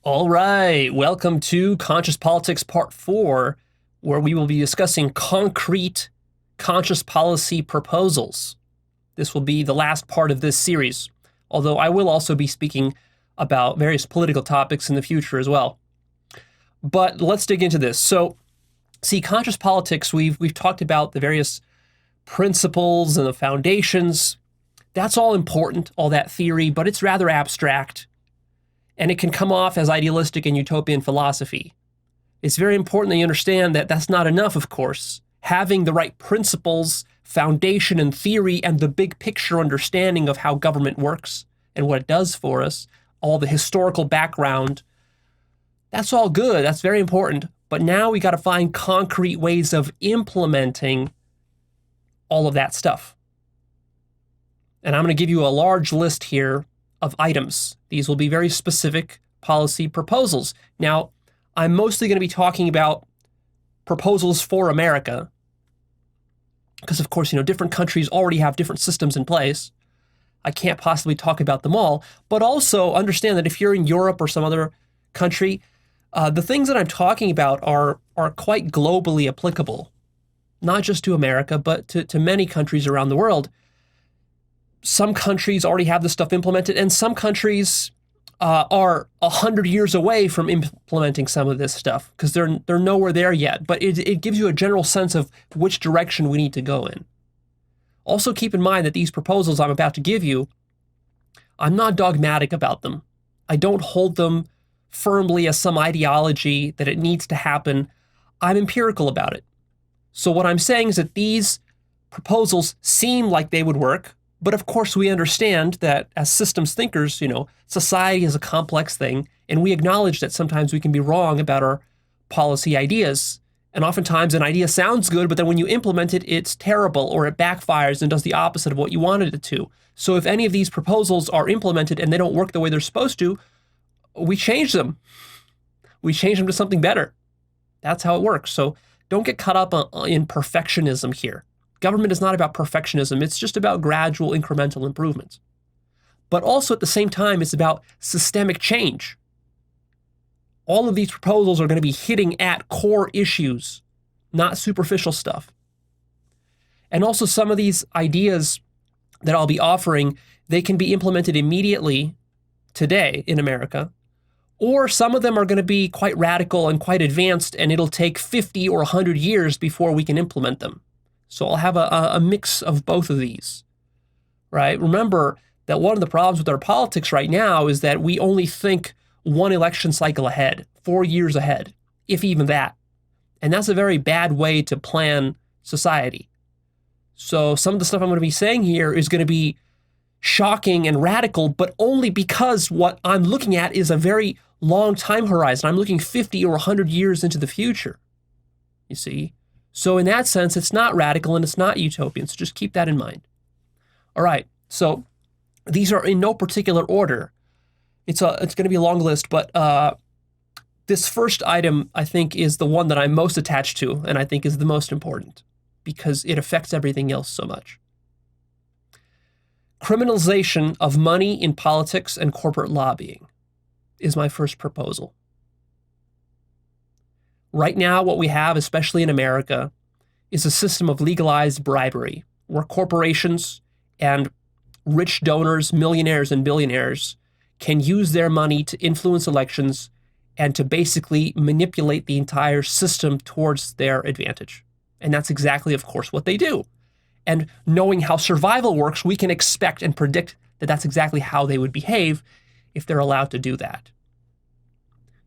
All right, welcome to Conscious Politics Part 4, where we will be discussing concrete conscious policy proposals. This will be the last part of this series, although I will also be speaking about various political topics in the future as well. But let's dig into this. So, see, conscious politics, we've talked about the various principles and the foundations. That's all important, all that theory, but it's rather abstract. And it can come off as idealistic and utopian philosophy. It's very important that you understand that that's not enough, of course. Having the right principles, foundation, and theory, and the big picture understanding of how government works and what it does for us, all the historical background, that's all good. That's very important. But now we got to find concrete ways of implementing all of that stuff. And I'm going to give you a large list here of items. These will be very specific policy proposals. Now, I'm mostly going to be talking about proposals for America, because of course, different countries already have different systems in place. I can't possibly talk about them all, but also understand that if you're in Europe or some other country, the things that I'm talking about are quite globally applicable, not just to America, but to many countries around the world. Some countries already have this stuff implemented, and some countries are 100 years away from implementing some of this stuff because they're nowhere there yet. But it gives you a general sense of which direction we need to go in. Also keep in mind that these proposals I'm about to give you, I'm not dogmatic about them. I don't hold them firmly as some ideology that it needs to happen. I'm empirical about it. So what I'm saying is that these proposals seem like they would work. But of course, we understand that as systems thinkers, society is a complex thing, and we acknowledge that sometimes we can be wrong about our policy ideas. And oftentimes an idea sounds good, but then when you implement it, it's terrible, or it backfires and does the opposite of what you wanted it to. So if any of these proposals are implemented and they don't work the way they're supposed to, we change them. We change them to something better. That's how it works. So don't get caught up in perfectionism here. Government is not about perfectionism. It's just about gradual incremental improvements. But also at the same time, it's about systemic change. All of these proposals are going to be hitting at core issues, not superficial stuff. And also some of these ideas that I'll be offering, they can be implemented immediately today in America, or some of them are going to be quite radical and quite advanced, and it'll take 50 or 100 years before we can implement them. So I'll have a mix of both of these, right? Remember that one of the problems with our politics right now is that we only think one election cycle ahead, 4 years ahead, if even that. And that's a very bad way to plan society. So some of the stuff I'm going to be saying here is going to be shocking and radical, but only because what I'm looking at is a very long time horizon. I'm looking 50 or 100 years into the future, you see? So in that sense, it's not radical and it's not utopian. So just keep that in mind. All right. So these are in no particular order. It's going to be a long list, but this first item, I think, is the one that I'm most attached to and I think is the most important because it affects everything else so much. Criminalization of money in politics and corporate lobbying is my first proposal. Right now, what we have, especially in America, is a system of legalized bribery, where corporations and rich donors, millionaires and billionaires, can use their money to influence elections and to basically manipulate the entire system towards their advantage. And that's exactly, of course, what they do. And knowing how survival works, we can expect and predict that that's exactly how they would behave if they're allowed to do that.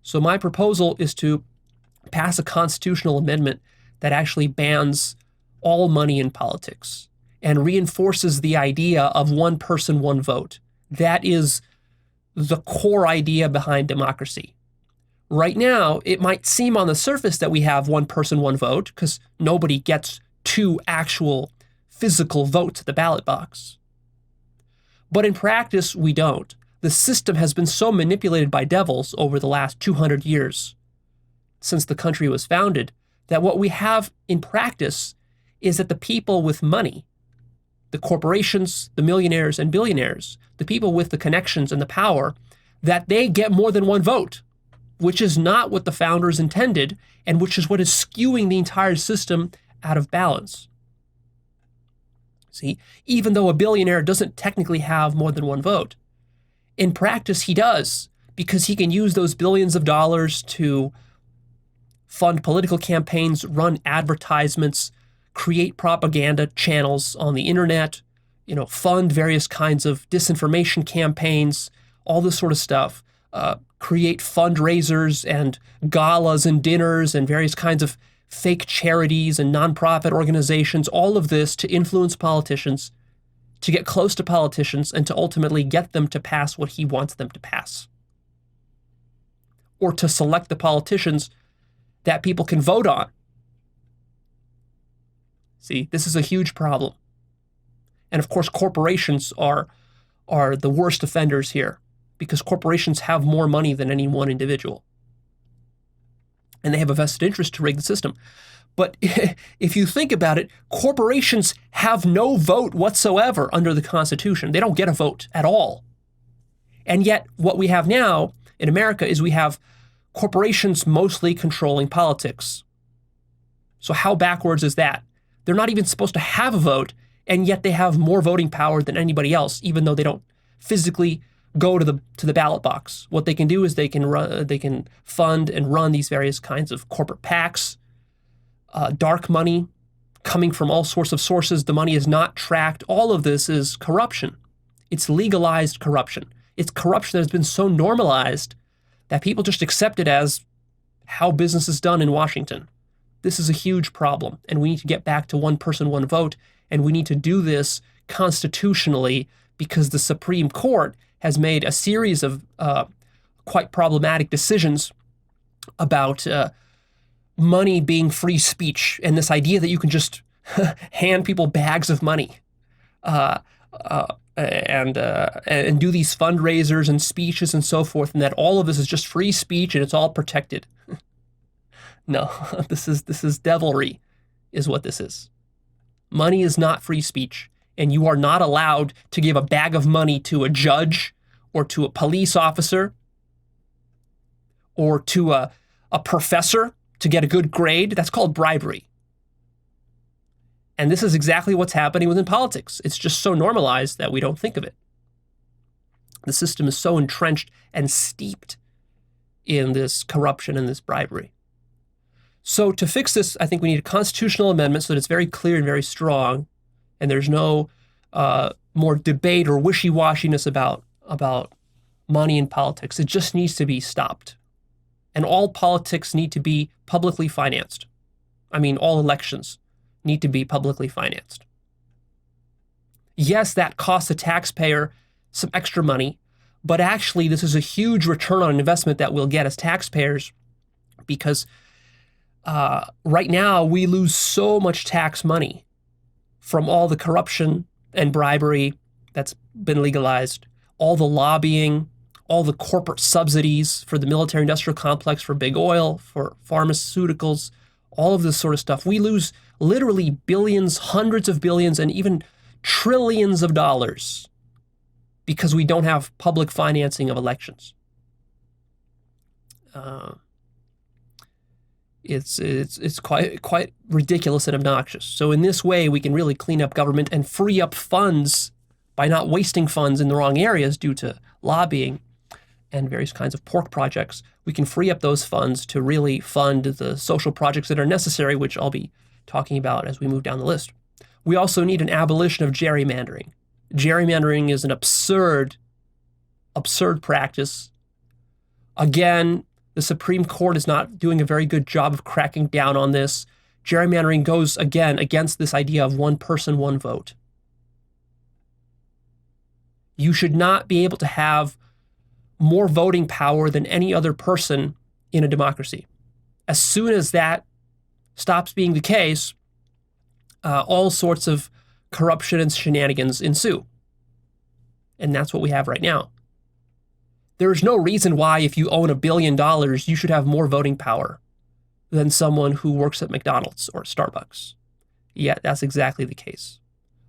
So my proposal is to pass a constitutional amendment that actually bans all money in politics and reinforces the idea of one person, one vote. That is the core idea behind democracy. Right now, it might seem on the surface that we have one person, one vote because nobody gets two actual physical votes at the ballot box. But in practice, we don't. The system has been so manipulated by devils over the last 200 years since the country was founded, that what we have in practice is that the people with money, the corporations, the millionaires and billionaires, the people with the connections and the power, that they get more than one vote. which is not what the founders intended, and which is what is skewing the entire system out of balance. See, even though a billionaire doesn't technically have more than one vote, in practice he does, because he can use those billions of dollars to fund political campaigns, run advertisements, create propaganda channels on the internet, fund various kinds of disinformation campaigns, all this sort of stuff, create fundraisers and galas and dinners and various kinds of fake charities and nonprofit organizations, all of this to influence politicians, to get close to politicians, and to ultimately get them to pass what he wants them to pass. Or to select the politicians that people can vote on. See, this is a huge problem. And of course, corporations are the worst offenders here, because corporations have more money than any one individual. And they have a vested interest to rig the system. But if you think about it, corporations have no vote whatsoever under the Constitution. They don't get a vote at all. And yet, what we have now in America is we have corporations mostly controlling politics. So how backwards is that? They're not even supposed to have a vote, and yet they have more voting power than anybody else, even though they don't physically go to the ballot box. What they can do is they can fund and run these various kinds of corporate PACs, dark money coming from all sorts of sources. The money is not tracked. All of this is corruption. It's legalized corruption. It's corruption that has been so normalized that people just accept it as how business is done in Washington. This is a huge problem, and we need to get back to one person, one vote, and we need to do this constitutionally, because the Supreme Court has made a series of quite problematic decisions about money being free speech, and this idea that you can just hand people bags of money and do these fundraisers and speeches and so forth, and that all of this is just free speech and it's all protected. No, this is devilry, is what this is. Money is not free speech, and you are not allowed to give a bag of money to a judge or to a police officer or to a professor to get a good grade. That's called bribery. And this is exactly what's happening within politics. It's just so normalized that we don't think of it. The system is so entrenched and steeped in this corruption and this bribery. So to fix this, I think we need a constitutional amendment so that it's very clear and very strong, and there's no more debate or wishy-washiness about money in politics. It just needs to be stopped. And all politics need to be publicly financed. I mean, all elections need to be publicly financed. Yes, that costs the taxpayer some extra money, but actually this is a huge return on investment that we'll get as taxpayers, because right now we lose so much tax money from all the corruption and bribery that's been legalized, all the lobbying, all the corporate subsidies for the military-industrial complex, for big oil, for pharmaceuticals, all of this sort of stuff. We lose literally billions, hundreds of billions, and even trillions of dollars because we don't have public financing of elections. It's quite ridiculous and obnoxious. So in this way, we can really clean up government and free up funds by not wasting funds in the wrong areas due to lobbying and various kinds of pork projects. We can free up those funds to really fund the social projects that are necessary, which I'll be talking about as we move down the list. We also need an abolition of gerrymandering. Gerrymandering is an absurd practice. Again, the Supreme Court is not doing a very good job of cracking down on this. Gerrymandering goes, again, against this idea of one person, one vote. You should not be able to have more voting power than any other person in a democracy. As soon as that stops being the case, all sorts of corruption and shenanigans ensue. And that's what we have right now. There is no reason why, if you own $1 billion, you should have more voting power than someone who works at McDonald's or Starbucks. Yet that's exactly the case.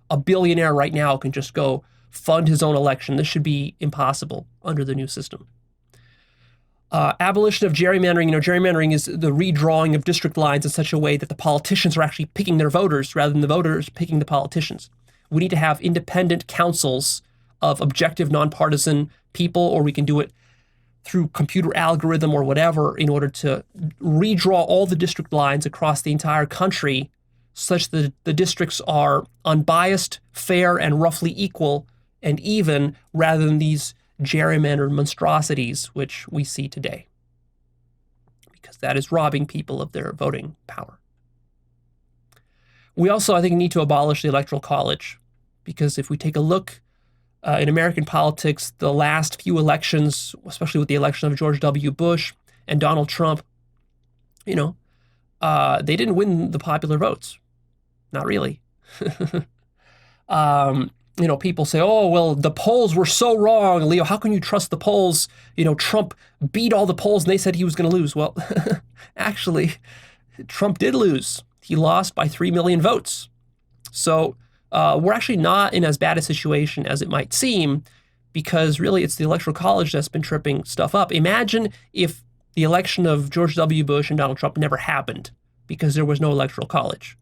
A billionaire right now can just go fund his own election. This should be impossible under the new system. Abolition of gerrymandering. Gerrymandering is the redrawing of district lines in such a way that the politicians are actually picking their voters rather than the voters picking the politicians. We need to have independent councils of objective, nonpartisan people, or we can do it through computer algorithm or whatever in order to redraw all the district lines across the entire country such that the districts are unbiased, fair, and roughly equal and even rather than these gerrymandered monstrosities which we see today, because that is robbing people of their voting power. We also, I think, need to abolish the Electoral College, because if we take a look in American politics, the last few elections, especially with the election of George W. Bush and Donald Trump, they didn't win the popular votes. Not really. People say, oh, well, the polls were so wrong. Leo, how can you trust the polls? Trump beat all the polls and they said he was going to lose. Well, actually, Trump did lose. He lost by 3 million votes. So we're actually not in as bad a situation as it might seem, because really it's the Electoral College that's been tripping stuff up. Imagine if the election of George W. Bush and Donald Trump never happened because there was no Electoral College.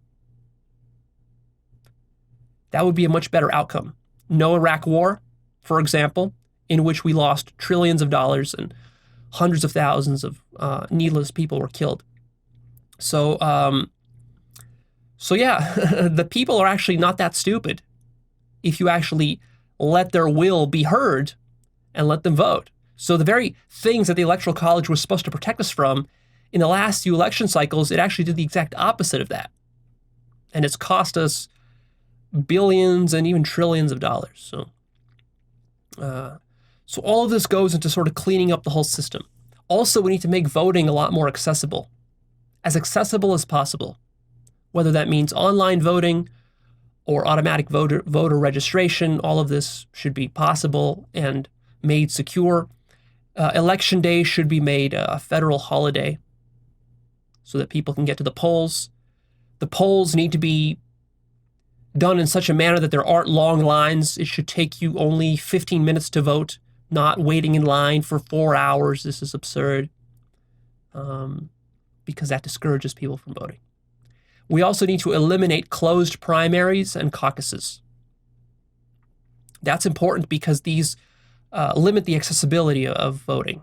That would be a much better outcome. No Iraq War, for example, in which we lost trillions of dollars and hundreds of thousands of needless people were killed. So yeah, the people are actually not that stupid if you actually let their will be heard and let them vote. So the very things that the Electoral College was supposed to protect us from in the last few election cycles, it actually did the exact opposite of that. And it's cost us billions and even trillions of dollars. So all of this goes into sort of cleaning up the whole system. Also, we need to make voting a lot more accessible as possible, whether that means online voting or automatic voter registration. All of this should be possible and made secure. Election day should be made a federal holiday so that people can get to the polls. The polls need to be done in such a manner that there aren't long lines. It should take you only 15 minutes to vote, not waiting in line for 4 hours. This is absurd, because that discourages people from voting. We also need to eliminate closed primaries and caucuses. That's important because these limit the accessibility of voting,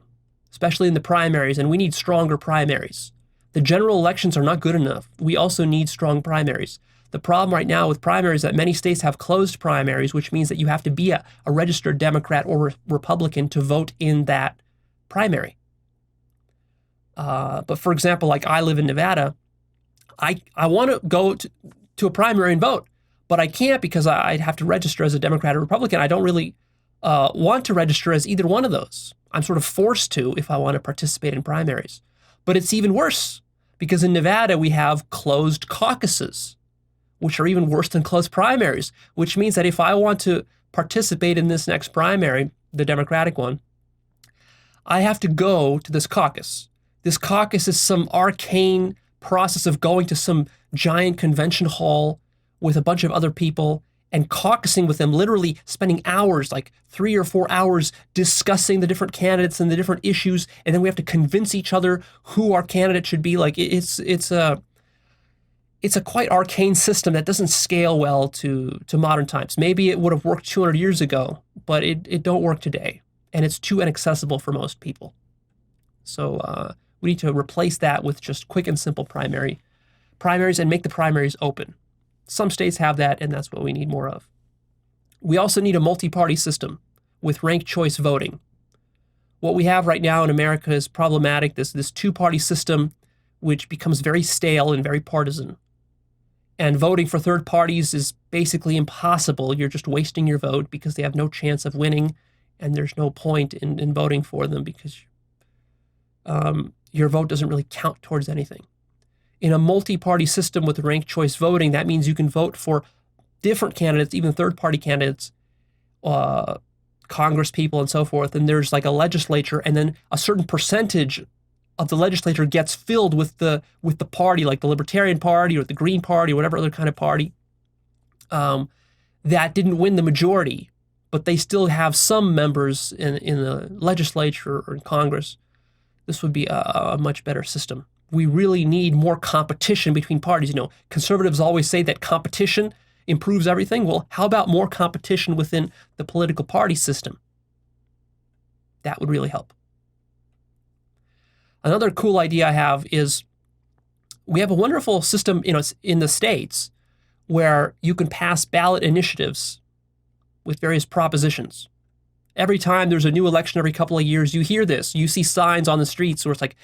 especially in the primaries, and we need stronger primaries. The general elections are not good enough. We also need strong primaries. The problem right now with primaries is that many states have closed primaries, which means that you have to be a registered Democrat or Republican to vote in that primary. But for example, like I live in Nevada, I want to go to a primary and vote, but I can't because I'd have to register as a Democrat or Republican. I don't really want to register as either one of those. I'm sort of forced to if I want to participate in primaries. But it's even worse because in Nevada we have closed caucuses, which are even worse than closed primaries, which means that if I want to participate in this next primary, the Democratic one, I have to go to this caucus. This caucus is some arcane process of going to some giant convention hall with a bunch of other people and caucusing with them, literally spending hours, like 3 or 4 hours, discussing the different candidates and the different issues, and then we have to convince each other who our candidate should be. Like it's a quite arcane system that doesn't scale well to modern times. Maybe it would have worked 200 years ago, but it don't work today, and it's too inaccessible for most people. So we need to replace that with just quick and simple primaries and make the primaries open. Some states have that, and that's what we need more of. We also need a multi-party system with ranked choice voting. What we have right now in America is problematic, this two-party system, which becomes very stale and very partisan. And voting for third parties is basically impossible. You're just wasting your vote because they have no chance of winning, and there's no point in voting for them because your vote doesn't really count towards anything. In a multi-party system with ranked choice voting, that means you can vote for different candidates, even third-party candidates, Congress people and so forth, and there's like a legislature, and then a certain percentage of the legislature gets filled with the party, like the Libertarian Party or the Green Party or whatever other kind of party that didn't win the majority, but they still have some members in the legislature or in Congress This would be a much better system. We really need more competition between parties. Conservatives always say that competition improves everything. Well, how about more competition within the political party system? That would really help. Another cool idea I have is we have a wonderful system, in the states where you can pass ballot initiatives with various propositions. Every time there's a new election every couple of years, you hear this. You see signs on the streets where it's like,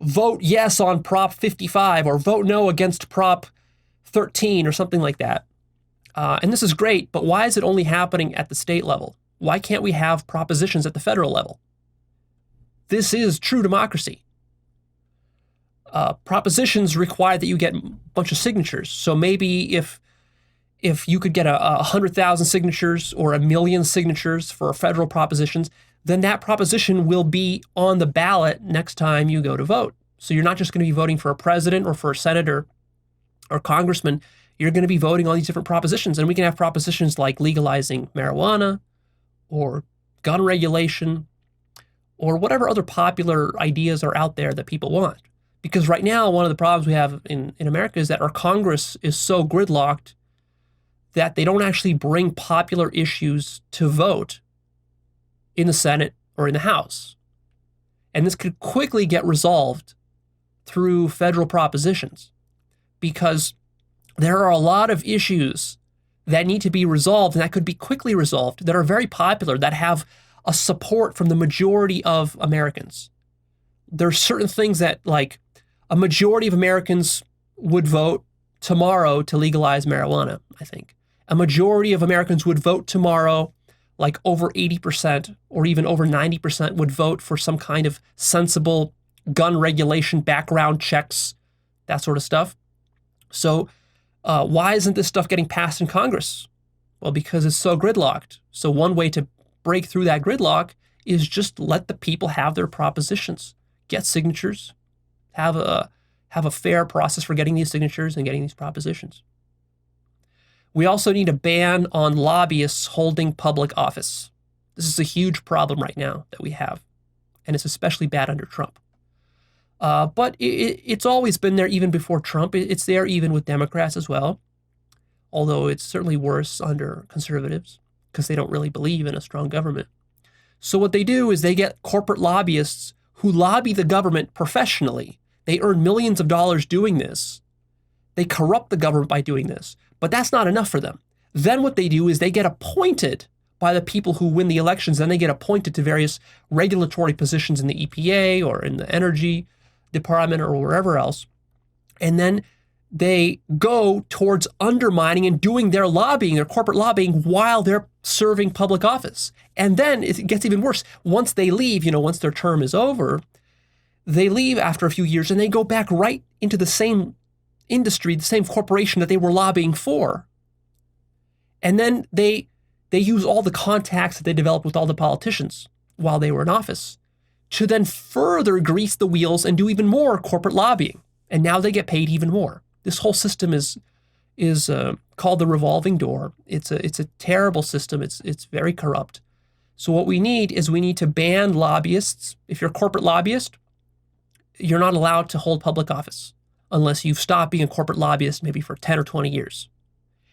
vote yes on Prop 55 or vote no against Prop 13 or something like that. And this is great, but why is it only happening at the state level? Why can't we have propositions at the federal level? This is true democracy. Propositions require that you get a bunch of signatures. So maybe if you could get 100,000 signatures or 1 million signatures for federal propositions, then that proposition will be on the ballot next time you go to vote. So you're not just going to be voting for a president or for a senator or congressman. You're going to be voting on these different propositions. And we can have propositions like legalizing marijuana or gun regulation or whatever other popular ideas are out there that people want. Because right now, one of the problems we have in America is that our Congress is so gridlocked that they don't actually bring popular issues to vote in the Senate or in the House. And this could quickly get resolved through federal propositions because there are a lot of issues that need to be resolved and that could be quickly resolved that are very popular, that have a support from the majority of Americans. There are certain things that, like, a majority of Americans would vote tomorrow to legalize marijuana, I think. A majority of Americans would vote tomorrow, like over 80% or even over 90% would vote for some kind of sensible gun regulation, background checks, that sort of stuff. So why isn't this stuff getting passed in Congress? Well, because it's so gridlocked. So one way to break through that gridlock is just let the people have their propositions, get signatures, have a fair process for getting these signatures and getting these propositions. We also need a ban on lobbyists holding public office. This is a huge problem right now that we have, and it's especially bad under Trump. But it's always been there even before Trump. It's there even with Democrats as well, although it's certainly worse under conservatives because they don't really believe in a strong government. So what they do is they get corporate lobbyists who lobby the government professionally. They earn millions of dollars doing this. They corrupt the government by doing this. But that's not enough for them. Then what they do is they get appointed by the people who win the elections. Then they get appointed to various regulatory positions in the EPA or in the Energy Department or wherever else. And then they go towards undermining and doing their lobbying, their corporate lobbying, while they're serving public office. And then it gets even worse. Once they leave, once their term is over, they leave after a few years and they go back right into the same industry, the same corporation that they were lobbying for. And then they use all the contacts that they developed with all the politicians while they were in office to then further grease the wheels and do even more corporate lobbying. And now they get paid even more. This whole system is called the revolving door. It's a terrible system. It's very corrupt. So what we need to ban lobbyists. If you're a corporate lobbyist, you're not allowed to hold public office unless you've stopped being a corporate lobbyist maybe for 10 or 20 years.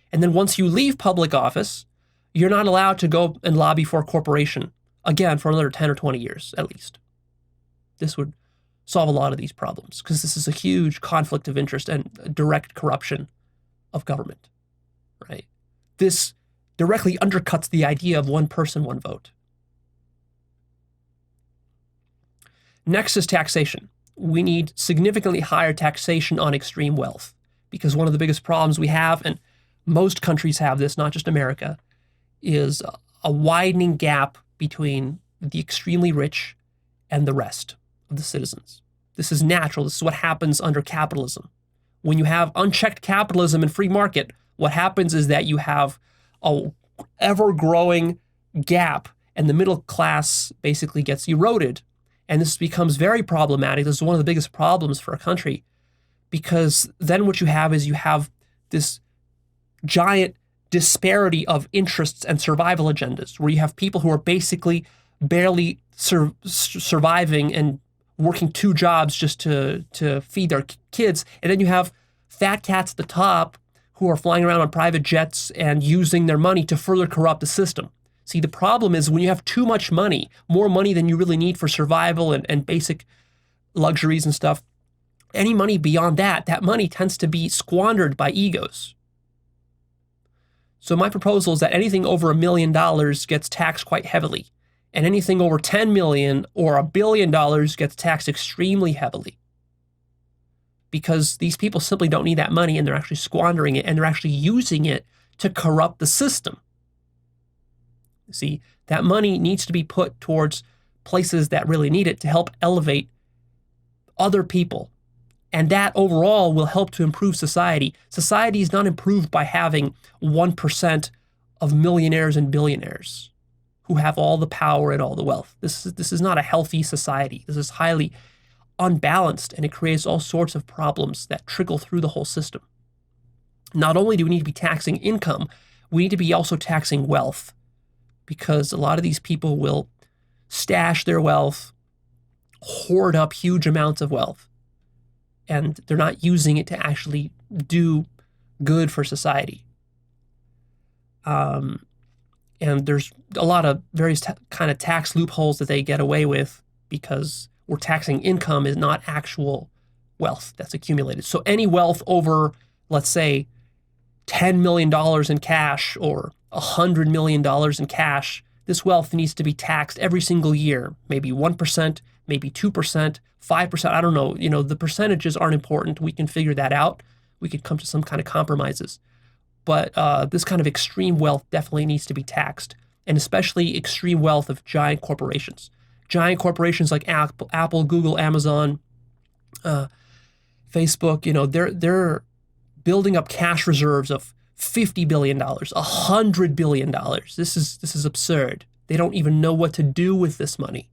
And then once you leave public office, you're not allowed to go and lobby for a corporation again for another 10 or 20 years at least. This would solve a lot of these problems because this is a huge conflict of interest and direct corruption of government, right? This directly undercuts the idea of one person, one vote. Next is taxation. We need significantly higher taxation on extreme wealth because one of the biggest problems we have, and most countries have this, not just America, is a widening gap between the extremely rich and the rest of the citizens. This is natural. This is what happens under capitalism. When you have unchecked capitalism and free market, what happens is that you have a ever-growing gap and the middle class basically gets eroded. And this becomes very problematic. This is one of the biggest problems for a country because then what you have is you have this giant disparity of interests and survival agendas where you have people who are basically barely surviving and working 2 jobs just to feed their kids. And then you have fat cats at the top who are flying around on private jets and using their money to further corrupt the system. See, the problem is when you have too much money, more money than you really need for survival and basic luxuries and stuff, any money beyond that, that money tends to be squandered by egos. So my proposal is that anything over $1 million gets taxed quite heavily, and anything over 10 million or $1 billion gets taxed extremely heavily. Because these people simply don't need that money, and they're actually squandering it, and they're actually using it to corrupt the system. See, that money needs to be put towards places that really need it to help elevate other people. And that overall will help to improve society. Society is not improved by having 1% of millionaires and billionaires who have all the power and all the wealth. This is not a healthy society. This is highly unbalanced, and it creates all sorts of problems that trickle through the whole system. Not only do we need to be taxing income, we need to be also taxing wealth, because a lot of these people will stash their wealth, hoard up huge amounts of wealth, and they're not using it to actually do good for society. And there's a lot of various kind of tax loopholes that they get away with because we're taxing income is not actual wealth that's accumulated. So any wealth over, let's say, $10 million in cash or $100 million in cash, this wealth needs to be taxed every single year, maybe 1%, maybe 2%, 5%. I don't know. You know, the percentages aren't important. We can figure that out. We could come to some kind of compromises. But this kind of extreme wealth definitely needs to be taxed, and especially extreme wealth of giant corporations. Giant corporations like Apple, Google, Amazon, Facebook, you know, they're building up cash reserves of $50 billion, $100 billion. This is absurd. They don't even know what to do with this money.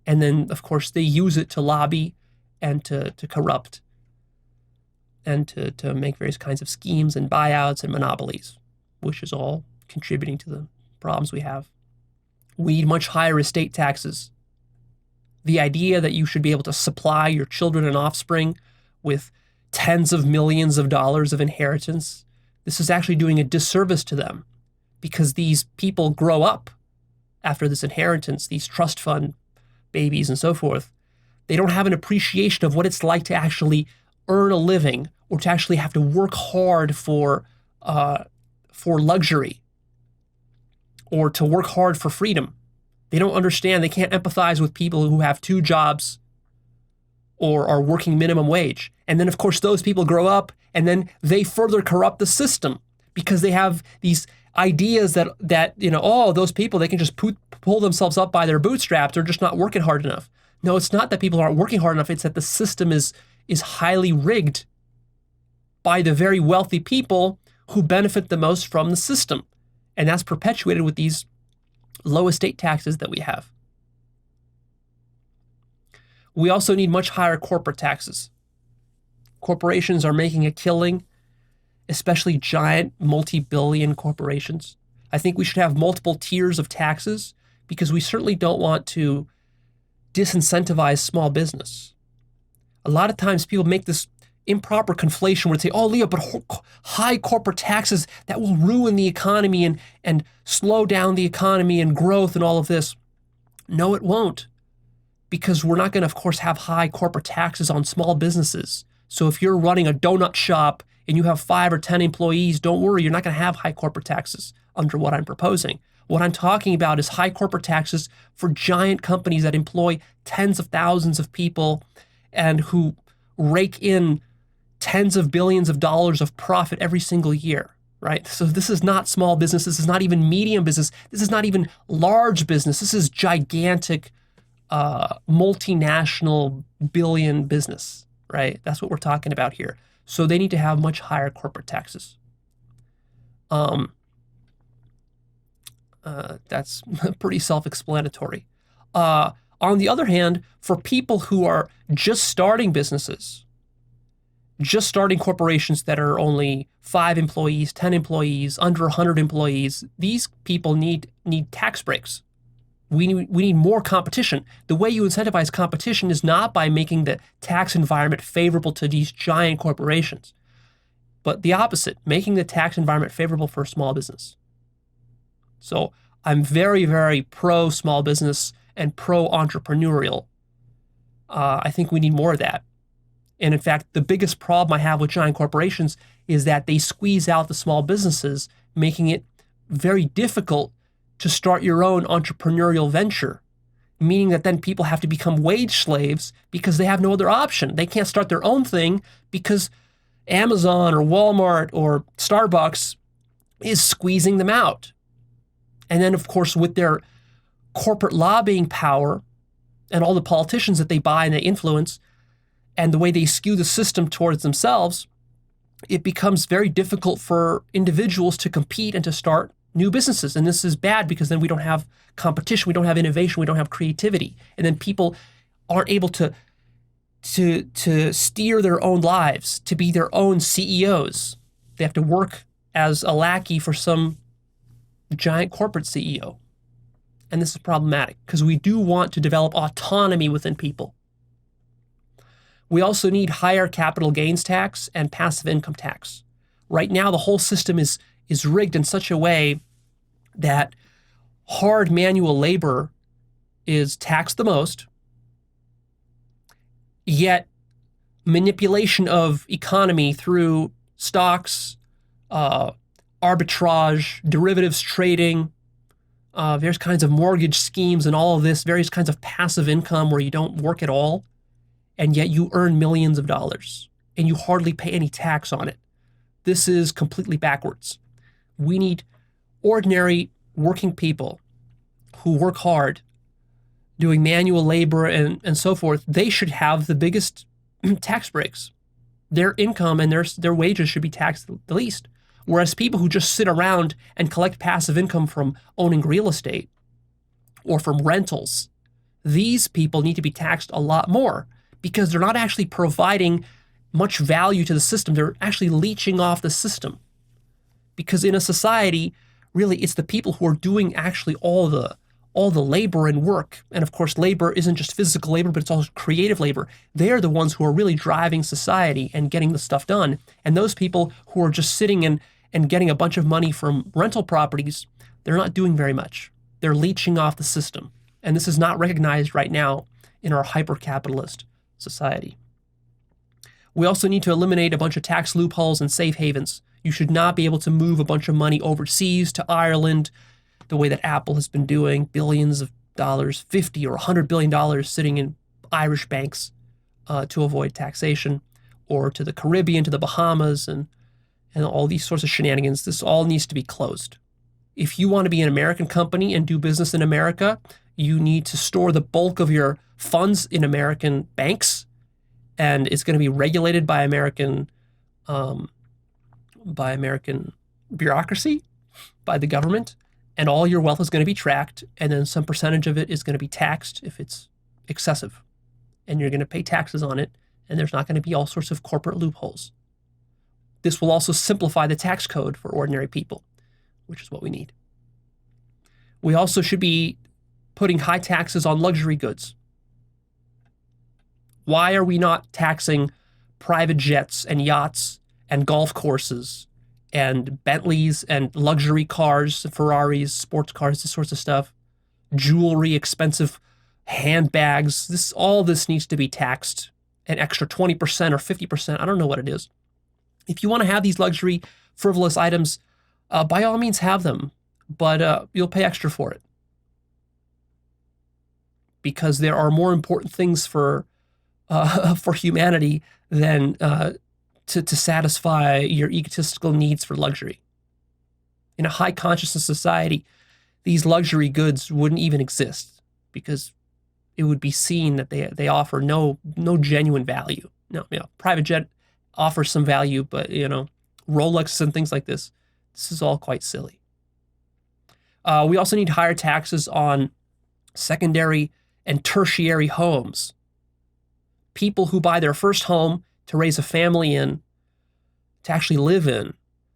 And then, of course, they use it to lobby and to corrupt and to make various kinds of schemes and buyouts and monopolies, which is all contributing to the problems we have. We need much higher estate taxes. The idea that you should be able to supply your children and offspring with tens of millions of dollars of inheritance, this is actually doing a disservice to them, because these people grow up after this inheritance, these trust fund babies and so forth. They don't have an appreciation of what it's like to actually earn a living or to actually have to work hard for luxury or to work hard for freedom. They don't understand. They can't empathize with people who have 2 jobs or are working minimum wage. And then, of course, those people grow up and then they further corrupt the system because they have these ideas that you know, oh, those people, they can just pull themselves up by their bootstraps. They're just not working hard enough. No, it's not that people aren't working hard enough. It's that the system is highly rigged by the very wealthy people who benefit the most from the system. And that's perpetuated with these low estate taxes that we have. We also need much higher corporate taxes. Corporations are making a killing, especially giant multi-billion corporations. I think we should have multiple tiers of taxes because we certainly don't want to disincentivize small business. A lot of times people make this improper conflation where they say, oh, Leo, but high corporate taxes, that will ruin the economy and slow down the economy and growth and all of this. No, it won't, because we're not going to, of course, have high corporate taxes on small businesses. So if you're running a donut shop and you have 5 or 10 employees, don't worry, you're not going to have high corporate taxes under what I'm proposing. What I'm talking about is high corporate taxes for giant companies that employ tens of thousands of people and who rake in tens of billions of dollars of profit every single year, right? So this is not small business. This is not even medium business. This is not even large business. This is gigantic, multinational billion business, right? That's what we're talking about here. So they need to have much higher corporate taxes. That's pretty self-explanatory. On the other hand, for people who are just starting businesses, just starting corporations that are only 5 employees, 10 employees, under 100 employees, these people need tax breaks. We need more competition. The way you incentivize competition is not by making the tax environment favorable to these giant corporations, but the opposite, making the tax environment favorable for small business. So I'm very, very pro small business and pro entrepreneurial. I think we need more of that. And in fact, the biggest problem I have with giant corporations is that they squeeze out the small businesses, making it very difficult to start your own entrepreneurial venture, meaning that then people have to become wage slaves because they have no other option. They can't start their own thing because Amazon or Walmart or Starbucks is squeezing them out. And then, of course, with their corporate lobbying power and all the politicians that they buy and they influence, and the way they skew the system towards themselves, it becomes very difficult for individuals to compete and to start new businesses. And this is bad because then we don't have competition, we don't have innovation, we don't have creativity. And then people aren't able to steer their own lives, to be their own CEOs. They have to work as a lackey for some giant corporate CEO. And this is problematic because we do want to develop autonomy within people. We also need higher capital gains tax and passive income tax. Right now, the whole system is rigged in such a way that hard manual labor is taxed the most, yet manipulation of economy through stocks, arbitrage, derivatives trading, various kinds of mortgage schemes and all of this, various kinds of passive income where you don't work at all, and yet you earn millions of dollars and you hardly pay any tax on it. This is completely backwards. We need ordinary working people who work hard doing manual labor and so forth. They should have the biggest tax breaks. Their income and their wages should be taxed the least. Whereas people who just sit around and collect passive income from owning real estate or from rentals, these people need to be taxed a lot more because they're not actually providing much value to the system. They're actually leeching off the system. Because in a society, really, it's the people who are doing actually all the labor and work. And of course, labor isn't just physical labor, but it's also creative labor. They're the ones who are really driving society and getting the stuff done. And those people who are just sitting and getting a bunch of money from rental properties, they're not doing very much. They're leeching off the system. And this is not recognized right now in our hyper-capitalist society. We also need to eliminate a bunch of tax loopholes and safe havens. You should not be able to move a bunch of money overseas to Ireland, the way that Apple has been doing, billions of dollars, $50 or $100 billion sitting in Irish banks to avoid taxation, or to the Caribbean, to the Bahamas, and all these sorts of shenanigans. This all needs to be closed. If you want to be an American company and do business in America, you need to store the bulk of your funds in American banks, and it's going to be regulated by American bureaucracy, by the government, and all your wealth is going to be tracked, and then some percentage of it is going to be taxed if it's excessive, and you're going to pay taxes on it, and there's not going to be all sorts of corporate loopholes. This will also simplify the tax code for ordinary people, which is what we need. We also should be putting high taxes on luxury goods. Why are we not taxing private jets and yachts and golf courses and Bentleys and luxury cars, Ferraris, sports cars, this sorts of stuff, jewelry, expensive handbags? All this needs to be taxed an extra 20% or 50%. I don't know what it is. If you want to have these luxury, frivolous items, by all means have them, but you'll pay extra for it. Because there are more important things for humanity than to satisfy your egotistical needs for luxury. In a high consciousness society, these luxury goods wouldn't even exist because it would be seen that they offer no genuine value. No, private jet offers some value, but Rolex and things like this is all quite silly. We also need higher taxes on secondary and tertiary homes. People who buy their first home to raise a family in, to actually live in,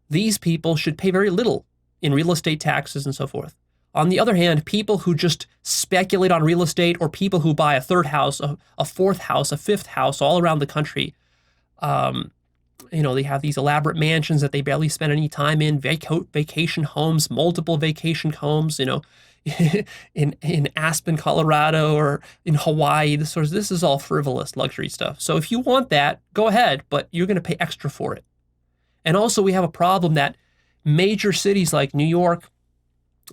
these people should pay very little in real estate taxes and so forth. On the other hand, people who just speculate on real estate, or people who buy a third house, a fourth house, a fifth house all around the country, they have these elaborate mansions that they barely spend any time in, vacation homes, multiple vacation homes, in Aspen, Colorado, or in Hawaii. This is all frivolous luxury stuff. So if you want that, go ahead, but you're going to pay extra for it. And also, we have a problem that major cities like New York,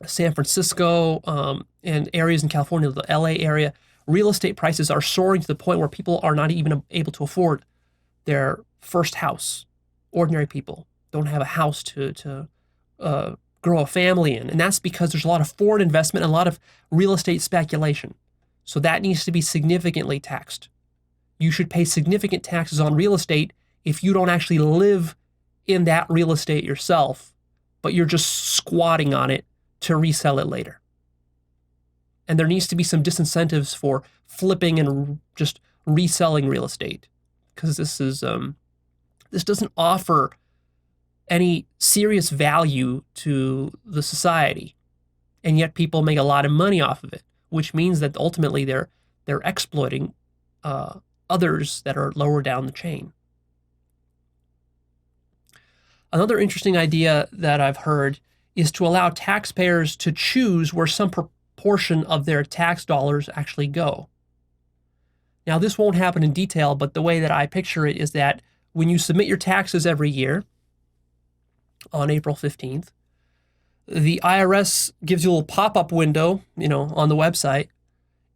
San Francisco, and areas in California, the LA area, real estate prices are soaring to the point where people are not even able to afford their first house. Ordinary people don't have a house to grow a family in. And that's because there's a lot of foreign investment and a lot of real estate speculation. So that needs to be significantly taxed. You should pay significant taxes on real estate if you don't actually live in that real estate yourself, but you're just squatting on it to resell it later. And there needs to be some disincentives for flipping and just reselling real estate, because this doesn't offer any serious value to the society, and yet people make a lot of money off of it, which means that ultimately they're exploiting others that are lower down the chain. Another interesting idea that I've heard is to allow taxpayers to choose where some proportion of their tax dollars actually go. Now, this won't happen in detail, but the way that I picture it is that when you submit your taxes every year on April 15th, the IRS gives you a little pop-up window, on the website,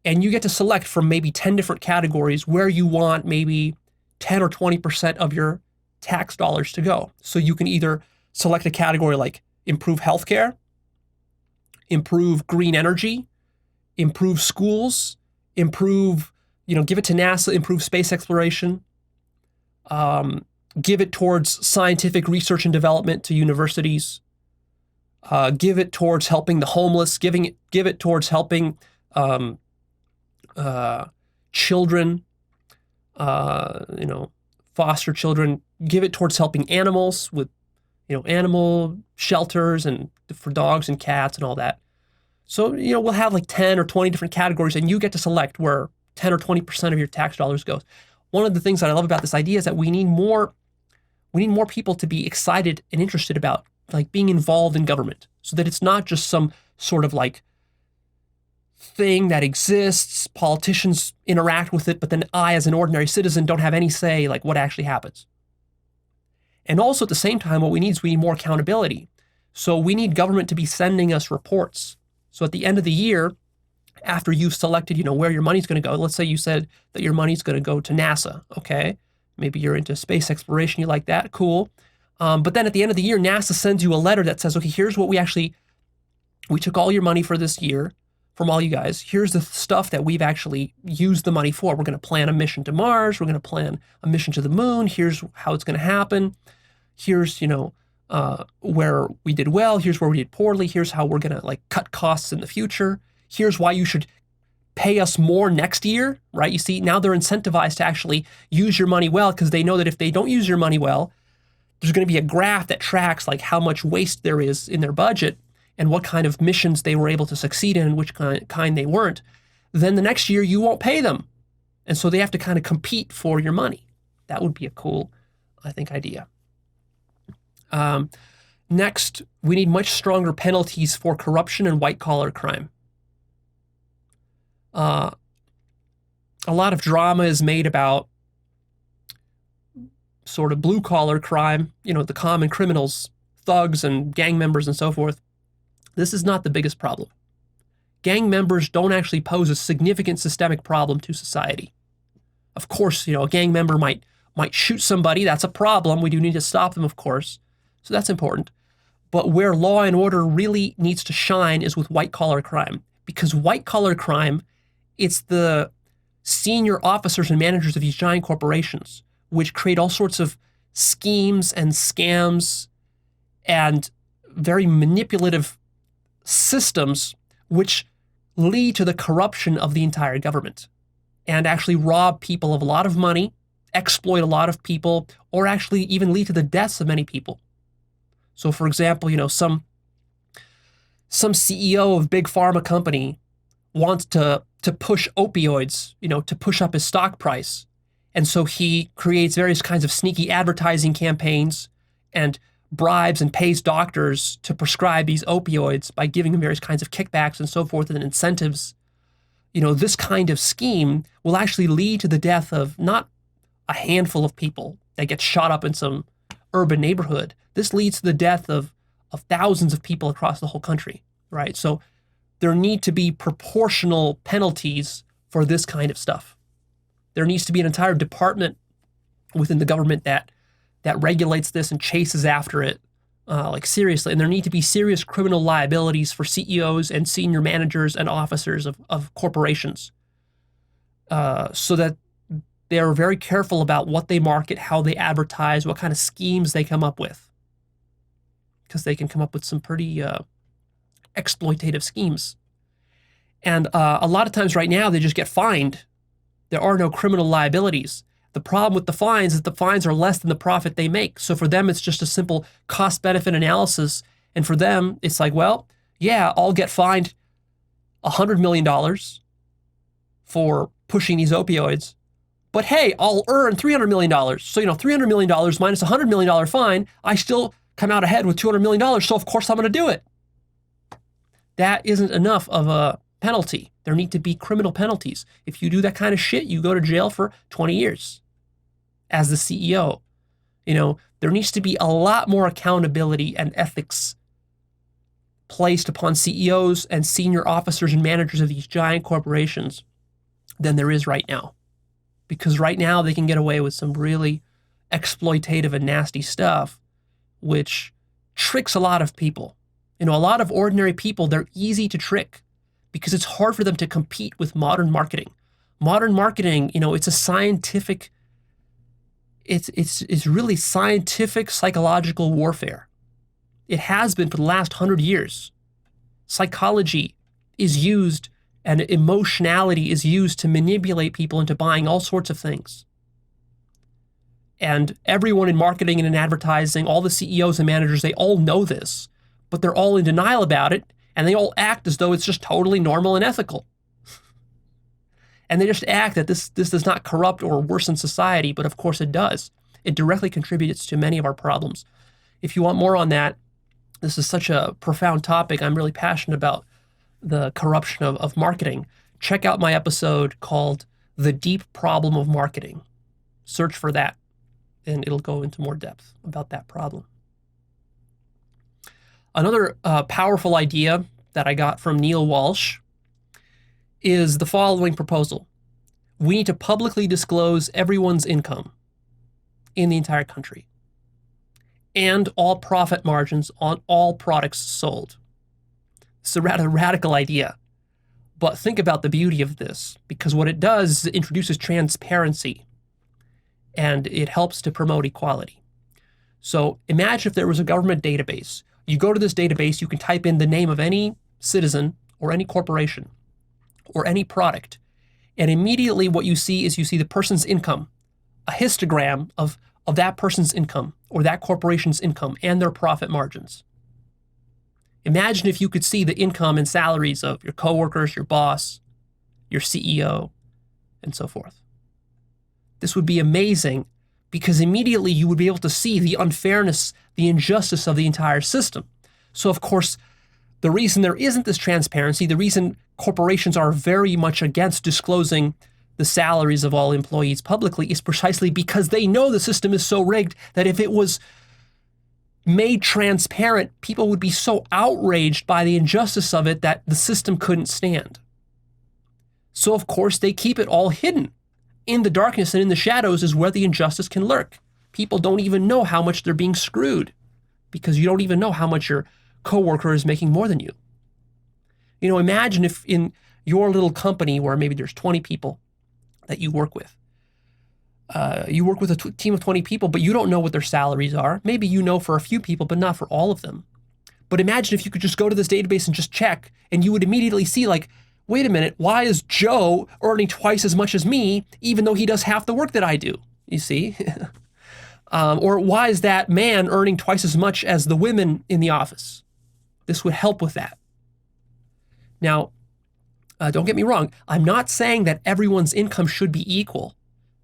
and you get to select from maybe 10 different categories where you want maybe 10 or 20% of your tax dollars to go. So you can either select a category like improve healthcare, improve green energy, improve schools, improve, give it to NASA, improve space exploration, give it towards scientific research and development to universities, give it towards helping the homeless, give it towards helping children, foster children, give it towards helping animals with, animal shelters and for dogs and cats and all that. So, we'll have like 10 or 20 different categories, and you get to select where 10 or 20% of your tax dollars goes. One of the things that I love about this idea is that we need more people to be excited and interested about like being involved in government, so that it's not just some sort of like thing that exists, politicians interact with it, but then I, as an ordinary citizen, don't have any say like what actually happens. And also at the same time, what we need more accountability. So we need government to be sending us reports. So at the end of the year, after you've selected, where your money's going to go, let's say you said that your money's going to go to NASA, okay? Maybe you're into space exploration, you like that, cool. But then at the end of the year, NASA sends you a letter that says, okay, here's what we took all your money for this year from all you guys. Here's the stuff that we've actually used the money for. We're going to plan a mission to Mars. We're going to plan a mission to the moon. Here's how it's going to happen. Here's, where we did well. Here's where we did poorly. Here's how we're going to cut costs in the future. Here's why you should pay us more next year, right? You see, now they're incentivized to actually use your money well, because they know that if they don't use your money well, there's going to be a graph that tracks how much waste there is in their budget and what kind of missions they were able to succeed in and which kind they weren't. Then the next year you won't pay them. And so they have to kind of compete for your money. That would be a cool, I think, idea. Next, we need much stronger penalties for corruption and white-collar crime. A lot of drama is made about sort of blue-collar crime, the common criminals, thugs and gang members and so forth. This is not the biggest problem. Gang members don't actually pose a significant systemic problem to society. Of course, a gang member might shoot somebody. That's a problem. We do need to stop them, of course. So that's important. But where law and order really needs to shine is with white-collar crime. Because white-collar crime, it's the senior officers and managers of these giant corporations, which create all sorts of schemes and scams and very manipulative systems which lead to the corruption of the entire government and actually rob people of a lot of money, exploit a lot of people, or actually even lead to the deaths of many people. So for example, some some CEO of big pharma company wants to push opioids, to push up his stock price. And so he creates various kinds of sneaky advertising campaigns and bribes and pays doctors to prescribe these opioids by giving them various kinds of kickbacks and so forth and incentives. This kind of scheme will actually lead to the death of not a handful of people that get shot up in some urban neighborhood. This leads to the death of thousands of people across the whole country, right? So there need to be proportional penalties for this kind of stuff. There needs to be an entire department within the government that regulates this and chases after it, seriously. And there need to be serious criminal liabilities for CEOs and senior managers and officers of corporations, so that they are very careful about what they market, how they advertise, what kind of schemes they come up with, because they can come up with some pretty exploitative schemes. And a lot of times right now, they just get fined. There are no criminal liabilities. The problem with the fines is the fines are less than the profit they make. So for them, it's just a simple cost-benefit analysis. And for them, it's like, well, yeah, I'll get fined $100 million for pushing these opioids. But hey, I'll earn $300 million. So, $300 million minus a $100 million fine, I still come out ahead with $200 million. So of course I'm going to do it. That isn't enough of a penalty. There need to be criminal penalties. If you do that kind of shit, you go to jail for 20 years as the CEO. There needs to be a lot more accountability and ethics placed upon CEOs and senior officers and managers of these giant corporations than there is right now. Because right now they can get away with some really exploitative and nasty stuff, which tricks a lot of people. A lot of ordinary people, they're easy to trick because it's hard for them to compete with modern marketing. Modern marketing, it's a scientific, it's really scientific psychological warfare. It has been for the last 100 years. Psychology is used and emotionality is used to manipulate people into buying all sorts of things. And everyone in marketing and in advertising, all the CEOs and managers, they all know this, but they're all in denial about it, and they all act as though it's just totally normal and ethical. And they just act that this does not corrupt or worsen society, but of course it does. It directly contributes to many of our problems. If you want more on that, this is such a profound topic. I'm really passionate about the corruption of marketing. Check out my episode called The Deep Problem of Marketing. Search for that, and it'll go into more depth about that problem. Another powerful idea that I got from Neil Walsh is the following proposal. We need to publicly disclose everyone's income in the entire country and all profit margins on all products sold. It's a rather radical idea, but think about the beauty of this, because what it does is it introduces transparency and it helps to promote equality. So imagine if there was a government database. You go to this database, you can type in the name of any citizen or any corporation or any product, and immediately what you see is the person's income, a histogram of that person's income or that corporation's income and their profit margins. Imagine if you could see the income and salaries of your coworkers, your boss, your CEO, and so forth. This would be amazing because immediately you would be able to see the unfairness, the injustice of the entire system. So of course, the reason there isn't this transparency, the reason corporations are very much against disclosing the salaries of all employees publicly is precisely because they know the system is so rigged that if it was made transparent, people would be so outraged by the injustice of it that the system couldn't stand. So of course, they keep it all hidden. In the darkness and in the shadows is where the injustice can lurk. People don't even know how much they're being screwed because you don't even know how much your coworker is making more than you. Imagine if in your little company where maybe there's 20 people that you work with, you work with a team of 20 people, but you don't know what their salaries are. Maybe you know for a few people, but not for all of them. But imagine if you could just go to this database and just check, and you would immediately see wait a minute, why is Joe earning twice as much as me, even though he does half the work that I do? You see? Or why is that man earning twice as much as the women in the office? This would help with that. Now, don't get me wrong. I'm not saying that everyone's income should be equal.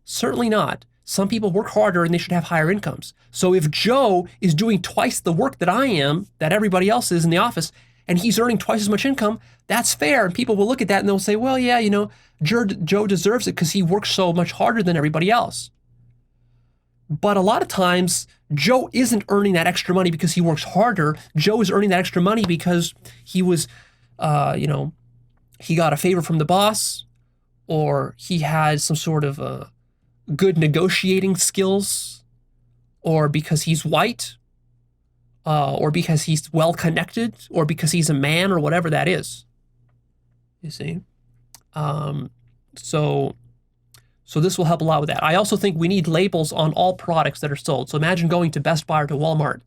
Certainly not. Some people work harder and they should have higher incomes. So if Joe is doing twice the work that I am, that everybody else is in the office, and he's earning twice as much income, that's fair. And people will look at that and they'll say, well, yeah, Joe deserves it because he works so much harder than everybody else. But a lot of times, Joe isn't earning that extra money because he works harder. Joe is earning that extra money because he was, he got a favor from the boss, or he had some sort of good negotiating skills, or because he's white, or because he's well connected, or because he's a man, or whatever that is. You see? So this will help a lot with that. I also think we need labels on all products that are sold. So imagine going to Best Buy or to Walmart,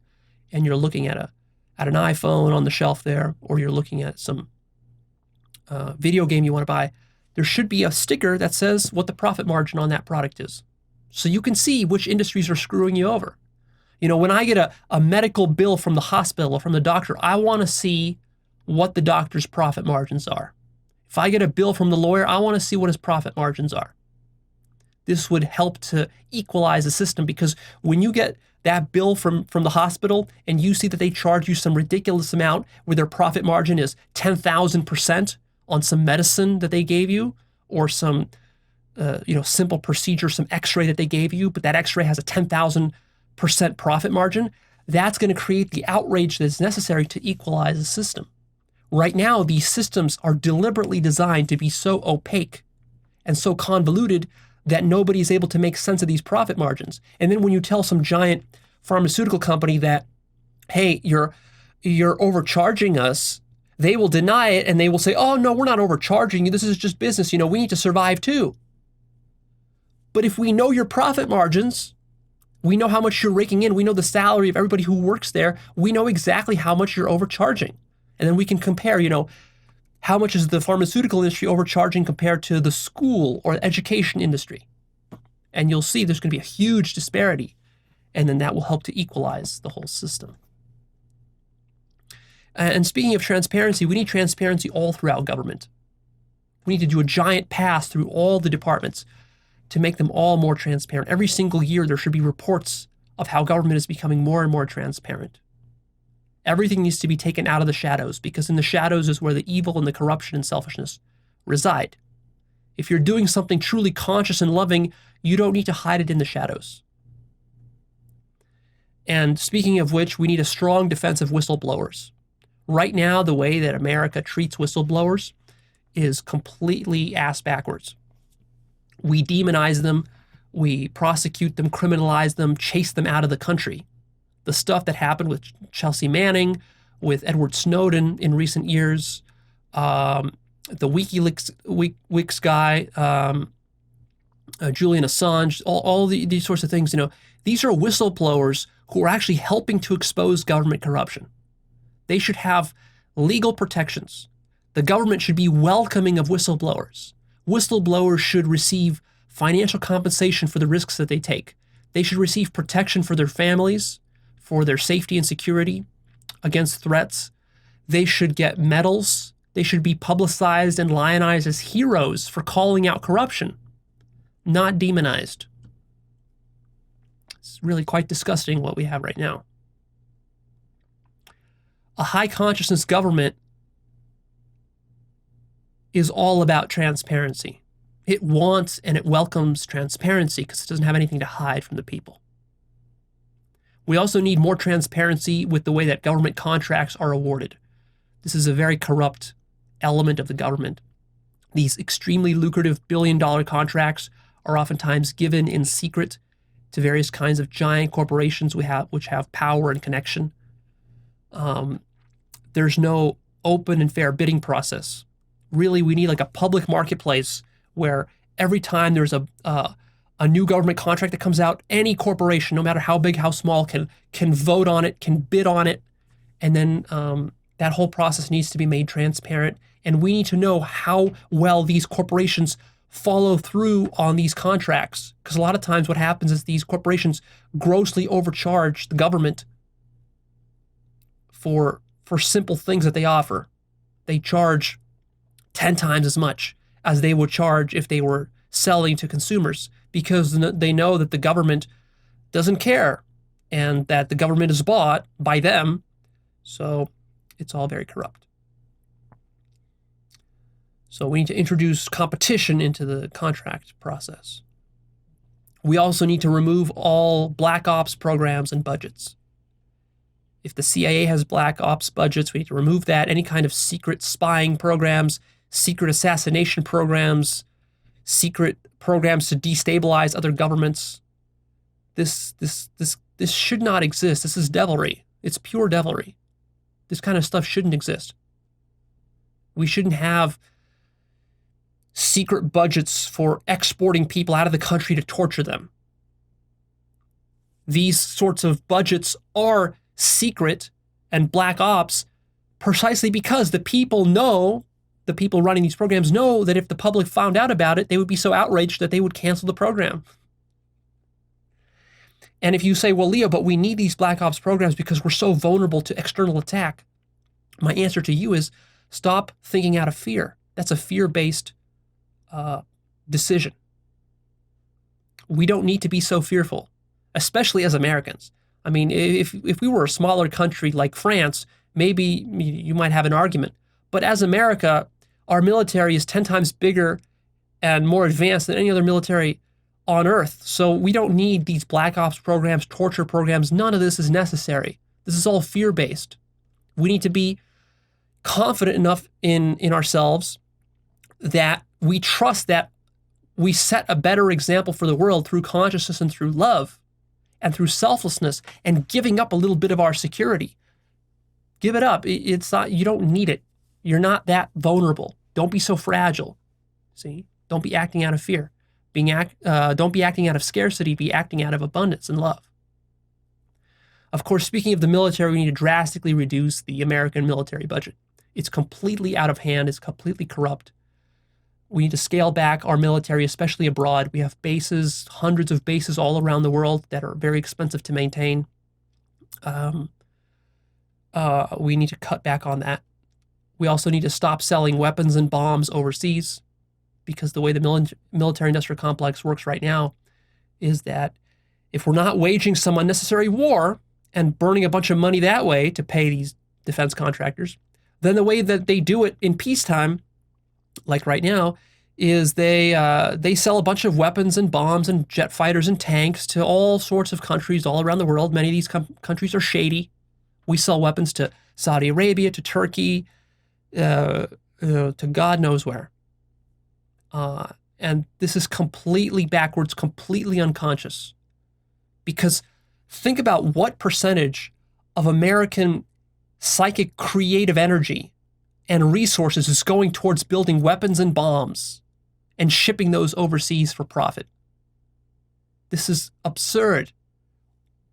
and you're looking at an iPhone on the shelf there, or you're looking at some video game you want to buy. There should be a sticker that says what the profit margin on that product is, so you can see which industries are screwing you over. When I get a medical bill from the hospital or from the doctor, I want to see what the doctor's profit margins are. If I get a bill from the lawyer, I want to see what his profit margins are. This would help to equalize the system, because when you get that bill from the hospital and you see that they charge you some ridiculous amount where their profit margin is 10,000% on some medicine that they gave you, or some simple procedure, some x-ray that they gave you, but that x-ray has a 10,000% profit margin, that's going to create the outrage that's necessary to equalize the system. Right now, these systems are deliberately designed to be so opaque and so convoluted that nobody is able to make sense of these profit margins. And then when you tell some giant pharmaceutical company that, hey, you're overcharging us, they will deny it and they will say, oh, no, we're not overcharging you. This is just business. We need to survive too. But if we know your profit margins, we know how much you're raking in, we know the salary of everybody who works there, we know exactly how much you're overcharging. And then we can compare, how much is the pharmaceutical industry overcharging compared to the school or education industry? And you'll see there's going to be a huge disparity. And then that will help to equalize the whole system. And speaking of transparency, we need transparency all throughout government. We need to do a giant pass through all the departments to make them all more transparent. Every single year, there should be reports of how government is becoming more and more transparent. Everything needs to be taken out of the shadows, because in the shadows is where the evil and the corruption and selfishness reside. If you're doing something truly conscious and loving, you don't need to hide it in the shadows. And speaking of which, we need a strong defense of whistleblowers. Right now, the way that America treats whistleblowers is completely ass backwards. We demonize them, we prosecute them, criminalize them, chase them out of the country. The stuff that happened with Chelsea Manning, with Edward Snowden in recent years, the WikiLeaks guy, Julian Assange, all these sorts of things, these are whistleblowers who are actually helping to expose government corruption. They should have legal protections. The government should be welcoming of whistleblowers. Whistleblowers should receive financial compensation for the risks that they take. They should receive protection for their families, for their safety and security against threats. They should get medals. They should be publicized and lionized as heroes for calling out corruption, not demonized. It's really quite disgusting what we have right now. A high consciousness government is all about transparency. It wants and it welcomes transparency because it doesn't have anything to hide from the people. We also need more transparency with the way that government contracts are awarded. This is a very corrupt element of the government. These extremely lucrative billion-dollar contracts are oftentimes given in secret to various kinds of giant corporations which have power and connection. There's no open and fair bidding process. Really, we need like a public marketplace where every time there's a new government contract that comes out, any corporation, no matter how big, how small, can vote on it, can bid on it, and then that whole process needs to be made transparent. And we need to know how well these corporations follow through on these contracts, because a lot of times what happens is these corporations grossly overcharge the government for simple things that they offer. They charge 10 times as much as they would charge if they were selling to consumers, because they know that the government doesn't care and that the government is bought by them. So it's all very corrupt. So we need to introduce competition into the contract process. We also need to remove all black ops programs and budgets. If the CIA has black ops budgets, we need to remove that. Any kind of secret spying programs, secret assassination programs, secret programs to destabilize other governments. This should not exist. This is devilry. It's pure devilry. This kind of stuff shouldn't exist. We shouldn't have secret budgets for exporting people out of the country to torture them. These sorts of budgets are secret and black ops precisely because the people running these programs know that if the public found out about it, they would be so outraged that they would cancel the program. And if you say, well, Leo, but we need these black ops programs because we're so vulnerable to external attack, my answer to you is stop thinking out of fear. That's a fear-based decision. We don't need to be so fearful, especially as Americans. I mean, if we were a smaller country like France, maybe you might have an argument. But as America, our military is 10 times bigger and more advanced than any other military on Earth. So we don't need these black ops programs, torture programs. None of this is necessary. This is all fear-based. We need to be confident enough in ourselves that we trust that we set a better example for the world through consciousness and through love and through selflessness and giving up a little bit of our security. Give it up. It's not, you don't need it. You're not that vulnerable. Don't be so fragile. See? Don't be acting out of fear. Don't be acting out of scarcity. Be acting out of abundance and love. Of course, speaking of the military, we need to drastically reduce the American military budget. It's completely out of hand. It's completely corrupt. We need to scale back our military, especially abroad. We have bases, hundreds of bases all around the world that are very expensive to maintain. We need to cut back on that. We also need to stop selling weapons and bombs overseas, because the way the military-industrial complex works right now is that if we're not waging some unnecessary war and burning a bunch of money that way to pay these defense contractors, then the way that they do it in peacetime, like right now, is they sell a bunch of weapons and bombs and jet fighters and tanks to all sorts of countries all around the world. Many of these countries are shady. We sell weapons to Saudi Arabia, to Turkey, to God knows where. And this is completely backwards, completely unconscious. Because think about what percentage of American psychic creative energy and resources is going towards building weapons and bombs and shipping those overseas for profit. This is absurd.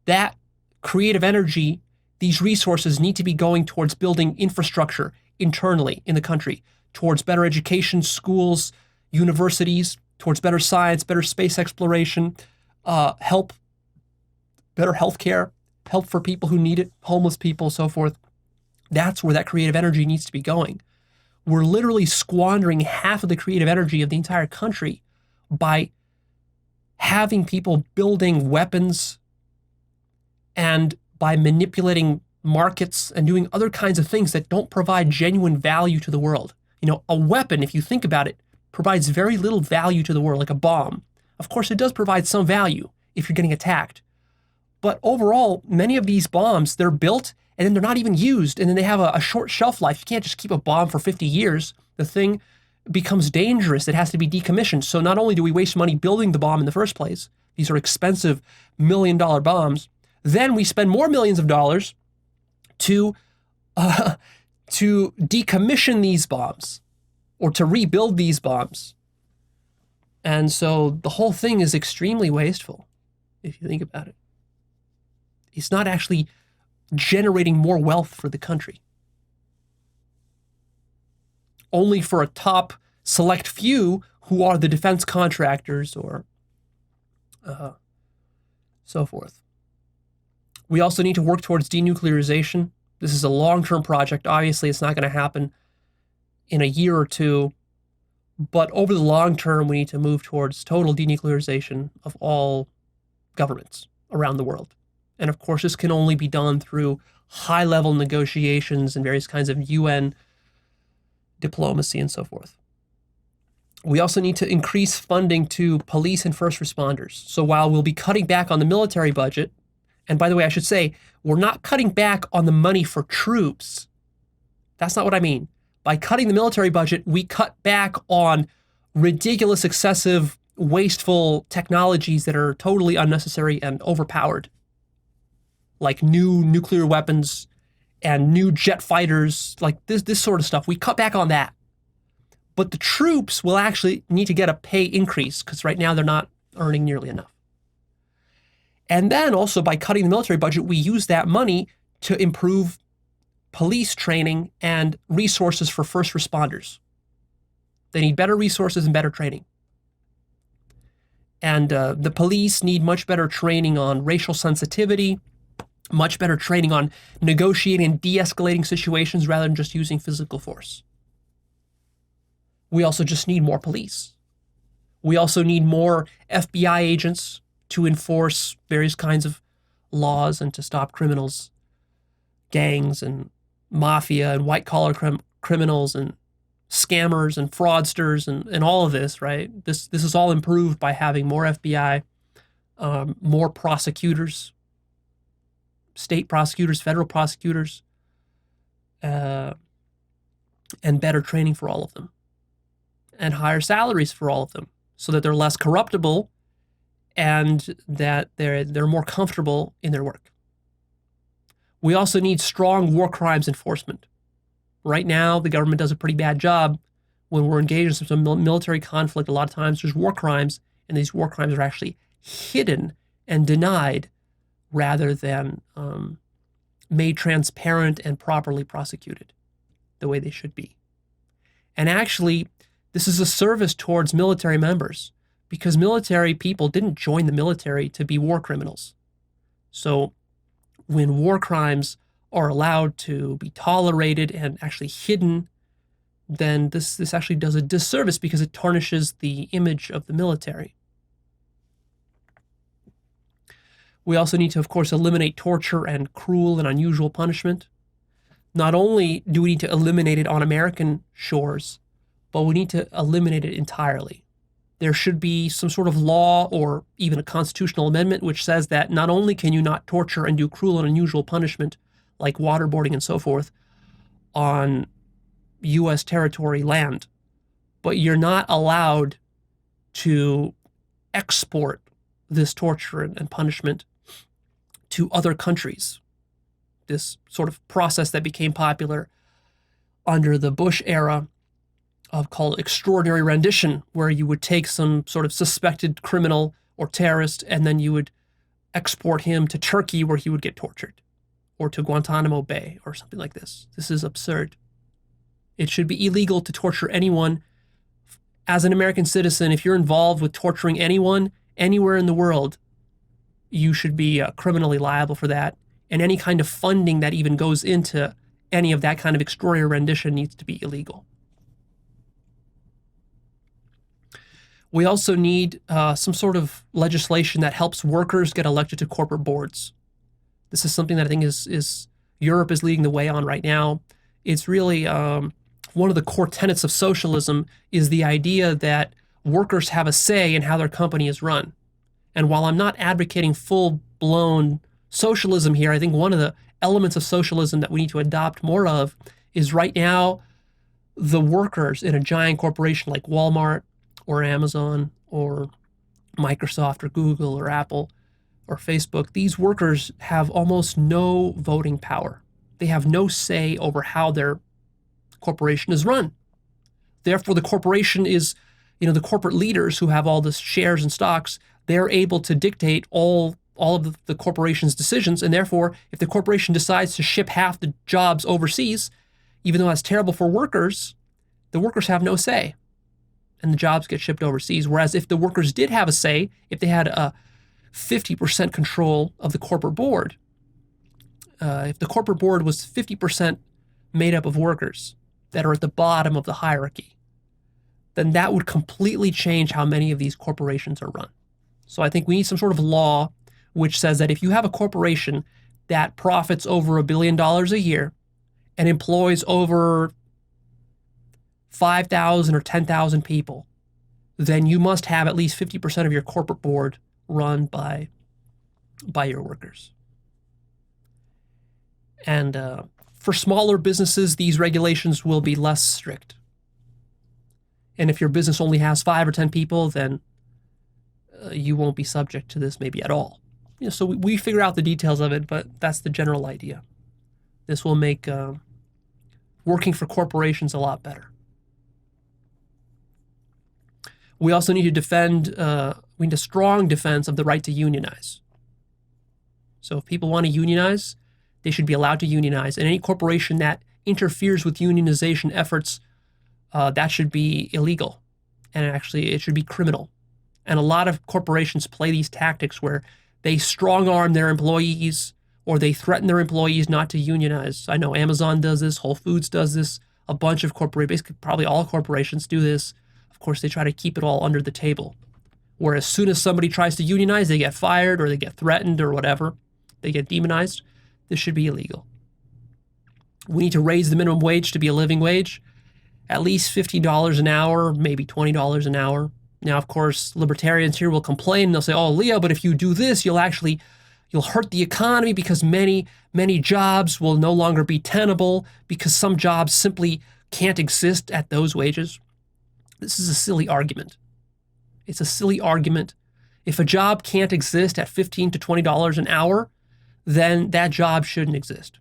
That creative energy, these resources need to be going towards building infrastructure internally in the country, towards better education, schools, universities, towards better science, better space exploration, better healthcare, help for people who need it, homeless people, so forth. That's where that creative energy needs to be going. We're literally squandering half of the creative energy of the entire country by having people building weapons and by manipulating markets and doing other kinds of things that don't provide genuine value to the world. You know, a weapon, if you think about it, provides very little value to the world, like a bomb. Of course, it does provide some value if you're getting attacked. But overall, many of these bombs, they're built and then they're not even used, and then they have a short shelf life. You can't just keep a bomb for 50 years. The thing becomes dangerous. It has to be decommissioned. So not only do we waste money building the bomb in the first place, these are expensive million-dollar bombs, then we spend more millions of dollars to decommission these bombs or to rebuild these bombs. And so the whole thing is extremely wasteful, if you think about it. It's not actually generating more wealth for the country. Only for a top select few who are the defense contractors or so forth. We also need to work towards denuclearization. This is a long-term project. Obviously, it's not going to happen in a year or two. But over the long term, we need to move towards total denuclearization of all governments around the world. And of course, this can only be done through high-level negotiations and various kinds of UN diplomacy and so forth. We also need to increase funding to police and first responders. So while we'll be cutting back on the military budget, and by the way, I should say, we're not cutting back on the money for troops. That's not what I mean. By cutting the military budget, we cut back on ridiculous, excessive, wasteful technologies that are totally unnecessary and overpowered, like new nuclear weapons and new jet fighters, like this sort of stuff. We cut back on that. But the troops will actually need to get a pay increase because right now they're not earning nearly enough. And then also by cutting the military budget, we use that money to improve police training and resources for first responders. They need better resources and better training. And the police need much better training on racial sensitivity, much better training on negotiating and de-escalating situations rather than just using physical force. We also just need more police. We also need more FBI agents to enforce various kinds of laws and to stop criminals, gangs and mafia and white-collar criminals and scammers and fraudsters and all of this, right? This is all improved by having more FBI, more prosecutors, state prosecutors, federal prosecutors, and better training for all of them, and higher salaries for all of them so that they're less corruptible and that they're more comfortable in their work. We also need strong war crimes enforcement. Right now, the government does a pretty bad job when we're engaged in some military conflict. A lot of times there's war crimes, and these war crimes are actually hidden and denied rather than made transparent and properly prosecuted the way they should be. And actually, this is a service towards military members because military people didn't join the military to be war criminals. So when war crimes are allowed to be tolerated and actually hidden, then this actually does a disservice because it tarnishes the image of the military. We also need to, of course, eliminate torture and cruel and unusual punishment. Not only do we need to eliminate it on American shores, but we need to eliminate it entirely. There should be some sort of law or even a constitutional amendment which says that not only can you not torture and do cruel and unusual punishment like waterboarding and so forth on U.S. territory land, but you're not allowed to export this torture and punishment to other countries. This sort of process that became popular under the Bush era called extraordinary rendition, where you would take some sort of suspected criminal or terrorist and then you would export him to Turkey where he would get tortured, or to Guantanamo Bay or something like this. This is absurd. It should be illegal to torture anyone. As an American citizen, if you're involved with torturing anyone anywhere in the world, you should be criminally liable for that. And any kind of funding that even goes into any of that kind of extraordinary rendition needs to be illegal. We also need some sort of legislation that helps workers get elected to corporate boards. This is something that I think is Europe is leading the way on right now. It's really one of the core tenets of socialism is the idea that workers have a say in how their company is run. And while I'm not advocating full-blown socialism here, I think one of the elements of socialism that we need to adopt more of is right now the workers in a giant corporation like Walmart or Amazon or Microsoft or Google or Apple or Facebook, these workers have almost no voting power. They have no say over how their corporation is run. Therefore, the corporation is, the corporate leaders who have all the shares and stocks, they're able to dictate all of the corporation's decisions. And therefore, if the corporation decides to ship half the jobs overseas, even though that's terrible for workers, the workers have no say. And the jobs get shipped overseas. Whereas if the workers did have a say, if they had a 50% control of the corporate board, if the corporate board was 50% made up of workers, that are at the bottom of the hierarchy, then that would completely change how many of these corporations are run. So I think we need some sort of law which says that if you have a corporation that profits over $1 billion a year and employs over 5,000 or 10,000 people, then you must have at least 50% of your corporate board run by your workers. And for smaller businesses, these regulations will be less strict. And if your business only has 5 or 10 people, then you won't be subject to this maybe at all. So we figure out the details of it, but that's the general idea. This will make working for corporations a lot better. We also need to defend, we need a strong defense of the right to unionize. So if people want to unionize, they should be allowed to unionize. And any corporation that interferes with unionization efforts, that should be illegal. And actually, it should be criminal. And a lot of corporations play these tactics where they strong-arm their employees or they threaten their employees not to unionize. I know Amazon does this, Whole Foods does this, a bunch of corporations, basically probably all corporations do this. Of course, they try to keep it all under the table. Where as soon as somebody tries to unionize, they get fired or they get threatened or whatever. They get demonized. This should be illegal. We need to raise the minimum wage to be a living wage, at least $15 an hour, maybe $20 an hour. Now, of course, libertarians here will complain. They'll say, oh, Leo, but if you do this, you'll hurt the economy because many jobs will no longer be tenable because some jobs simply can't exist at those wages. This is a silly argument. It's a silly argument. If a job can't exist at $15 to $20 an hour, then that job shouldn't exist.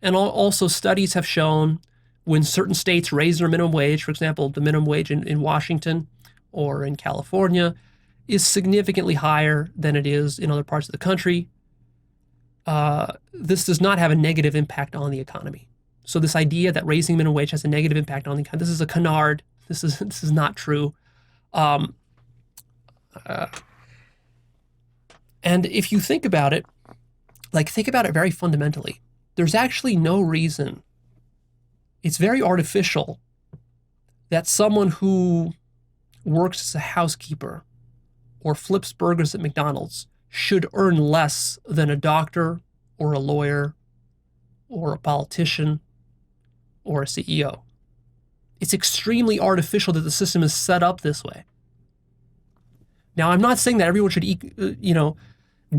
And also studies have shown when certain states raise their minimum wage, for example, the minimum wage in Washington or in California is significantly higher than it is in other parts of the country. This does not have a negative impact on the economy. So this idea that raising minimum wage has a negative impact on the economy, this is a canard. This is not true. And if you think about it very fundamentally, there's actually no reason. It's very artificial that someone who works as a housekeeper or flips burgers at McDonald's should earn less than a doctor or a lawyer or a politician or a CEO. It's extremely artificial that the system is set up this way. Now, I'm not saying that everyone should,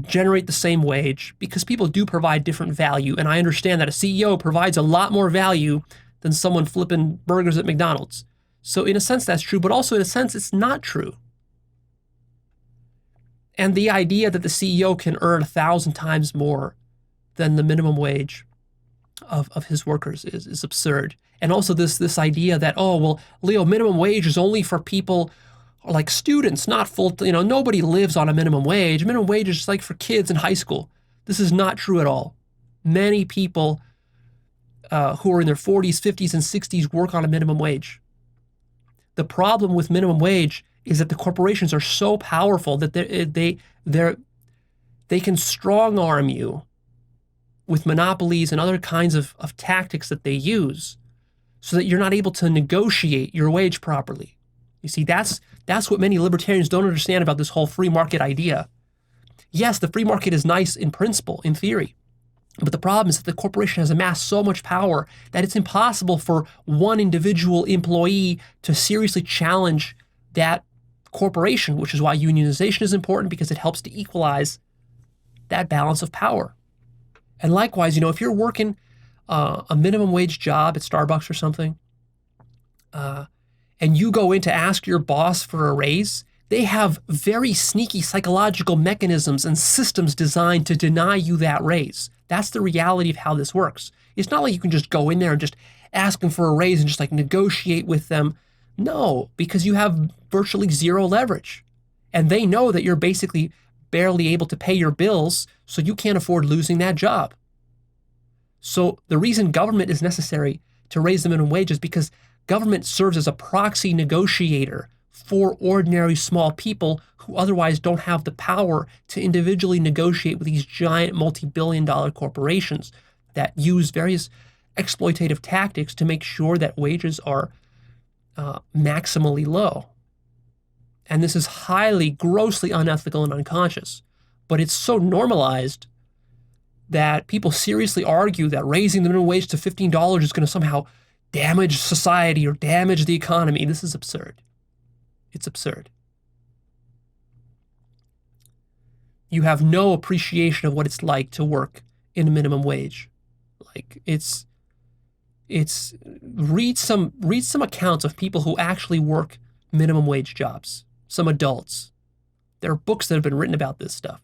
generate the same wage because people do provide different value. And I understand that a CEO provides a lot more value than someone flipping burgers at McDonald's. So in a sense, that's true, but also in a sense, it's not true. And the idea that the CEO can earn 1,000 times more than the minimum wage of his workers is absurd. And also this idea that, oh, well, Leo, minimum wage is only for people like students, not full, nobody lives on a minimum wage. Minimum wage is like for kids in high school. This is not true at all. Many people who are in their 40s, 50s, and 60s work on a minimum wage. The problem with minimum wage is that the corporations are so powerful that they can strong arm you with monopolies and other kinds of tactics that they use so that you're not able to negotiate your wage properly. You see, that's what many libertarians don't understand about this whole free market idea. Yes, the free market is nice in principle, in theory, but the problem is that the corporation has amassed so much power that it's impossible for one individual employee to seriously challenge that corporation, which is why unionization is important because it helps to equalize that balance of power. And likewise, if you're working a minimum wage job at Starbucks or something, and you go in to ask your boss for a raise, they have very sneaky psychological mechanisms and systems designed to deny you that raise. That's the reality of how this works. It's not like you can just go in there and just ask them for a raise and just like negotiate with them. No, because you have virtually zero leverage. And they know that you're basically barely able to pay your bills, so you can't afford losing that job. So the reason government is necessary to raise the minimum wage is because government serves as a proxy negotiator for ordinary small people who otherwise don't have the power to individually negotiate with these giant multi-billion-dollar corporations that use various exploitative tactics to make sure that wages are maximally low. And this is highly, grossly unethical and unconscious. But it's so normalized that people seriously argue that raising the minimum wage to $15 is going to somehow damage society or damage the economy. This is absurd. It's absurd. You have no appreciation of what it's like to work in a minimum wage. Like it's read some accounts of people who actually work minimum wage jobs, some adults. There are books that have been written about this stuff.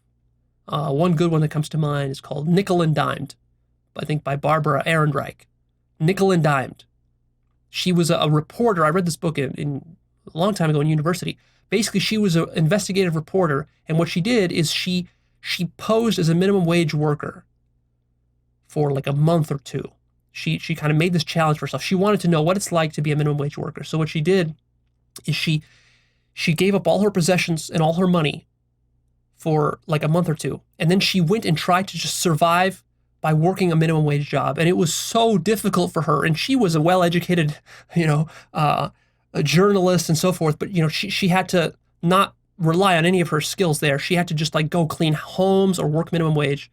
One good one that comes to mind is called Nickel and Dimed, I think by Barbara Ehrenreich. Nickel and Dimed. She was a reporter. I read this book in a long time ago in university. Basically, she was an investigative reporter, and what she did is she posed as a minimum wage worker for like a month or two. She kind of made this challenge for herself. She wanted to know what it's like to be a minimum wage worker. So what she did is she gave up all her possessions and all her money for like a month or two. And then she went and tried to just survive by working a minimum wage job. And it was so difficult for her. And she was a well-educated, a journalist and so forth. But, she had to not rely on any of her skills there. She had to just like go clean homes or work minimum wage.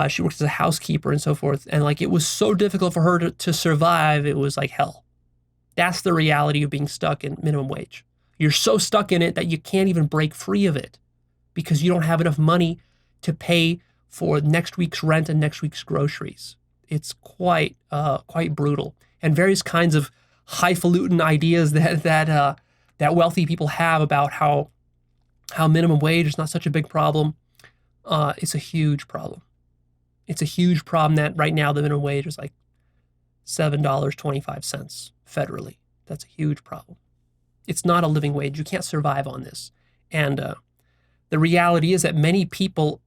She worked as a housekeeper and so forth. And like, it was so difficult for her to survive. It was like hell. That's the reality of being stuck in minimum wage. You're so stuck in it that you can't even break free of it because you don't have enough money to pay for next week's rent and next week's groceries. It's quite brutal. And various kinds of highfalutin ideas that wealthy people have about how minimum wage is not such a big problem. It's a huge problem. It's a huge problem that right now the minimum wage is like $7.25 federally. That's a huge problem. It's not a living wage. You can't survive on this. And the reality is that many people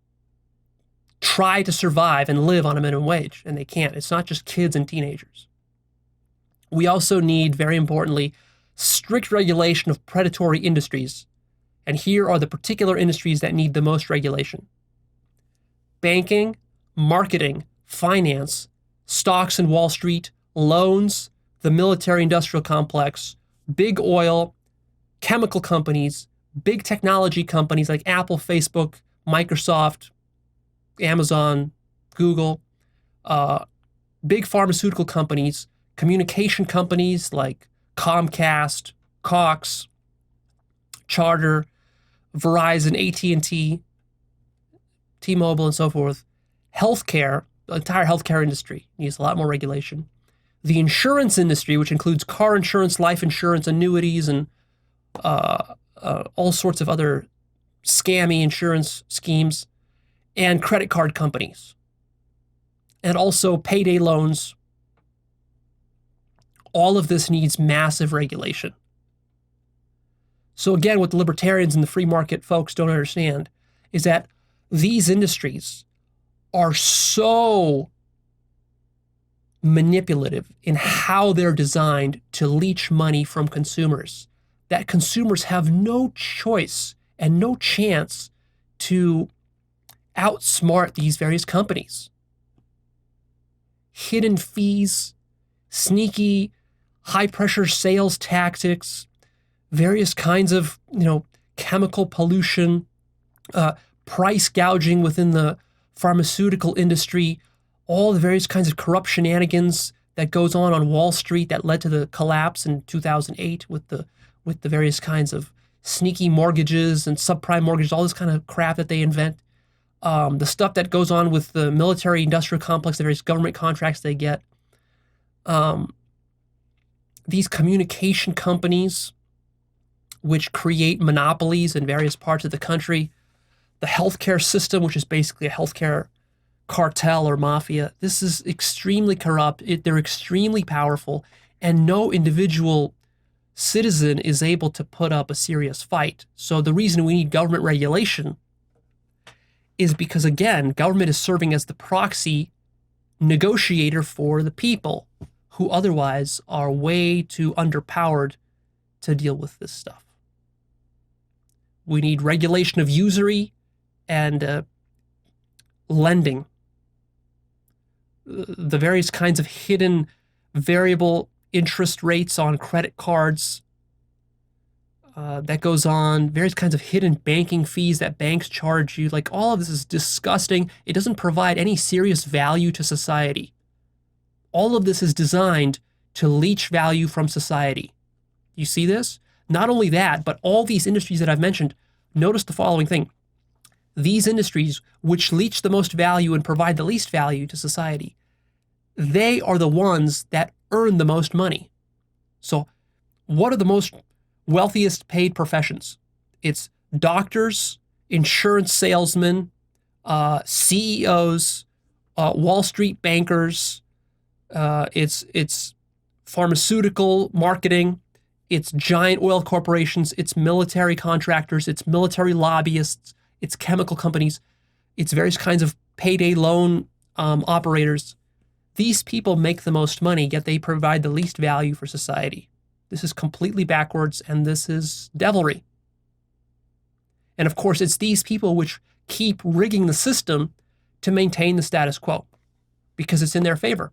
try to survive and live on a minimum wage, and they can't. It's not just kids and teenagers. We also need, very importantly, strict regulation of predatory industries. And here are the particular industries that need the most regulation: banking, marketing, finance, stocks and Wall Street, loans, the military-industrial complex, big oil, chemical companies, big technology companies like Apple, Facebook, Microsoft, Amazon, Google, big pharmaceutical companies, communication companies like Comcast, Cox, Charter, Verizon, AT&T, T-Mobile, and so forth. Healthcare, the entire healthcare industry needs a lot more regulation. The insurance industry, which includes car insurance, life insurance, annuities, and all sorts of other scammy insurance schemes, and credit card companies, and also payday loans. All of this needs massive regulation. So again, what the libertarians and the free market folks don't understand is that these industries are so manipulative in how they're designed to leech money from consumers that consumers have no choice and no chance to outsmart these various companies. Hidden fees, sneaky high-pressure sales tactics, various kinds of, chemical pollution, price gouging within the pharmaceutical industry, all the various kinds of corrupt shenanigans that goes on Wall Street that led to the collapse in 2008 with the various kinds of sneaky mortgages and subprime mortgages, all this kind of crap that they invent. The stuff that goes on with the military-industrial complex, the various government contracts they get. These communication companies, which create monopolies in various parts of the country. The healthcare system, which is basically a healthcare cartel or mafia. This is extremely corrupt. They're extremely powerful, and no individual citizen is able to put up a serious fight. So the reason we need government regulation is because, again, government is serving as the proxy negotiator for the people who otherwise are way too underpowered to deal with this stuff. We need regulation of usury and lending. the various kinds of hidden variable interest rates on credit cards that goes on, various kinds of hidden banking fees that banks charge you. Like, all of this is disgusting. It doesn't provide any serious value to society. All of this is designed to leech value from society. You see this? Not only that, but all these industries that I've mentioned, notice the following thing. These industries, which leech the most value and provide the least value to society, they are the ones that earn the most money. So, what are the most wealthiest paid professions? It's doctors, insurance salesmen, CEOs, Wall Street bankers. It's pharmaceutical marketing. It's giant oil corporations. It's military contractors. It's military lobbyists. It's chemical companies. It's various kinds of payday loan operators. These people make the most money, yet they provide the least value for society. This is completely backwards, and this is devilry. And of course, it's these people which keep rigging the system to maintain the status quo because it's in their favor,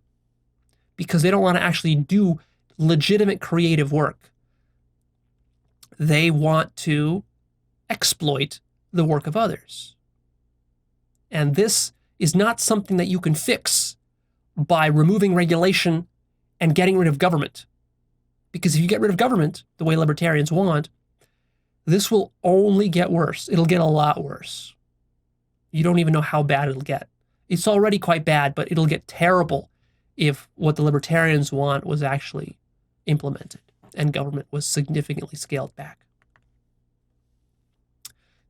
because they don't want to actually do legitimate creative work. They want to exploit the work of others. And this is not something that you can fix by removing regulation and getting rid of government. Because if you get rid of government, the way libertarians want, this will only get worse. It'll get a lot worse. You don't even know how bad it'll get. It's already quite bad, but it'll get terrible if what the libertarians want was actually implemented and government was significantly scaled back.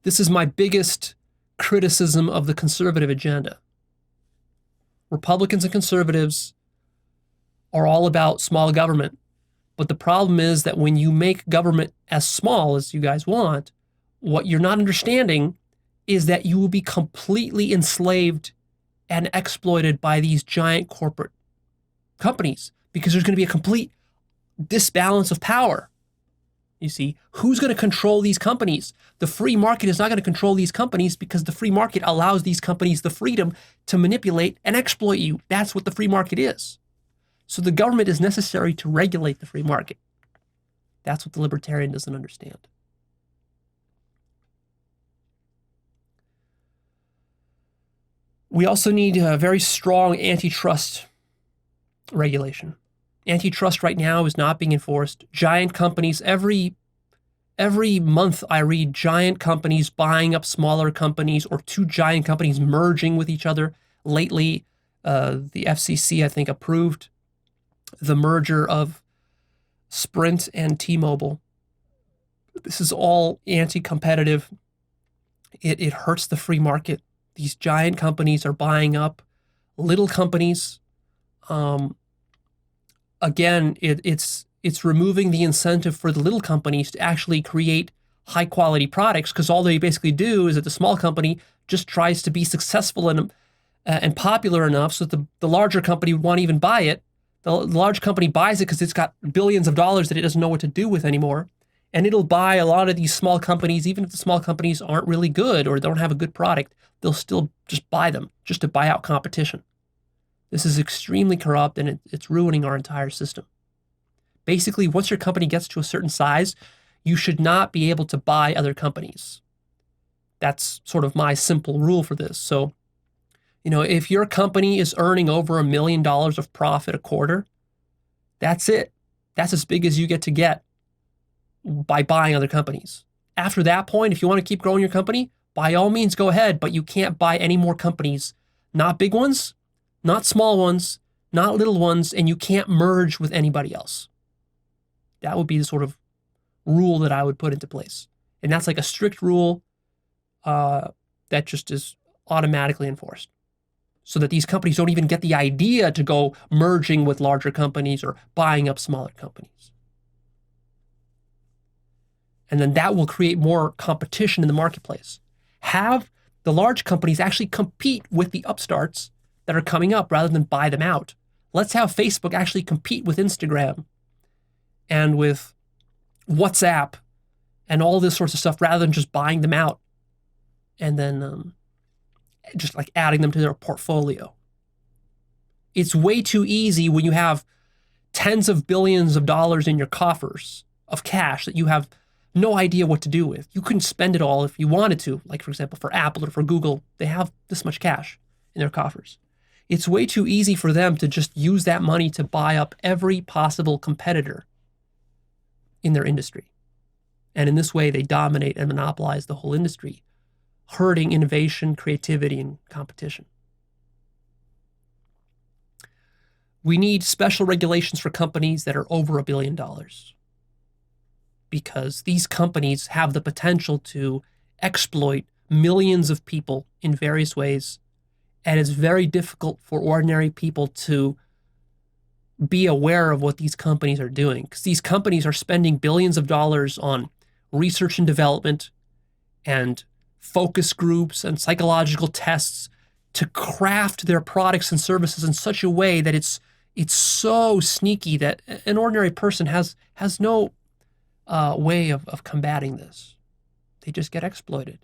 This is my biggest criticism of the conservative agenda. Republicans and conservatives are all about small government. But the problem is that when you make government as small as you guys want, what you're not understanding is that you will be completely enslaved and exploited by these giant corporate companies because there's going to be a complete disbalance of power. You see, who's going to control these companies? The free market is not going to control these companies because the free market allows these companies the freedom to manipulate and exploit you. That's what the free market is. So the government is necessary to regulate the free market. That's what the libertarian doesn't understand. We also need a very strong antitrust regulation. Antitrust right now is not being enforced. Giant companies, every month I read giant companies buying up smaller companies or two giant companies merging with each other. Lately, the FCC, I think, approved the merger of Sprint and T-Mobile. This is all anti-competitive. It hurts the free market. These giant companies are buying up little companies. Again, it's removing the incentive for the little companies to actually create high-quality products because all they basically do is that the small company just tries to be successful and popular enough so that the larger company would want to even buy it. The large company buys it because it's got billions of dollars that it doesn't know what to do with anymore. And it'll buy a lot of these small companies, even if the small companies aren't really good or don't have a good product, they'll still just buy them, just to buy out competition. This is extremely corrupt and it's ruining our entire system. Basically, once your company gets to a certain size, you should not be able to buy other companies. That's sort of my simple rule for this. So, if your company is earning over $1 million of profit a quarter, that's it. That's as big as you get to get by buying other companies. After that point, if you want to keep growing your company, by all means go ahead, but you can't buy any more companies. Not big ones, not small ones, not little ones, and you can't merge with anybody else. That would be the sort of rule that I would put into place. And that's like a strict rule that just is automatically enforced, so that these companies don't even get the idea to go merging with larger companies or buying up smaller companies. And then that will create more competition in the marketplace. Have the large companies actually compete with the upstarts that are coming up rather than buy them out. Let's have Facebook actually compete with Instagram and with WhatsApp and all this sorts of stuff rather than just buying them out and then just like adding them to their portfolio. It's way too easy when you have tens of billions of dollars in your coffers of cash that you have no idea what to do with. You couldn't spend it all if you wanted to. Like, for example, for Apple or for Google, they have this much cash in their coffers. It's way too easy for them to just use that money to buy up every possible competitor in their industry. And in this way, they dominate and monopolize the whole industry, hurting innovation, creativity, and competition. We need special regulations for companies that are over $1 billion, because these companies have the potential to exploit millions of people in various ways, and it's very difficult for ordinary people to be aware of what these companies are doing, because these companies are spending billions of dollars on research and development and focus groups and psychological tests to craft their products and services in such a way that it's so sneaky that an ordinary person has no way of combating this. They just get exploited.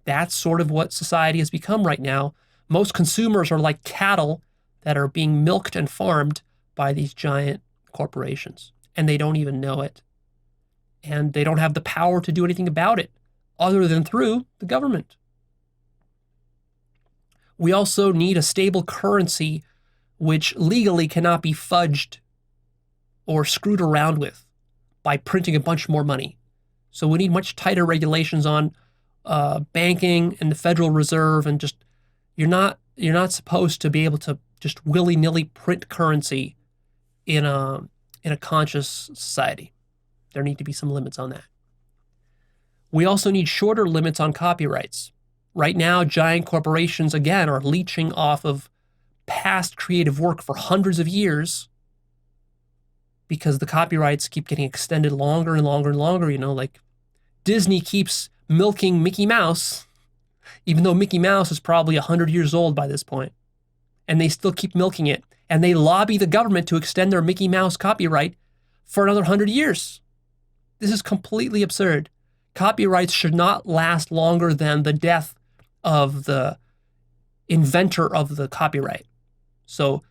That's sort of what society has become right now. Most consumers are like cattle that are being milked and farmed by these giant corporations, and they don't even know it. And they don't have the power to do anything about it other than through the government. We also need a stable currency which legally cannot be fudged or screwed around with by printing a bunch more money. So we need much tighter regulations on banking and the Federal Reserve, and just you're not supposed to be able to just willy-nilly print currency in a conscious society. There need to be some limits on that. We also need shorter limits on copyrights. Right now, giant corporations, again, are leeching off of past creative work for hundreds of years because the copyrights keep getting extended longer and longer and longer. You know, like Disney keeps milking Mickey Mouse, even though Mickey Mouse is probably 100 years old by this point, and they still keep milking it. And they lobby the government to extend their Mickey Mouse copyright for another 100 years. This is completely absurd. Copyrights should not last longer than the death of the inventor of the copyright. So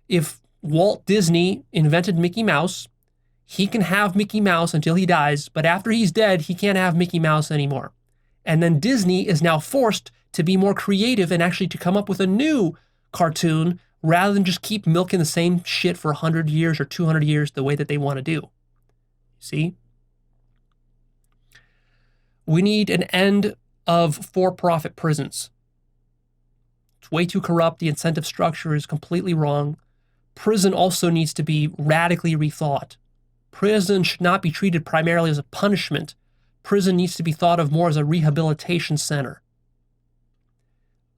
if Walt Disney invented Mickey Mouse, he can have Mickey Mouse until he dies, but after he's dead, he can't have Mickey Mouse anymore. And then Disney is now forced to be more creative and actually to come up with a new cartoon rather than just keep milking the same shit for 100 years or 200 years the way that they want to do. See? We need an end of for-profit prisons. It's way too corrupt. The incentive structure is completely wrong. Prison also needs to be radically rethought. Prison should not be treated primarily as a punishment. Prison needs to be thought of more as a rehabilitation center.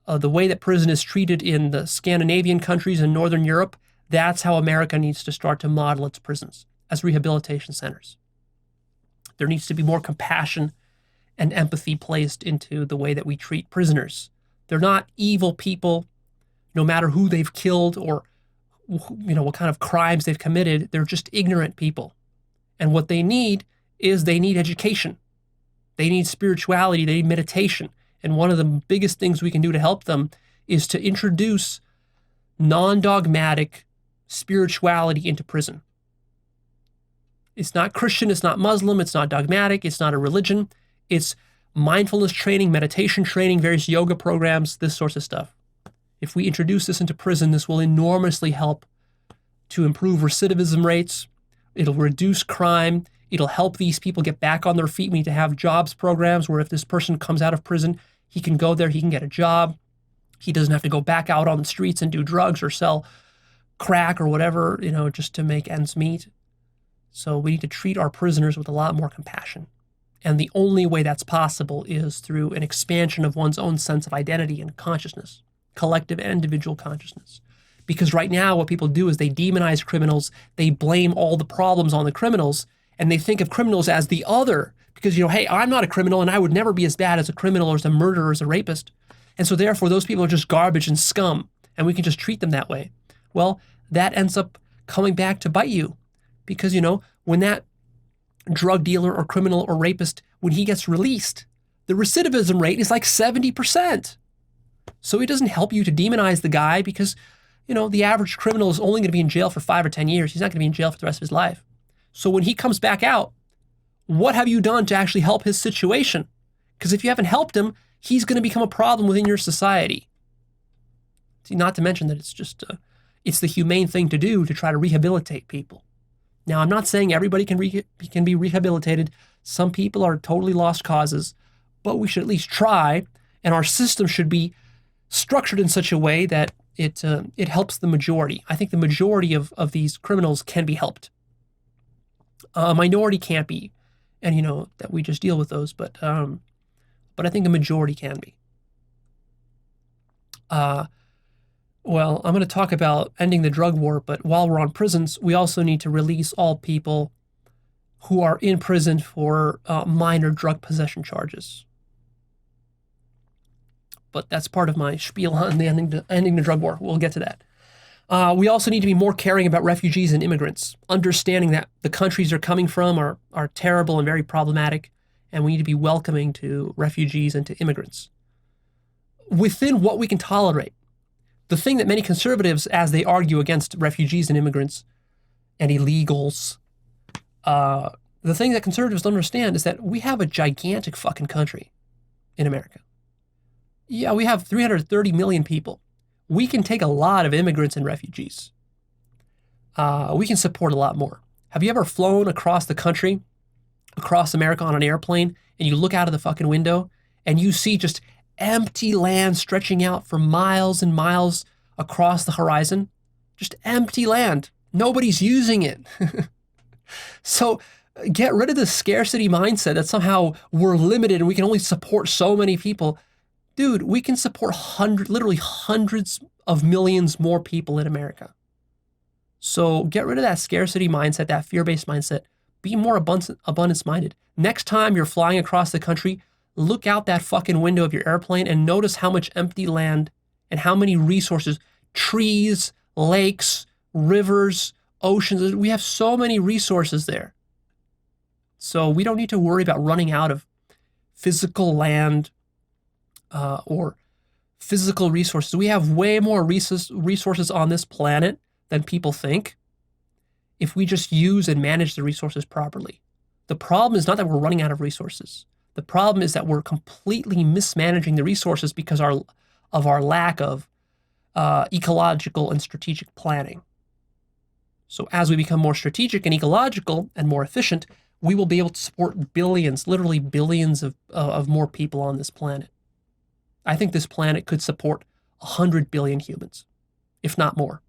The way that prison is treated in the Scandinavian countries and Northern Europe, that's how America needs to start to model its prisons, as rehabilitation centers. There needs to be more compassion and empathy placed into the way that we treat prisoners. They're not evil people, no matter who they've killed or what kind of crimes they've committed. They're just ignorant people. And what they need is they need education. They need spirituality. They need meditation. And one of the biggest things we can do to help them is to introduce non-dogmatic spirituality into prison. It's not Christian, it's not Muslim, it's not dogmatic, it's not a religion. It's mindfulness training, meditation training, various yoga programs, this sorts of stuff. If we introduce this into prison, this will enormously help to improve recidivism rates. It'll reduce crime. It'll help these people get back on their feet. We need to have jobs programs where if this person comes out of prison, he can go there, he can get a job. He doesn't have to go back out on the streets and do drugs or sell crack or whatever, just to make ends meet. So we need to treat our prisoners with a lot more compassion. And the only way that's possible is through an expansion of one's own sense of identity and consciousness, collective and individual consciousness. Because right now what people do is they demonize criminals, they blame all the problems on the criminals, and they think of criminals as the other. Because, hey, I'm not a criminal and I would never be as bad as a criminal or as a murderer or as a rapist. And so therefore those people are just garbage and scum, and we can just treat them that way. Well, that ends up coming back to bite you. Because, when that drug dealer or criminal or rapist, when he gets released, the recidivism rate is like 70%. So it doesn't help you to demonize the guy because, the average criminal is only going to be in jail for 5 or 10 years. He's not going to be in jail for the rest of his life. So when he comes back out, what have you done to actually help his situation? Because if you haven't helped him, he's going to become a problem within your society. See, not to mention that it's just, it's the humane thing to do to try to rehabilitate people. Now, I'm not saying everybody can be rehabilitated. Some people are totally lost causes, but we should at least try, and our system should be structured in such a way that it helps the majority. I think the majority of these criminals can be helped. A minority can't be, and that we just deal with those, but I think a majority can be. Well, I'm going to talk about ending the drug war, but while we're on prisons, we also need to release all people who are in prison for minor drug possession charges. But that's part of my spiel on the ending the drug war. We'll get to that. We also need to be more caring about refugees and immigrants, understanding that the countries they're coming from are terrible and very problematic, and we need to be welcoming to refugees and to immigrants within what we can tolerate. The thing that many conservatives, as they argue against refugees and immigrants and illegals, the thing that conservatives don't understand is that we have a gigantic fucking country in America. Yeah, we have 330 million people. We can take a lot of immigrants and refugees. We can support a lot more. Have you ever flown across the country, across America on an airplane, and you look out of the fucking window and you see just empty land stretching out for miles and miles across the horizon? Just empty land. Nobody's using it. So get rid of the scarcity mindset that somehow we're limited and we can only support so many people. Dude, we can support literally hundreds of millions more people in America. So get rid of that scarcity mindset, that fear-based mindset. Be more abundance-minded. Next time you're flying across the country, look out that fucking window of your airplane and notice how much empty land and how many resources, trees, lakes, rivers, oceans. We have so many resources there. So we don't need to worry about running out of physical land or physical resources. We have way more resources on this planet than people think if we just use and manage the resources properly. The problem is not that we're running out of resources. The problem is that we're completely mismanaging the resources because of our lack of ecological and strategic planning. So as we become more strategic and ecological and more efficient, we will be able to support billions, literally billions of more people on this planet. I think this planet could support 100 billion humans, if not more,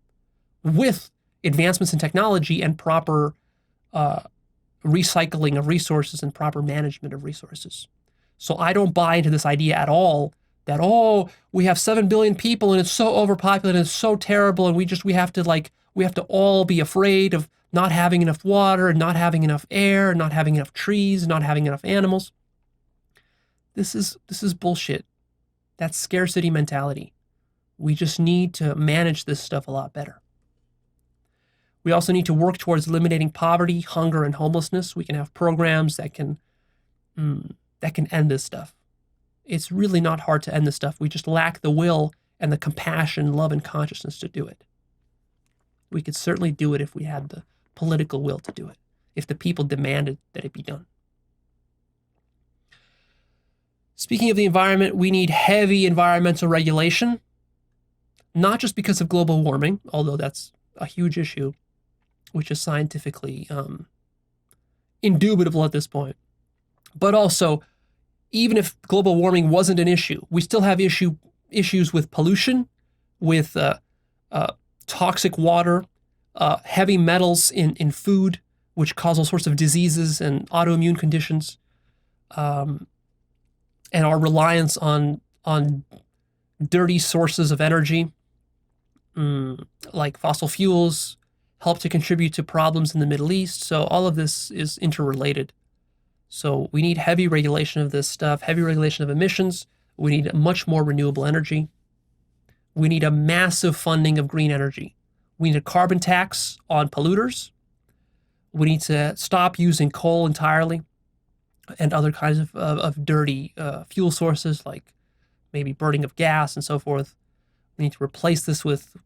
with advancements in technology and proper recycling of resources and proper management of resources. So I don't buy into this idea at all that, we have 7 billion people and it's so overpopulated and it's so terrible and we have to all be afraid of not having enough water and not having enough air and not having enough trees and not having enough animals. This is bullshit. That's scarcity mentality. We just need to manage this stuff a lot better. We also need to work towards eliminating poverty, hunger, and homelessness. We can have programs that can end this stuff. It's really not hard to end this stuff. We just lack the will and the compassion, love, and consciousness to do it. We could certainly do it if we had the political will to do it, if the people demanded that it be done. Speaking of the environment, we need heavy environmental regulation, not just because of global warming, although that's a huge issue, which is scientifically indubitable at this point, but also, even if global warming wasn't an issue, we still have issues with pollution, with toxic water, heavy metals in food, which cause all sorts of diseases and autoimmune conditions, and our reliance on dirty sources of energy, like fossil fuels, help to contribute to problems in the Middle East. So all of this is interrelated. So we need heavy regulation of this stuff, heavy regulation of emissions. We need much more renewable energy. We need a massive funding of green energy. We need a carbon tax on polluters. We need to stop using coal entirely and other kinds of dirty fuel sources, like maybe burning of gas and so forth. We need to replace this with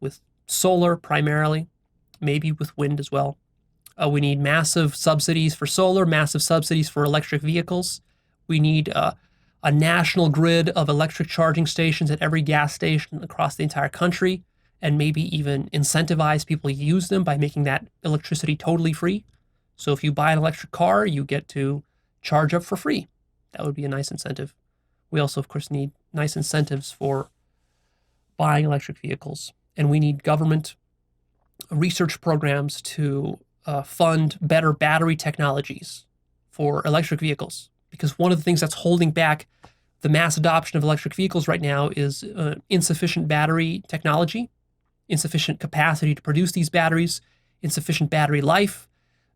solar primarily, maybe with wind as well. We need massive subsidies for solar, massive subsidies for electric vehicles. We need a national grid of electric charging stations at every gas station across the entire country, and maybe even incentivize people to use them by making that electricity totally free. So if you buy an electric car, you get to charge up for free. That would be a nice incentive. We also, of course, need nice incentives for buying electric vehicles. And we need government research programs to fund better battery technologies for electric vehicles. Because one of the things that's holding back the mass adoption of electric vehicles right now is insufficient battery technology, insufficient capacity to produce these batteries, insufficient battery life.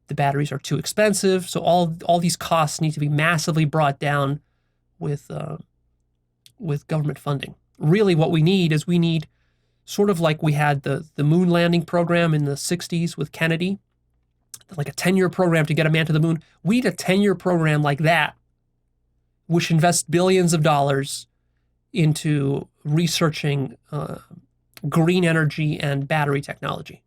The batteries are too expensive. So all these costs need to be massively brought down with government funding. Really what we need is sort of like we had the moon landing program in the 60s with Kennedy, like a 10-year program to get a man to the moon. We need a 10-year program like that, which invests billions of dollars into researching green energy and battery technology.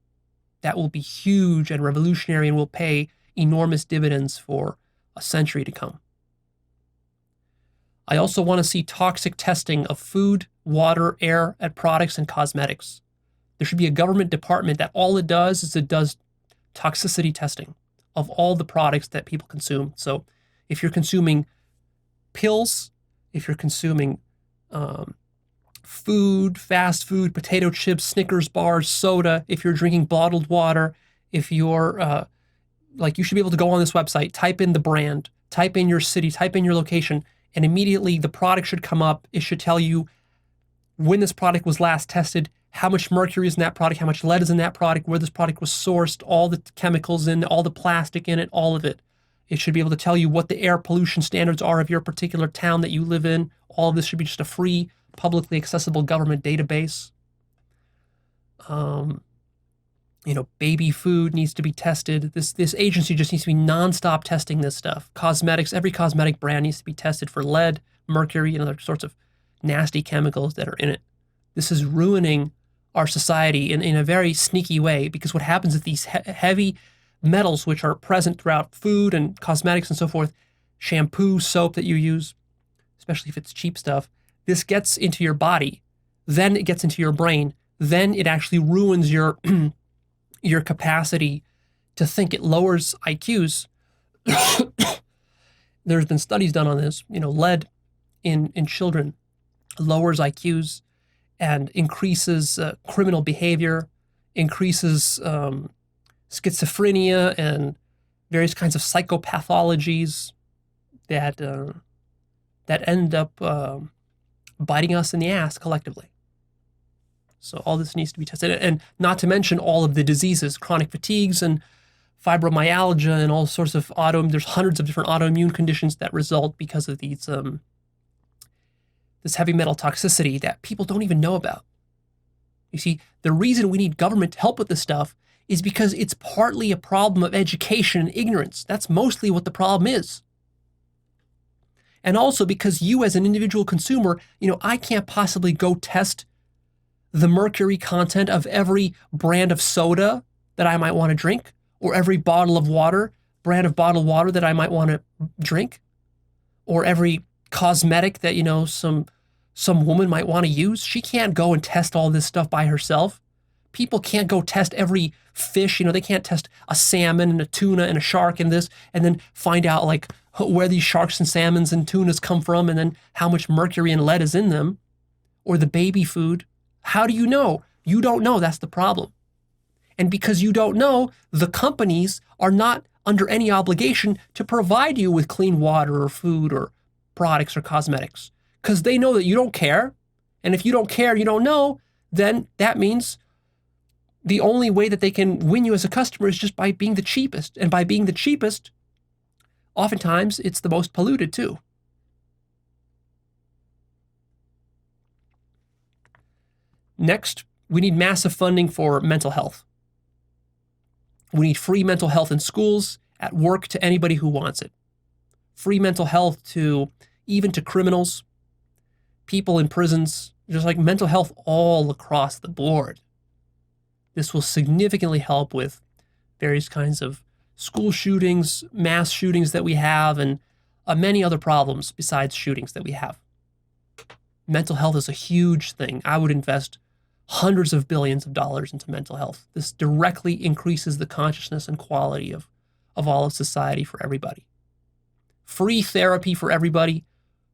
That will be huge and revolutionary and will pay enormous dividends for a century to come. I also want to see toxic testing of food, water, air, and products and cosmetics. There should be a government department that all it does is it does toxicity testing of all the products that people consume. So if you're consuming pills, if you're consuming food, fast food, potato chips, Snickers bars, soda, if you're drinking bottled water, if you're you should be able to go on this website, type in the brand, type in your city, type in your location, and immediately the product should come up. It should tell you when this product was last tested, how much mercury is in that product, how much lead is in that product, where this product was sourced, all the chemicals in, all the plastic in it, all of it. It should be able to tell you what the air pollution standards are of your particular town that you live in. All of this should be just a free, publicly accessible government database. Baby food needs to be tested. This agency just needs to be nonstop testing this stuff. Cosmetics, every cosmetic brand needs to be tested for lead, mercury, and other sorts of nasty chemicals that are in it. This is ruining our society in a very sneaky way, because what happens is these heavy metals, which are present throughout food and cosmetics and so forth, shampoo, soap that you use, especially if it's cheap stuff, this gets into your body, then it gets into your brain, then it actually ruins your your capacity to think. It lowers IQs. There's been studies done on this. Lead in children lowers IQs and increases criminal behavior, increases schizophrenia and various kinds of psychopathologies that end up biting us in the ass collectively. So all this needs to be tested, and not to mention all of the diseases, chronic fatigues and fibromyalgia and all sorts of there's hundreds of different autoimmune conditions that result because of these this heavy metal toxicity that people don't even know about. You see, the reason we need government to help with this stuff is because it's partly a problem of education and ignorance. That's mostly what the problem is. And also because you as an individual consumer, I can't possibly go test the mercury content of every brand of soda that I might want to drink, or every bottle of water, brand of bottled water that I might want to drink, or every cosmetic that, some woman might want to use. She can't go and test all this stuff by herself. People can't go test every fish. They can't test a salmon and a tuna and a shark and this, and then find out where these sharks and salmons and tunas come from, and then how much mercury and lead is in them, or the baby food. How do you know? You don't know. That's the problem. And because you don't know, the companies are not under any obligation to provide you with clean water or food or products or cosmetics, because they know that you don't care. And if you don't care, you don't know, then that means the only way that they can win you as a customer is just by being the cheapest. And by being the cheapest, oftentimes it's the most polluted too. Next, we need massive funding for mental health. We need free mental health in schools, at work, to anybody who wants it. Free mental health even to criminals, people in prisons, just mental health all across the board. This will significantly help with various kinds of school shootings, mass shootings that we have, and many other problems besides shootings that we have. Mental health is a huge thing. I would invest hundreds of billions of dollars into mental health. This directly increases the consciousness and quality of all of society for everybody. Free therapy for everybody,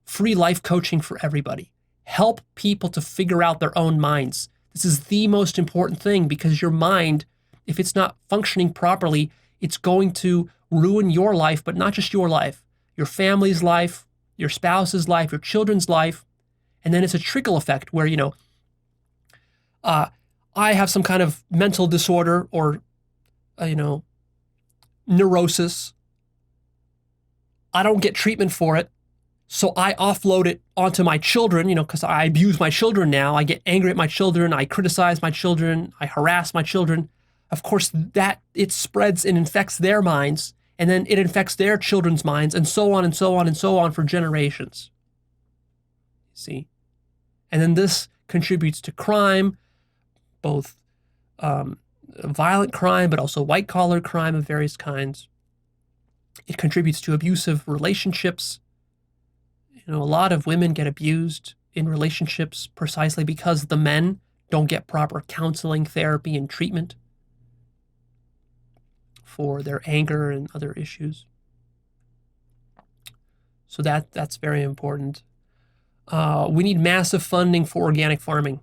free life coaching for everybody. Help people to figure out their own minds. This is the most important thing, because your mind, if it's not functioning properly, it's going to ruin your life, but not just your life, your family's life, your spouse's life, your children's life. And then it's a trickle effect where, I have some kind of mental disorder or, neurosis. I don't get treatment for it. So I offload it onto my children, because I abuse my children now. I get angry at my children. I criticize my children. I harass my children. Of course, that it spreads and infects their minds, and then it infects their children's minds, and so on and so on and so on for generations. See? And then this contributes to crime, both violent crime, but also white-collar crime of various kinds. It contributes to abusive relationships. A lot of women get abused in relationships precisely because the men don't get proper counseling, therapy, and treatment for their anger and other issues. So that's very important. We need massive funding for organic farming.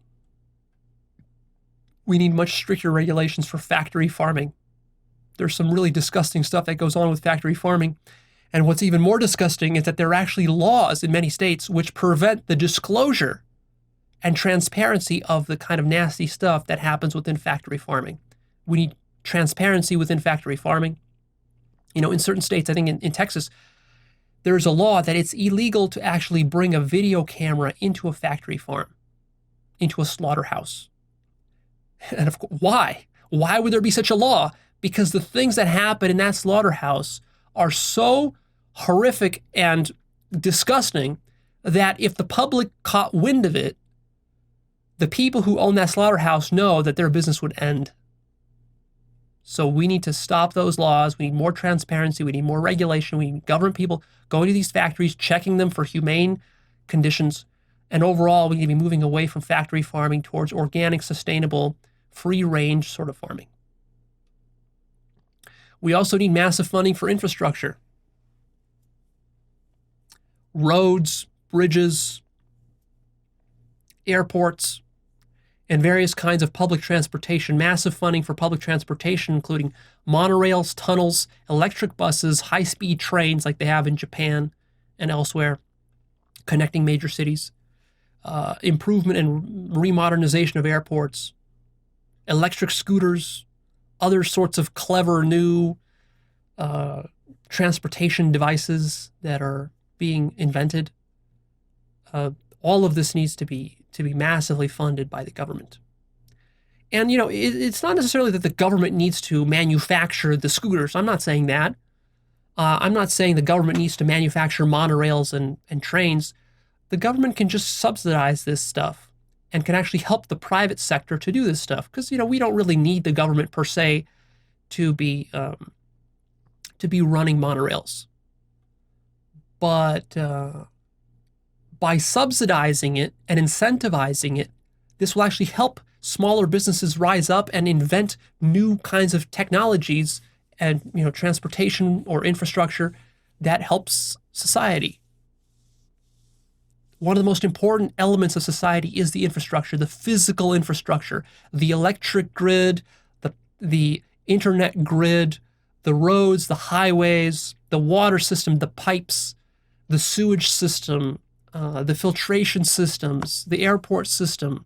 We need much stricter regulations for factory farming. There's some really disgusting stuff that goes on with factory farming. And what's even more disgusting is that there are actually laws in many states which prevent the disclosure and transparency of the kind of nasty stuff that happens within factory farming. We need transparency within factory farming. In certain states, I think in Texas, there's a law that it's illegal to actually bring a video camera into a factory farm, into a slaughterhouse. And of course, why? Why would there be such a law? Because the things that happen in that slaughterhouse are so horrific and disgusting that if the public caught wind of it, the people who own that slaughterhouse know that their business would end. So we need to stop those laws. We need more transparency. We need more regulation. We need government people going to these factories, checking them for humane conditions. And overall, we need to be moving away from factory farming towards organic, sustainable, free-range sort of farming. We also need massive funding for infrastructure. Roads, bridges, airports, and various kinds of public transportation. Massive funding for public transportation, including monorails, tunnels, electric buses, high-speed trains like they have in Japan and elsewhere, connecting major cities. Improvement and remodernization of airports, electric scooters, other sorts of clever new transportation devices that are being invented. All of this needs to be massively funded by the government. And, it's not necessarily that the government needs to manufacture the scooters. I'm not saying that. I'm not saying the government needs to manufacture monorails and trains. The government can just subsidize this stuff and can actually help the private sector to do this stuff. Because, we don't really need the government per se to be running monorails. But by subsidizing it and incentivizing it, this will actually help smaller businesses rise up and invent new kinds of technologies and, transportation or infrastructure that helps society. One of the most important elements of society is the infrastructure, the physical infrastructure, the electric grid, the internet grid, the roads, the highways, the water system, the pipes, the sewage system, the filtration systems, the airport system.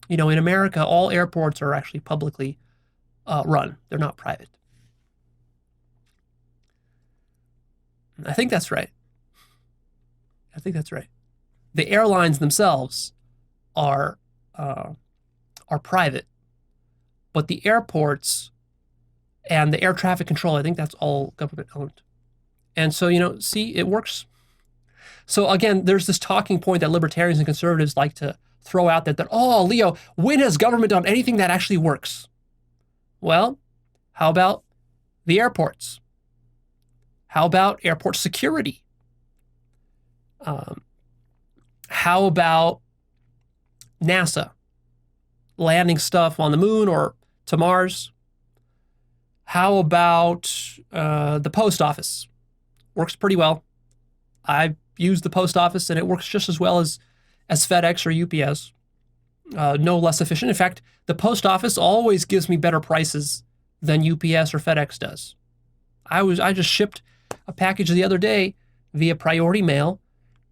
In America, all airports are actually publicly run. They're not private. I think that's right. The airlines themselves are private, but the airports and the air traffic control, I think that's all government owned. And so, see, it works. So again, there's this talking point that libertarians and conservatives like to throw out that, oh, Leo, when has government done anything that actually works? Well, how about the airports? How about airport security? How about NASA landing stuff on the moon or to Mars? How about the post office? Works pretty well. I've used the post office and it works just as well as FedEx or UPS. No less efficient. In fact, the post office always gives me better prices than UPS or FedEx does. I just shipped a package the other day via priority mail,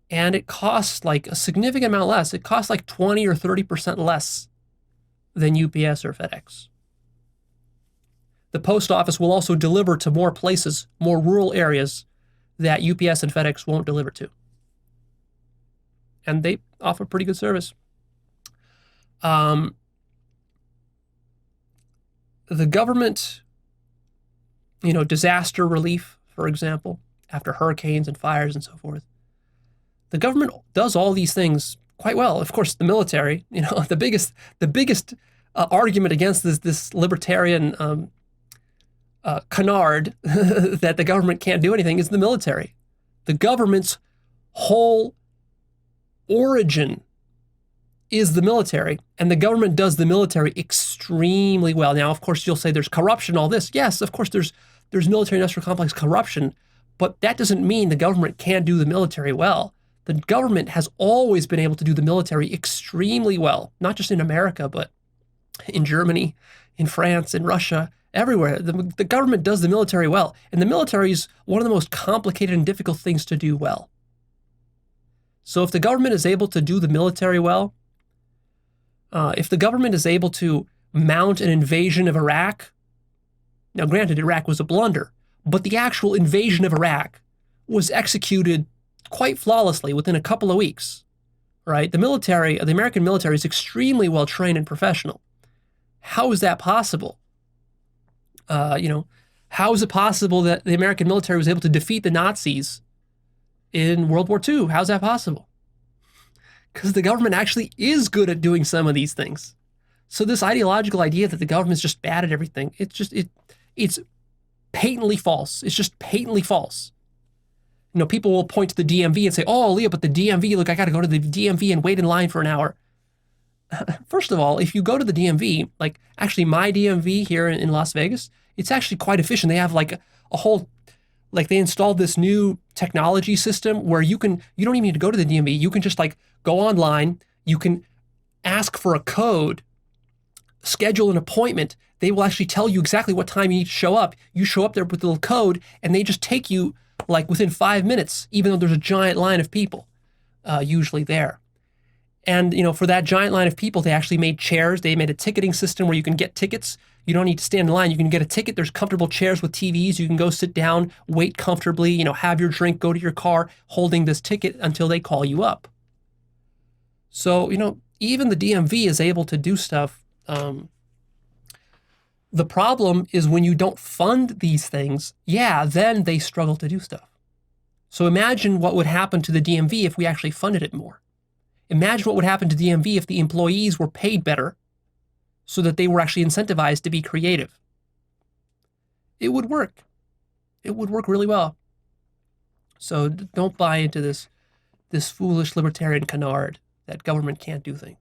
and it costs like a significant amount less. It costs like 20 or 30% less than UPS or FedEx. The post office will also deliver to more places, more rural areas that UPS and FedEx won't deliver to. And they offer pretty good service. The government, disaster relief, for example, after hurricanes and fires and so forth. The government does all these things quite well. Of course, the military, the biggest argument against this libertarian canard that the government can't do anything is the military. The government's whole origin is the military, and the government does the military extremely well. Now, of course, you'll say there's corruption, all this. Yes, of course, there's military-industrial complex corruption, but that doesn't mean the government can't do the military well. The government has always been able to do the military extremely well, not just in America, but in Germany, in France, in Russia, everywhere. The government does the military well, and the military is one of the most complicated and difficult things to do well. So if the government is able to do the military well, if the government is able to mount an invasion of Iraq, now granted, Iraq was a blunder, but the actual invasion of Iraq was executed quite flawlessly within a couple of weeks, right? The American military is extremely well trained and professional. How is that possible? How is it possible that the American military was able to defeat the Nazis in World War II? How's that possible? Because the government actually is good at doing some of these things. So this ideological idea that the government's just bad at everything, it's patently false. It's just patently false. People will point to the DMV and say, oh, Leah, but the DMV, look, I got to go to the DMV and wait in line for an hour. First of all, if you go to the DMV, like actually my DMV here in Las Vegas, it's actually quite efficient. They have like a whole, like they installed this new technology system where you don't even need to go to the DMV. You can just like go online. You can ask for a code, schedule an appointment. They will actually tell you exactly what time you need to show up. You show up there with the little code and they just take you like within 5 minutes, even though there's a giant line of people usually there. And, for that giant line of people, they actually made chairs. They made a ticketing system where you can get tickets. You don't need to stand in line. You can get a ticket. There's comfortable chairs with TVs. You can go sit down, wait comfortably, have your drink, go to your car holding this ticket until they call you up. So, even the DMV is able to do stuff. The problem is when you don't fund these things, then they struggle to do stuff. So imagine what would happen to the DMV if we actually funded it more. Imagine what would happen to DMV if the employees were paid better so that they were actually incentivized to be creative. It would work. It would work really well. So don't buy into this foolish libertarian canard that government can't do things.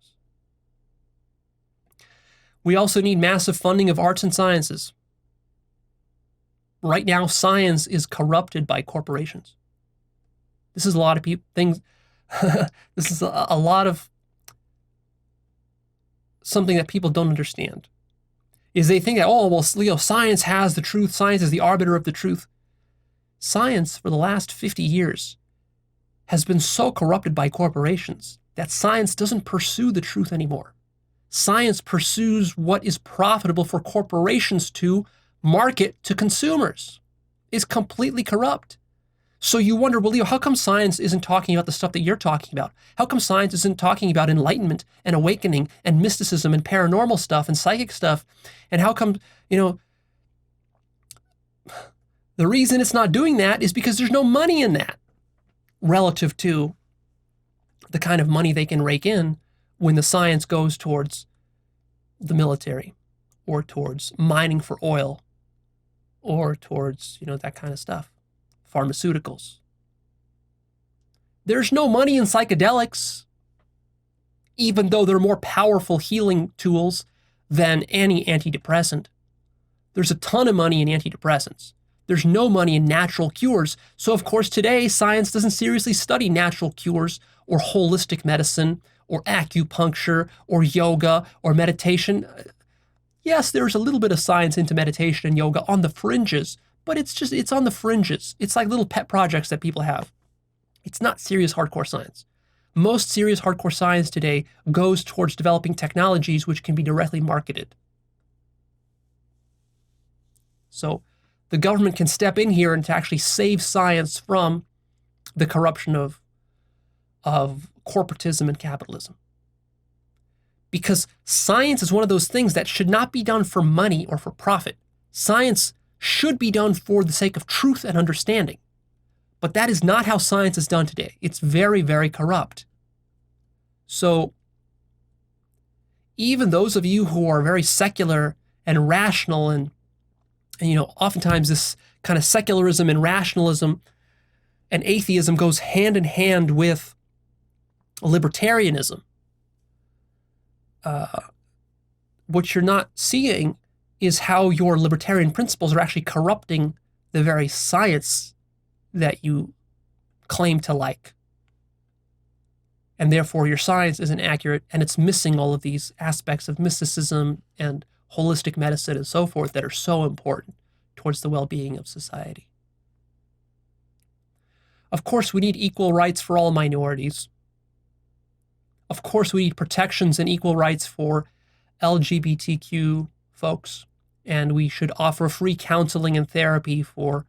We also need massive funding of arts and sciences. Right now, science is corrupted by corporations. This is a lot of things. This is a lot of something that people don't understand. Is they think that, science has the truth. Science is the arbiter of the truth. Science, for the last 50 years, has been so corrupted by corporations that science doesn't pursue the truth anymore. Science pursues what is profitable for corporations to market to consumers. It's completely corrupt. So you wonder, well, Leo, how come science isn't talking about the stuff that you're talking about? How come science isn't talking about enlightenment and awakening and mysticism and paranormal stuff and psychic stuff? And how come, the reason it's not doing that is because there's no money in that relative to the kind of money they can rake in when the science goes towards the military or towards mining for oil or towards, that kind of stuff, pharmaceuticals. There's no money in psychedelics, even though they're more powerful healing tools than any antidepressant. There's a ton of money in antidepressants. There's no money in natural cures. So, of course, today, science doesn't seriously study natural cures or holistic medicine or acupuncture or yoga or meditation. Yes, there's a little bit of science into meditation and yoga on the fringes, but it's on the fringes. It's like little pet projects that people have. It's not serious hardcore science. Most serious hardcore science today goes towards developing technologies which can be directly marketed. So the government can step in here and to actually save science from the corruption of corporatism and capitalism. Because science is one of those things that should not be done for money or for profit. Science should be done for the sake of truth and understanding. But that is not how science is done today. It's very, very corrupt. So even those of you who are very secular and rational and oftentimes this kind of secularism and rationalism and atheism goes hand in hand with libertarianism. What you're not seeing is how your libertarian principles are actually corrupting the very science that you claim to like. And therefore your science isn't accurate and it's missing all of these aspects of mysticism and holistic medicine and so forth that are so important towards the well-being of society. Of course, we need equal rights for all minorities. Of course, we need protections and equal rights for LGBTQ folks, and we should offer free counseling and therapy for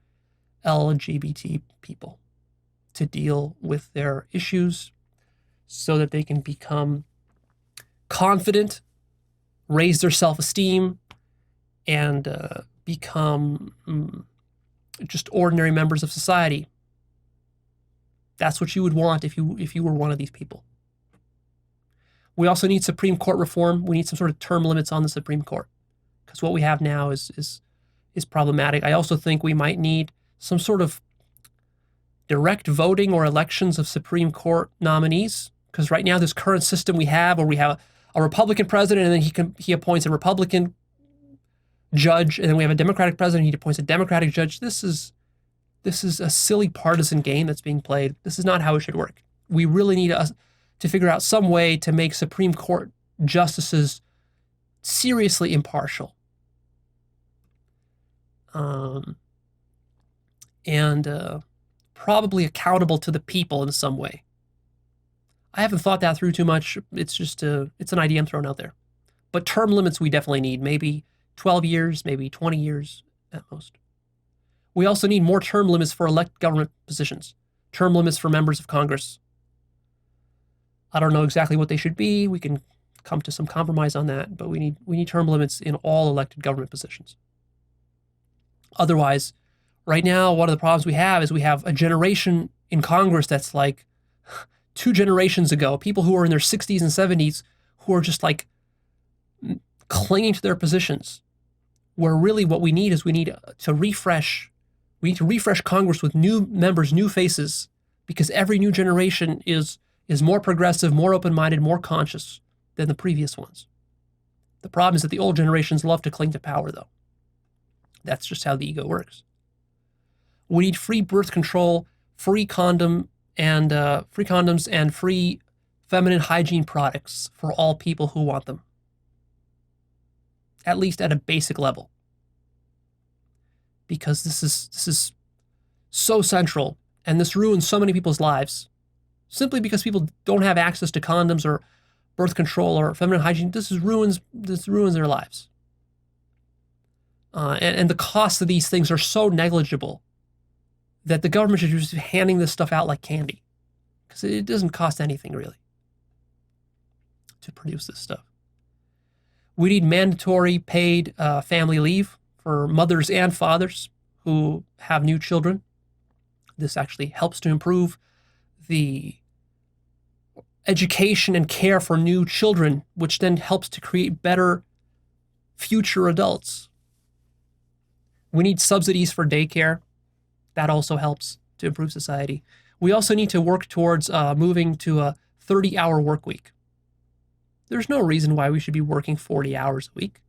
LGBT people to deal with their issues so that they can become confident, raise their self-esteem, and become just ordinary members of society. That's what you would want if you were one of these people. We also need Supreme Court reform. We need some sort of term limits on the Supreme Court because what we have now is problematic. I also think we might need some sort of direct voting or elections of Supreme Court nominees because right now this current system we have where we have a Republican president and then he appoints a Republican judge and then we have a Democratic president, he appoints a Democratic judge. This is a silly partisan game that's being played. This is not how it should work. We really need to figure out some way to make Supreme Court justices seriously impartial. And probably accountable to the people in some way. I haven't thought that through too much. It's just it's an idea I'm throwing out there. But term limits we definitely need. Maybe 12 years, maybe 20 years at most. We also need more term limits for elected government positions. Term limits for members of Congress. I don't know exactly what they should be. We can come to some compromise on that, but we need term limits in all elected government positions. Otherwise, right now, one of the problems we have is we have a generation in Congress that's like 2 generations ago, people who are in their 60s and 70s who are just like clinging to their positions, where really what we need is we need to refresh Congress with new members, new faces, because every new generation is more progressive, more open-minded, more conscious than the previous ones. The problem is that the old generations love to cling to power, though. That's just how the ego works. We need free birth control, free condoms, and free feminine hygiene products for all people who want them, at least at a basic level. Because this is so central, and this ruins so many people's lives. Simply because people don't have access to condoms or birth control or feminine hygiene, this ruins their lives. And the costs of these things are so negligible that the government should just be handing this stuff out like candy, because it doesn't cost anything really to produce this stuff. We need mandatory paid family leave for mothers and fathers who have new children. This actually helps to improve the education and care for new children, which then helps to create better future adults. We need subsidies for daycare. That also helps to improve society. We also need to work towards moving to a 30-hour work week. There's no reason why we should be working 40 hours a week.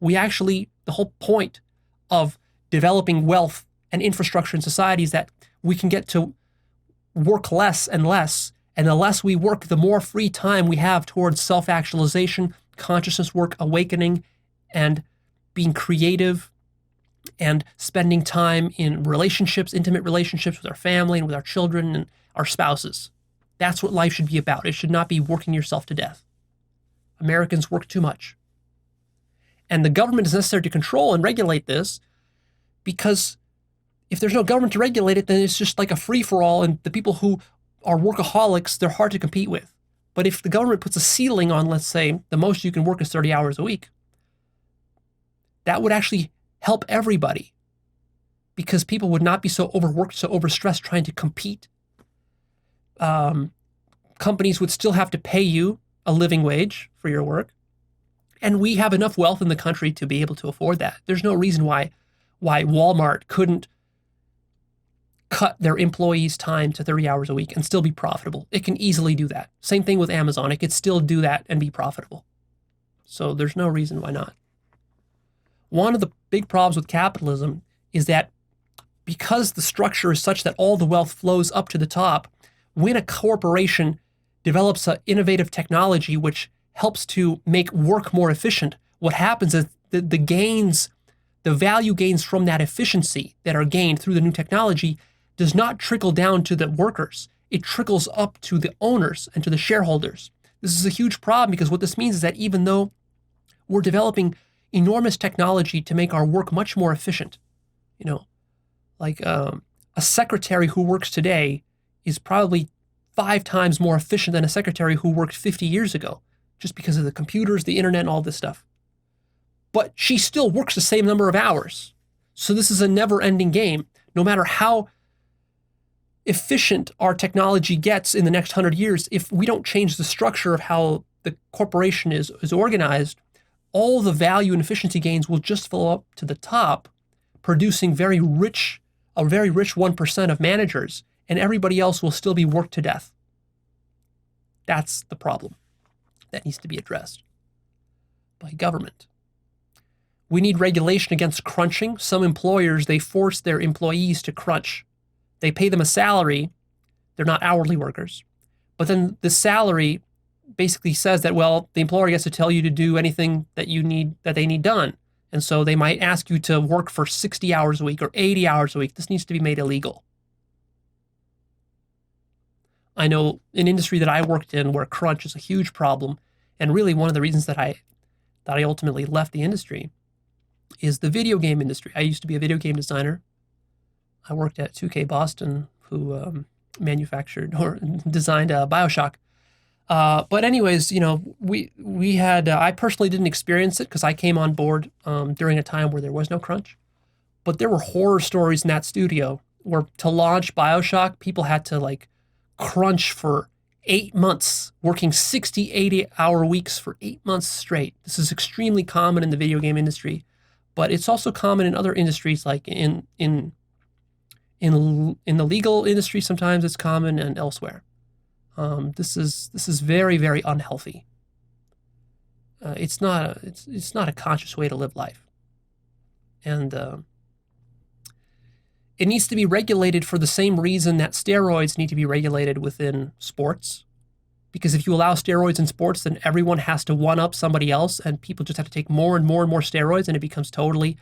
The whole point of developing wealth and infrastructure in society is that we can get to work less and less. And the less we work, the more free time we have towards self-actualization, consciousness work, awakening, and being creative, and spending time in relationships, intimate relationships with our family and with our children and our spouses. That's what life should be about. It should not be working yourself to death. Americans work too much. And the government is necessary to control and regulate this, because if there's no government to regulate it, then it's just like a free-for-all, and the people who are workaholics, they're hard to compete with. But if the government puts a ceiling on, let's say, the most you can work is 30 hours a week, that would actually help everybody, because people would not be so overworked, so overstressed trying to compete. Companies would still have to pay you a living wage for your work. And we have enough wealth in the country to be able to afford that. There's no reason why Walmart couldn't cut their employees' time to 30 hours a week and still be profitable. It can easily do that. Same thing with Amazon. It could still do that and be profitable. So there's no reason why not. One of the big problems with capitalism is that because the structure is such that all the wealth flows up to the top, when a corporation develops an innovative technology which helps to make work more efficient, what happens is the value gains from that efficiency that are gained through the new technology does not trickle down to the workers. It trickles up to the owners and to the shareholders. This is a huge problem, because what this means is that even though we're developing enormous technology to make our work much more efficient, like a secretary who works today is probably 5 times more efficient than a secretary who worked 50 years ago, just because of the computers, the internet, and all this stuff. But she still works the same number of hours. So this is a never-ending game. No matter how efficient our technology gets in the next 100 years, if we don't change the structure of how the corporation is organized, all the value and efficiency gains will just flow up to the top, producing a very rich 1% of managers, and everybody else will still be worked to death. That's the problem that needs to be addressed by government. We need regulation against crunching. Some employers, they force their employees to crunch. They pay them a salary. They're not hourly workers. But then the salary basically says that, well, the employer gets to tell you to do anything that they need done. And so they might ask you to work for 60 hours a week or 80 hours a week. This needs to be made illegal. I know an industry that I worked in where crunch is a huge problem, and really one of the reasons that I ultimately left the industry is the video game industry. I used to be a video game designer. I worked at 2K Boston, who manufactured or designed BioShock. But anyways, we had, I personally didn't experience it because I came on board during a time where there was no crunch. But there were horror stories in that studio where, to launch BioShock, people had to crunch for 8 months, working 60, 80-hour weeks for 8 months straight. This is extremely common in the video game industry, but it's also common in other industries, like in the legal industry. Sometimes it's common, and elsewhere. This is very, very unhealthy. It's not a conscious way to live life, and it needs to be regulated for the same reason that steroids need to be regulated within sports. Because if you allow steroids in sports, then everyone has to one-up somebody else, and people just have to take more and more and more steroids, and it becomes totally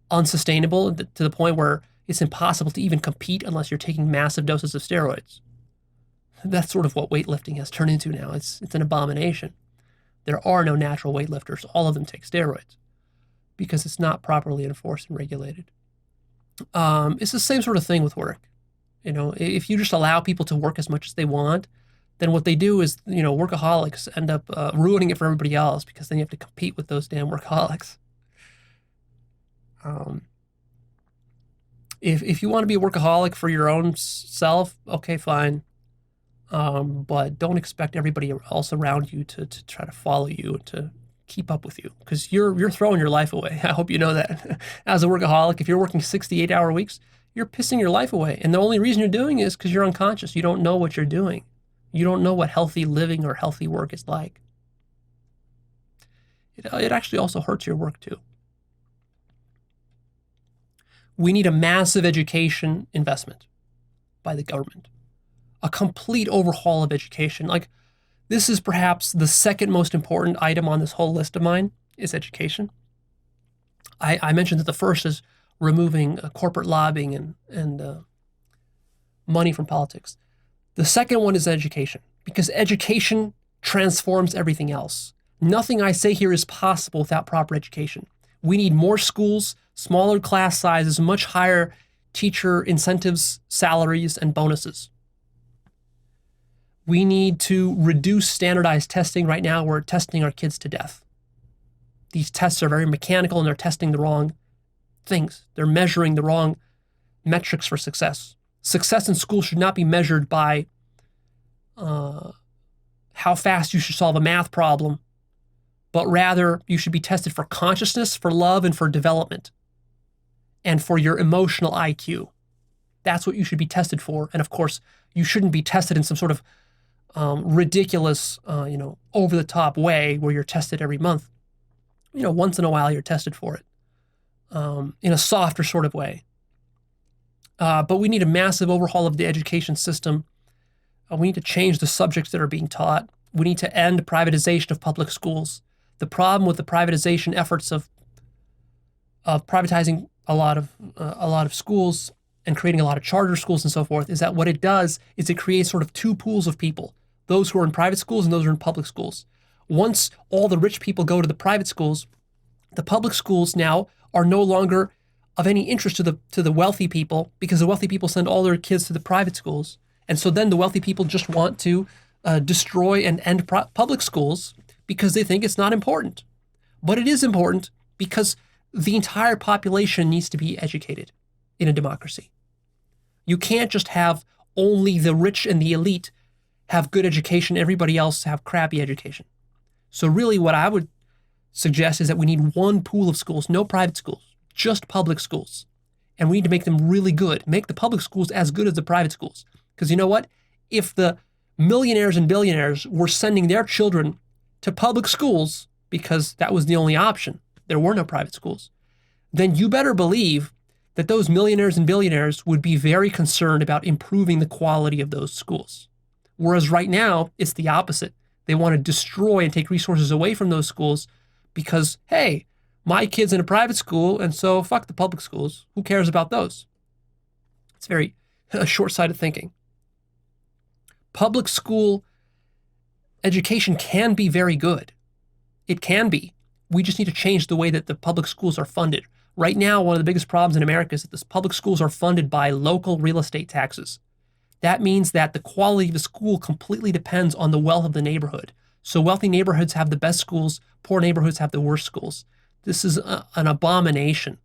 unsustainable to the point where it's impossible to even compete unless you're taking massive doses of steroids. That's sort of what weightlifting has turned into now. It's an abomination. There are no natural weightlifters. All of them take steroids because it's not properly enforced and regulated. It's the same sort of thing with work. If you just allow people to work as much as they want, then what they do is, workaholics end up ruining it for everybody else, because then you have to compete with those damn workaholics. If you want to be a workaholic for your own self, okay, fine. But don't expect everybody else around you to try to follow you, to keep up with you because you're throwing your life away. I hope you know that. As a workaholic, if you're working 68-hour weeks, you're pissing your life away. And the only reason you're doing it is because you're unconscious. You don't know what you're doing. You don't know what healthy living or healthy work is like. It actually also hurts your work too. We need a massive education investment by the government. A complete overhaul of education. Like, this is perhaps the second most important item on this whole list of mine is education. I mentioned that the first is removing corporate lobbying and money from politics. The second one is education, because education transforms everything else. Nothing I say here is possible without proper education. We need more schools, smaller class sizes, much higher teacher incentives, salaries, and bonuses. We need to reduce standardized testing. Right now, we're testing our kids to death. These tests are very mechanical and they're testing the wrong things. They're measuring the wrong metrics for success. Success in school should not be measured by how fast you should solve a math problem, but rather you should be tested for consciousness, for love, and for development, and for your emotional IQ. That's what you should be tested for. And of course, you shouldn't be tested in some sort of ridiculous, over-the-top way where you're tested every month. Once in a while you're tested for it in a softer sort of way. But we need a massive overhaul of the education system. We need to change the subjects that are being taught. We need to end privatization of public schools. The problem with the privatization efforts of privatizing a lot of schools and creating a lot of charter schools and so forth is that what it does is it creates sort of two pools of people, those who are in private schools and those who are in public schools. Once all the rich people go to the private schools, the public schools now are no longer of any interest to the wealthy people because the wealthy people send all their kids to the private schools. And so then the wealthy people just want to destroy and end public schools because they think it's not important. But it is important because the entire population needs to be educated in a democracy. You can't just have only the rich and the elite have good education, everybody else have crappy education. So really what I would suggest is that we need one pool of schools, no private schools, just public schools. And we need to make them really good. Make the public schools as good as the private schools. Because you know what? If the millionaires and billionaires were sending their children to public schools because that was the only option, there were no private schools, then you better believe that those millionaires and billionaires would be very concerned about improving the quality of those schools. Whereas right now, it's the opposite. They want to destroy and take resources away from those schools because, hey, my kid's in a private school, and so fuck the public schools. Who cares about those? It's very short-sighted thinking. Public school education can be very good. It can be. We just need to change the way that the public schools are funded. Right now, one of the biggest problems in America is that the public schools are funded by local real estate taxes. That means that the quality of the school completely depends on the wealth of the neighborhood. So wealthy neighborhoods have the best schools, poor neighborhoods have the worst schools. This is an abomination.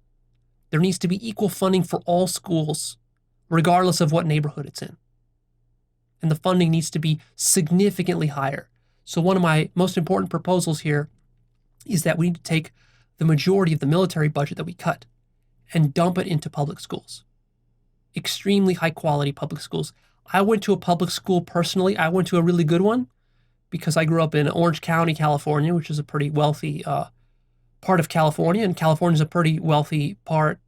There needs to be equal funding for all schools, regardless of what neighborhood it's in. And the funding needs to be significantly higher. So one of my most important proposals here is that we need to take the majority of the military budget that we cut and dump it into public schools. Extremely high quality public schools. I went to a public school personally. I went to a really good one because I grew up in Orange County, California, which is a pretty wealthy part of California, and California is a pretty wealthy part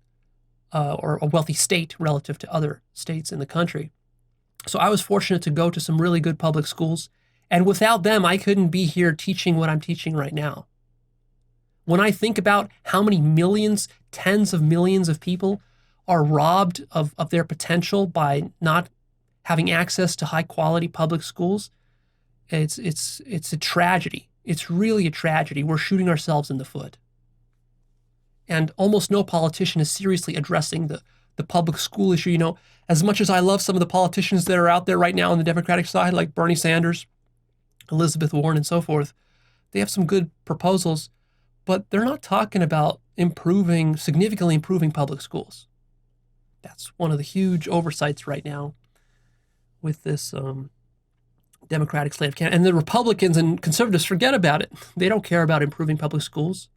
or a wealthy state relative to other states in the country. So I was fortunate to go to some really good public schools, and without them, I couldn't be here teaching what I'm teaching right now. When I think about how many millions, tens of millions of people are robbed of their potential by not having access to high quality public schools, it's a tragedy. It's really a tragedy. We're shooting ourselves in the foot. And almost no politician is seriously addressing the public school issue. As much as I love some of the politicians that are out there right now on the Democratic side, like Bernie Sanders, Elizabeth Warren, and so forth, they have some good proposals, but they're not talking about significantly improving public schools. That's one of the huge oversights right now with this Democratic slate of candidates. And the Republicans and conservatives forget about it. They don't care about improving public schools.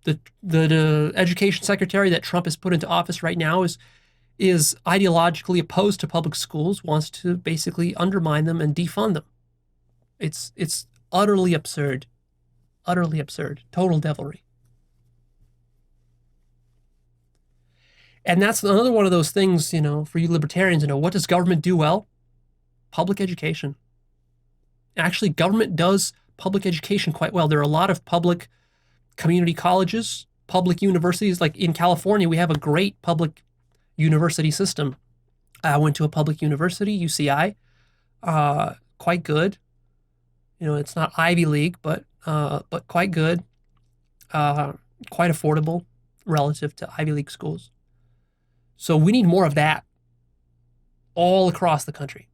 The education secretary that Trump has put into office right now is ideologically opposed to public schools, wants to basically undermine them and defund them. It's utterly absurd. Utterly absurd. Total devilry. And that's another one of those things, for you libertarians, what does government do well? Public education. Actually, government does public education quite well. There are a lot of public community colleges, public universities. Like in California, we have a great public university system. I went to a public university, UCI, quite good. It's not Ivy League, but quite good, quite affordable relative to Ivy League schools. So we need more of that all across the country.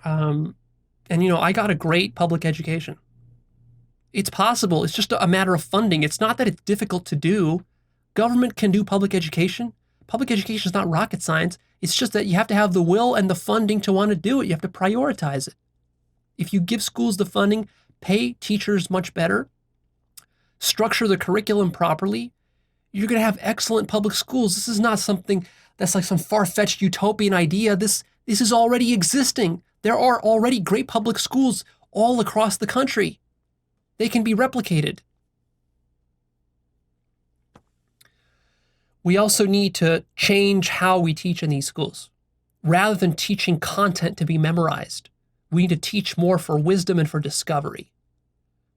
And I got a great public education. It's possible. It's just a matter of funding. It's not that it's difficult to do. Government can do public education. Public education is not rocket science. It's just that you have to have the will and the funding to want to do it. You have to prioritize it. If you give schools the funding, pay teachers much better, structure the curriculum properly, you're going to have excellent public schools. This is not something that's like some far-fetched utopian idea. This is already existing. There are already great public schools all across the country. They can be replicated. We also need to change how we teach in these schools. Rather than teaching content to be memorized, we need to teach more for wisdom and for discovery.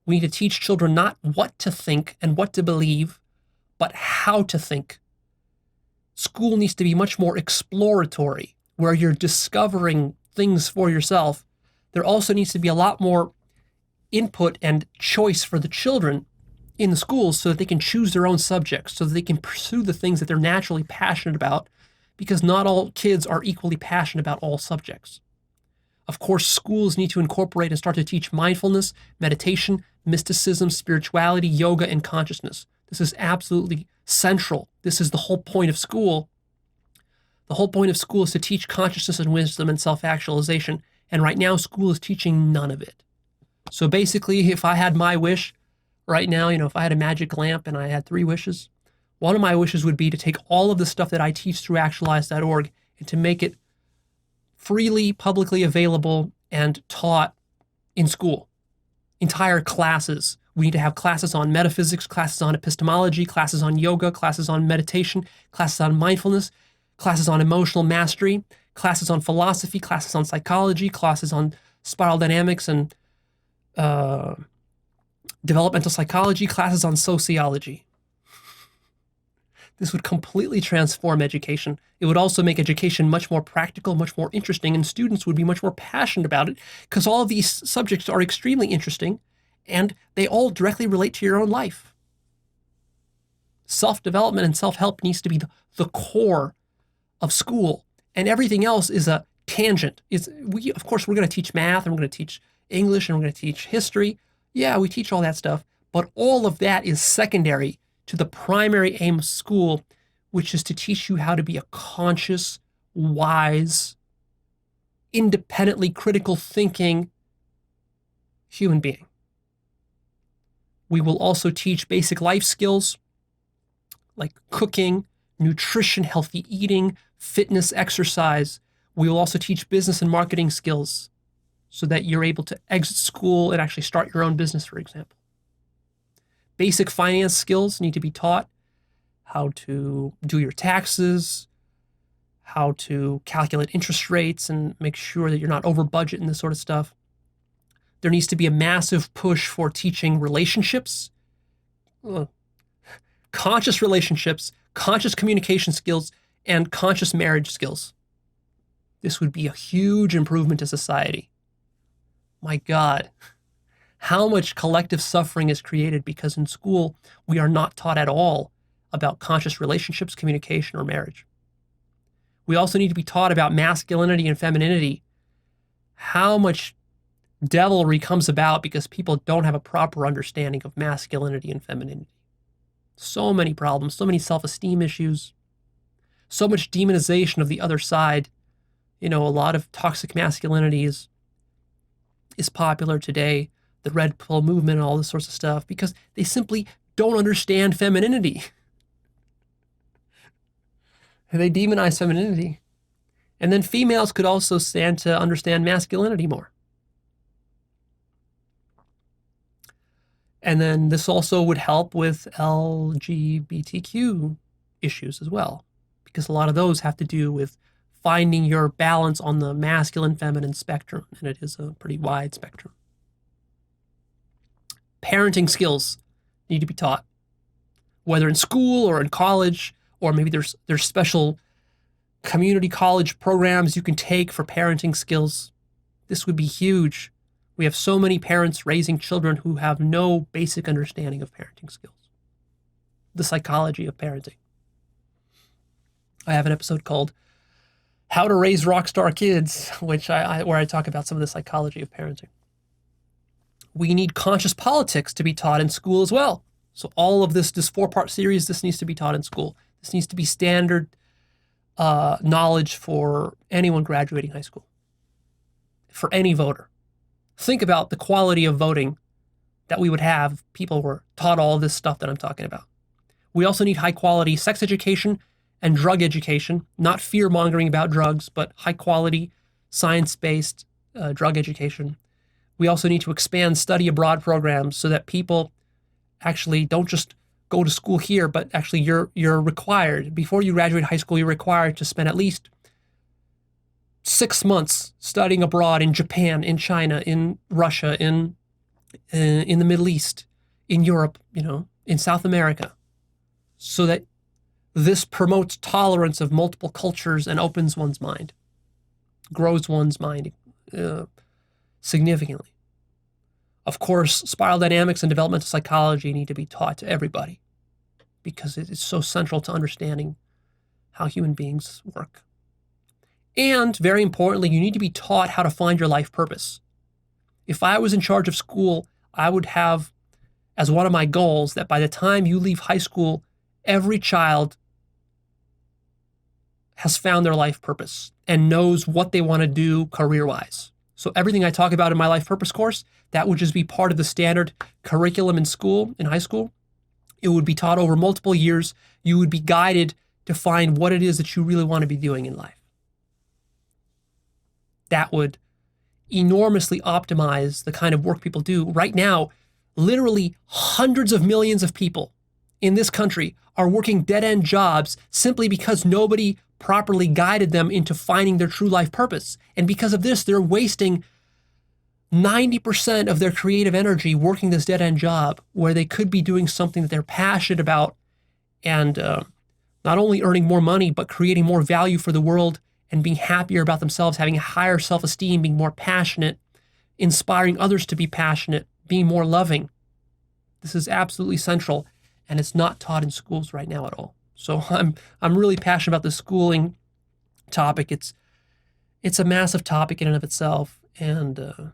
We need to teach children not what to think and what to believe, but how to think. School needs to be much more exploratory, where you're discovering things for yourself. There also needs to be a lot more input and choice for the children in the schools so that they can choose their own subjects, so that they can pursue the things that they're naturally passionate about, because not all kids are equally passionate about all subjects. Of course, schools need to incorporate and start to teach mindfulness, meditation, mysticism, spirituality, yoga, and consciousness. This is absolutely central. This is the whole point of school. The whole point of school is to teach consciousness and wisdom and self-actualization. And right now, school is teaching none of it. So basically, if I had my wish right now, if I had a magic lamp and I had 3 wishes, one of my wishes would be to take all of the stuff that I teach through Actualized.org and to make it freely, publicly available and taught in school. Entire classes. We need to have classes on metaphysics, classes on epistemology, classes on yoga, classes on meditation, classes on mindfulness, classes on emotional mastery, classes on philosophy, classes on psychology, classes on spiral dynamics and developmental psychology, classes on sociology. This would completely transform education. It would also make education much more practical, much more interesting, and students would be much more passionate about it because all of these subjects are extremely interesting and they all directly relate to your own life. Self-development and self-help needs to be the core of school, and everything else is a tangent. Of course, we're going to teach math, and we're going to teach English, and we're going to teach history. Yeah, we teach all that stuff, but all of that is secondary to the primary aim of school, which is to teach you how to be a conscious, wise, independently critical thinking human being. We will also teach basic life skills like cooking, nutrition, healthy eating, fitness, exercise. We will also teach business and marketing skills so that you're able to exit school and actually start your own business, for example. Basic finance skills need to be taught. How to do your taxes, how to calculate interest rates and make sure that you're not over budget and this sort of stuff. There needs to be a massive push for teaching relationships, conscious relationships, conscious communication skills, and conscious marriage skills. This would be a huge improvement to society. My God, how much collective suffering is created because in school we are not taught at all about conscious relationships, communication, or marriage. We also need to be taught about masculinity and femininity. How much devilry comes about because people don't have a proper understanding of masculinity and femininity. So many problems, so many self-esteem issues, so much demonization of the other side A lot of toxic masculinity is popular today, the red pill movement and all this sorts of stuff, because they simply don't understand femininity. They demonize femininity. And then females could also stand to understand masculinity more. And then this also would help with LGBTQ issues as well, because a lot of those have to do with finding your balance on the masculine-feminine spectrum, and it is a pretty wide spectrum. Parenting skills need to be taught, whether in school or in college, or maybe there's special community college programs you can take for parenting skills. This would be huge. We have so many parents raising children who have no basic understanding of parenting skills, the psychology of parenting. I have an episode called How to Raise Rockstar Kids, where I talk about some of the psychology of parenting. We need conscious politics to be taught in school as well. So all of this 4-part series, this needs to be taught in school. This needs to be standard knowledge for anyone graduating high school, for any voter. Think about the quality of voting that we would have if people were taught all of this stuff that I'm talking about. We also need high quality sex education and drug education, not fear mongering about drugs, but high quality science-based drug education. We also need to expand study abroad programs so that people actually don't just go to school here, but actually you're required, before you graduate high school, you're required to spend at least 6 months studying abroad in Japan, in China, in Russia, in the Middle East, in Europe, in South America, so that this promotes tolerance of multiple cultures and opens one's mind, grows one's mind significantly. Of course, spiral dynamics and developmental psychology need to be taught to everybody because it is so central to understanding how human beings work. And very importantly, you need to be taught how to find your life purpose. If I was in charge of school, I would have as one of my goals that by the time you leave high school, every child has found their life purpose and knows what they want to do career-wise. So everything I talk about in my life purpose course, that would just be part of the standard curriculum in school, in high school. It would be taught over multiple years. You would be guided to find what it is that you really want to be doing in life. That would enormously optimize the kind of work people do. Right now, literally hundreds of millions of people in this country are working dead-end jobs simply because nobody properly guided them into finding their true life purpose. And because of this, they're wasting 90% of their creative energy working this dead-end job where they could be doing something that they're passionate about and not only earning more money, but creating more value for the world and being happier about themselves, having a higher self-esteem, being more passionate, inspiring others to be passionate, being more loving. This is absolutely central, and it's not taught in schools right now at all. So I'm really passionate about the schooling topic. It's a massive topic in and of itself, and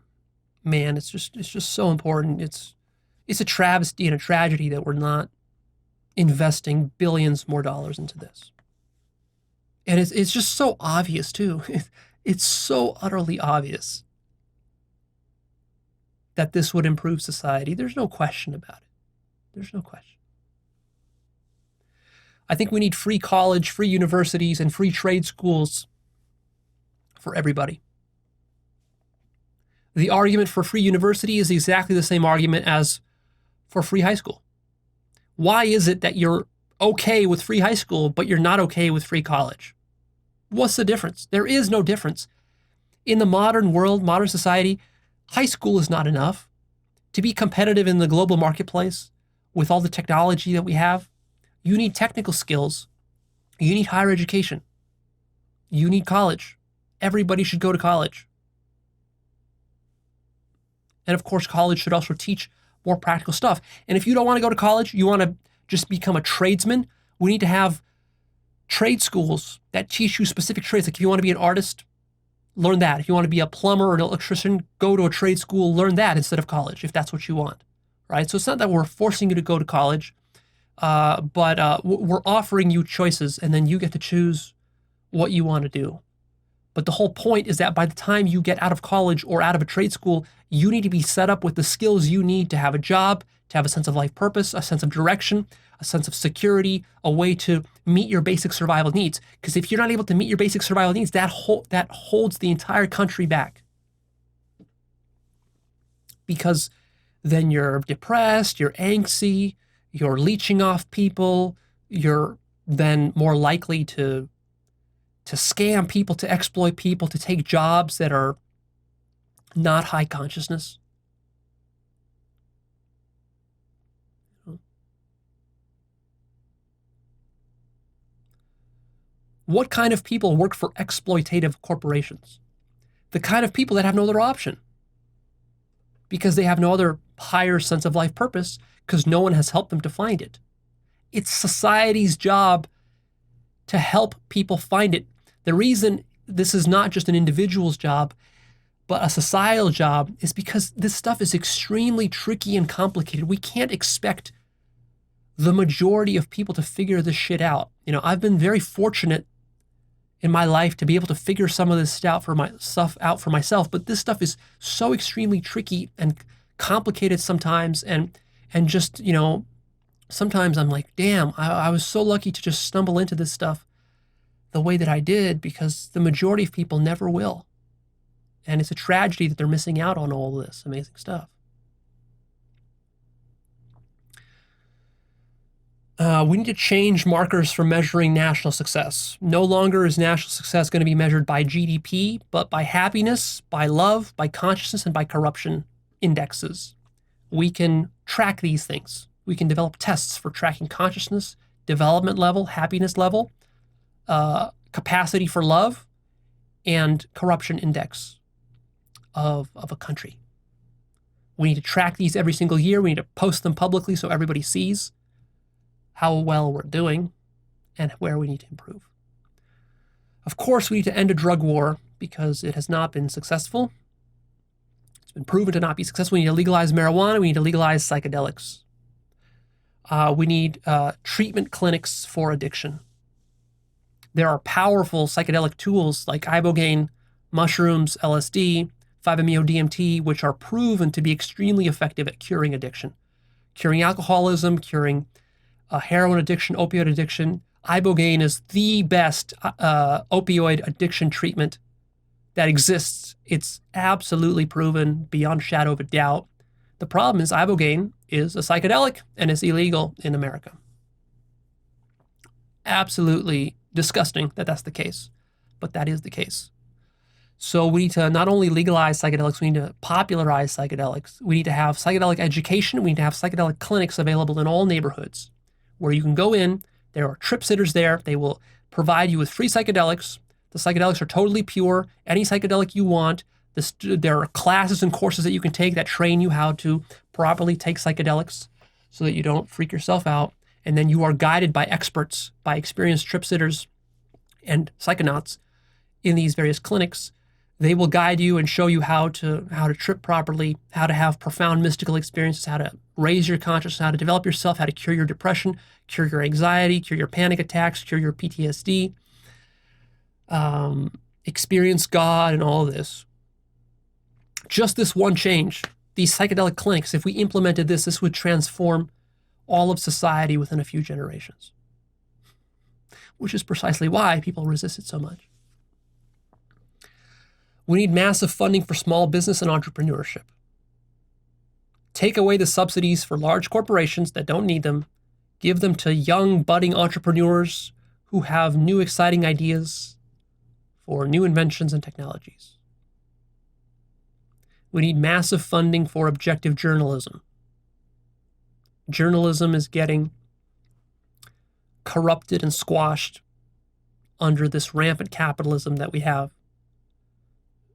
man, it's just so important. It's a travesty and a tragedy that we're not investing billions more dollars into this. And it's just so obvious too. It's so utterly obvious that this would improve society. There's no question about it. There's no question. I think we need free college, free universities, and free trade schools for everybody. The argument for free university is exactly the same argument as for free high school. Why is it that you're okay with free high school, but you're not okay with free college? What's the difference? There is no difference. In the modern world, modern society, high school is not enough. To be competitive in the global marketplace with all the technology that we have, you need technical skills. You need higher education. You need college. Everybody should go to college. And of course, college should also teach more practical stuff. And if you don't want to go to college, you want to just become a tradesman, we need to have trade schools that teach you specific trades. Like if you want to be an artist, learn that. If you want to be a plumber or an electrician, go to a trade school, learn that instead of college, if that's what you want, right? So it's not that we're forcing you to go to college, but we're offering you choices, and then you get to choose what you want to do. But the whole point is that by the time you get out of college or out of a trade school, you need to be set up with the skills you need to have a job, to have a sense of life purpose, a sense of direction, a sense of security, a way to meet your basic survival needs. Because if you're not able to meet your basic survival needs, that holds the entire country back. Because then you're depressed, you're angsty, you're leeching off people, you're then more likely to scam people, to exploit people, to take jobs that are not high consciousness. What kind of people work for exploitative corporations? The kind of people that have no other option because they have no other higher sense of life purpose because no one has helped them to find it. It's society's job to help people find it. The reason this is not just an individual's job, but a societal job is because this stuff is extremely tricky and complicated. We can't expect the majority of people to figure this shit out. I've been very fortunate in my life to be able to figure some of this stuff out for myself, but this stuff is so extremely tricky and complicated sometimes, and just, sometimes I'm like, damn, I was so lucky to just stumble into this stuff the way that I did, because the majority of people never will. And it's a tragedy that they're missing out on all this amazing stuff. We need to change markers for measuring national success. No longer is national success going to be measured by GDP, but by happiness, by love, by consciousness, and by corruption indexes. We can track these things. We can develop tests for tracking consciousness, development level, happiness level, capacity for love, and corruption index of a country. We need to track these every single year. We need to post them publicly so everybody sees how well we're doing and where we need to improve. Of course, we need to end a drug war because it has not been successful. It's been proven to not be successful. We need to legalize marijuana. We need to legalize psychedelics. We need treatment clinics for addiction. There are powerful psychedelic tools like ibogaine, mushrooms, LSD, 5-MeO-DMT, which are proven to be extremely effective at curing addiction, curing alcoholism, curing heroin addiction, opioid addiction. Ibogaine is the best opioid addiction treatment that exists. It's absolutely proven beyond a shadow of a doubt. The problem is ibogaine is a psychedelic and it's illegal in America. Absolutely disgusting that that's the case, but that is the case. So we need to not only legalize psychedelics, we need to popularize psychedelics. We need to have psychedelic education. We need to have psychedelic clinics available in all neighborhoods where you can go in. There are trip sitters there. They will provide you with free psychedelics. The psychedelics are totally pure. Any psychedelic you want. There are classes and courses that you can take that train you how to properly take psychedelics so that you don't freak yourself out. And then you are guided by experts, by experienced trip sitters and psychonauts in these various clinics. They will guide you and show you how to trip properly, how to have profound mystical experiences, how to raise your consciousness, how to develop yourself, how to cure your depression, cure your anxiety, cure your panic attacks, cure your PTSD, experience God and all of this. Just this one change, these psychedelic clinics, if we implemented this would transform all of society within a few generations, which is precisely why people resist it so much. We need massive funding for small business and entrepreneurship. Take away the subsidies for large corporations that don't need them. Give them to young, budding entrepreneurs who have new, exciting ideas for new inventions and technologies. We need massive funding for objective journalism. Journalism is getting corrupted and squashed under this rampant capitalism that we have.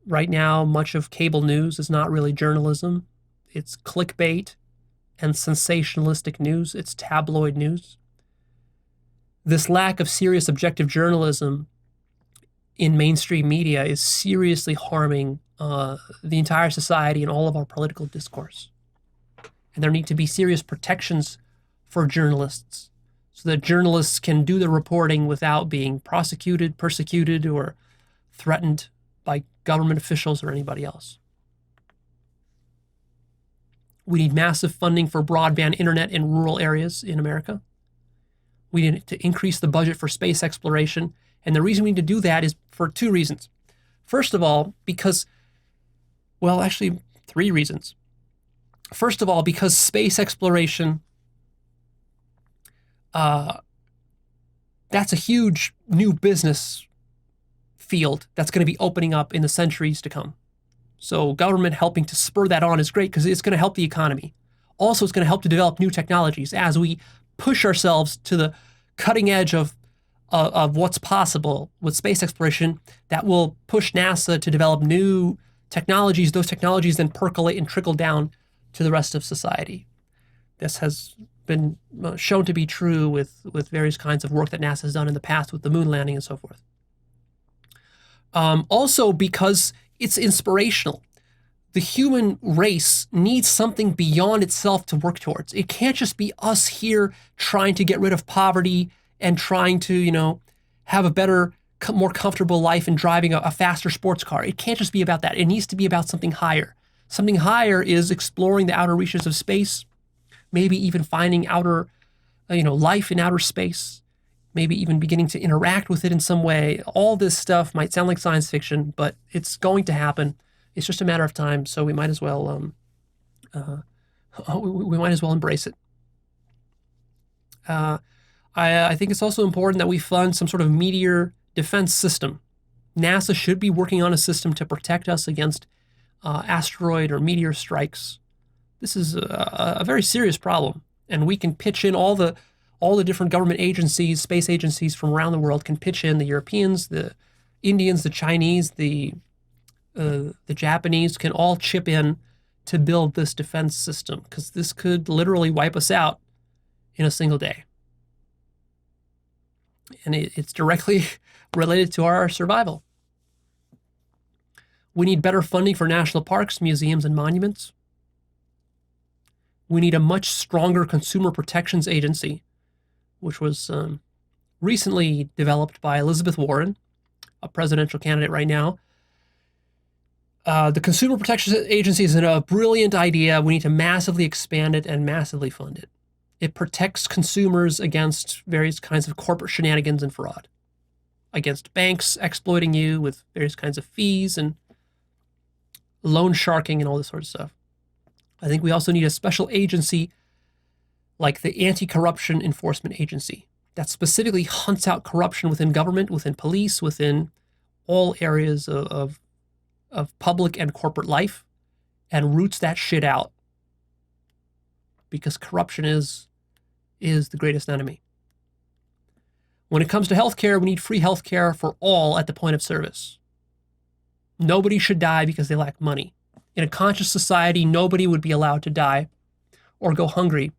Right now, much of cable news is not really journalism. It's clickbait and sensationalistic news. It's tabloid news. This lack of serious objective journalism in mainstream media is seriously harming the entire society and all of our political discourse. And there need to be serious protections for journalists so that journalists can do the reporting without being prosecuted, persecuted, or threatened by government officials or anybody else. We need massive funding for broadband internet in rural areas in America. We need to increase the budget for space exploration. And the reason we need to do that is for two reasons. First of all, because, well, actually, three reasons. First of all, because space exploration, that's a huge new business field that's going to be opening up in the centuries to come. So government helping to spur that on is great because it's going to help the economy. Also, it's going to help to develop new technologies as we push ourselves to the cutting edge of what's possible with space exploration. That will push NASA to develop new technologies. Those technologies then percolate and trickle down to the rest of society. This has been shown to be true with various kinds of work that NASA has done in the past with the moon landing and so forth. Also, because it's inspirational. The human race needs something beyond itself to work towards. It can't just be us here trying to get rid of poverty and trying to, have a better, more comfortable life and driving a faster sports car. It can't just be about that. It needs to be about something higher. Something higher is exploring the outer reaches of space, maybe even finding outer, life in outer space, maybe even beginning to interact with it in some way. All this stuff might sound like science fiction, but it's going to happen. It's just a matter of time. So we might as well, we might as well embrace it. I think it's also important that we fund some sort of meteor defense system. NASA should be working on a system to protect us against asteroid or meteor strikes. This is a very serious problem, and we can pitch in all the different government agencies, space agencies from around the world can pitch in. The Europeans, the Indians, the Chinese, the Japanese can all chip in to build this defense system, because this could literally wipe us out in a single day. And it's directly related to our survival. We need better funding for national parks, museums, and monuments. We need a much stronger consumer protections agency, which was recently developed by Elizabeth Warren, a presidential candidate right now. The Consumer Protection Agency is a brilliant idea. We need to massively expand it and massively fund it. It protects consumers against various kinds of corporate shenanigans and fraud, against banks exploiting you with various kinds of fees and loan sharking and all this sort of stuff. I think we also need a special agency like the Anti-Corruption Enforcement Agency that specifically hunts out corruption within government, within police, within all areas of public and corporate life, and roots that shit out. Because corruption is the greatest enemy. When it comes to healthcare, we need free healthcare for all at the point of service. Nobody should die because they lack money. In a conscious society, nobody would be allowed to die or go hungry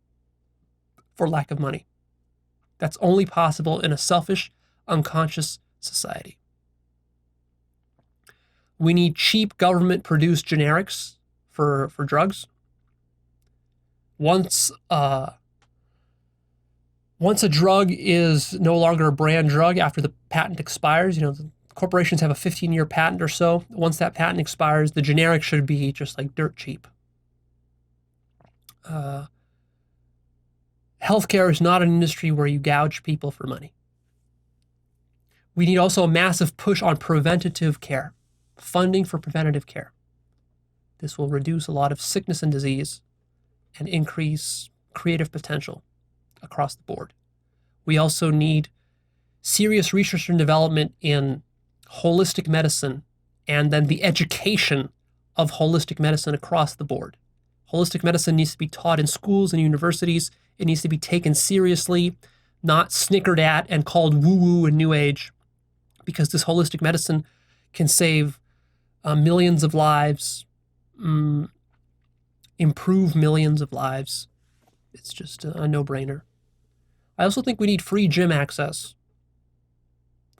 for lack of money. That's only possible in a selfish, unconscious society. We need cheap government-produced generics for drugs. Once a drug is no longer a brand drug after the patent expires, the corporations have a 15-year patent or so. Once that patent expires, the generic should be just like dirt cheap. Healthcare is not an industry where you gouge people for money. We need also a massive push on preventative care, funding for preventative care. This will reduce a lot of sickness and disease and increase creative potential across the board. We also need serious research and development in holistic medicine, and then the education of holistic medicine across the board. Holistic medicine needs to be taught in schools and universities. It needs to be taken seriously, not snickered at and called woo-woo and new age, because this holistic medicine can save millions of lives, improve millions of lives. It's just a no-brainer. I also think we need free gym access.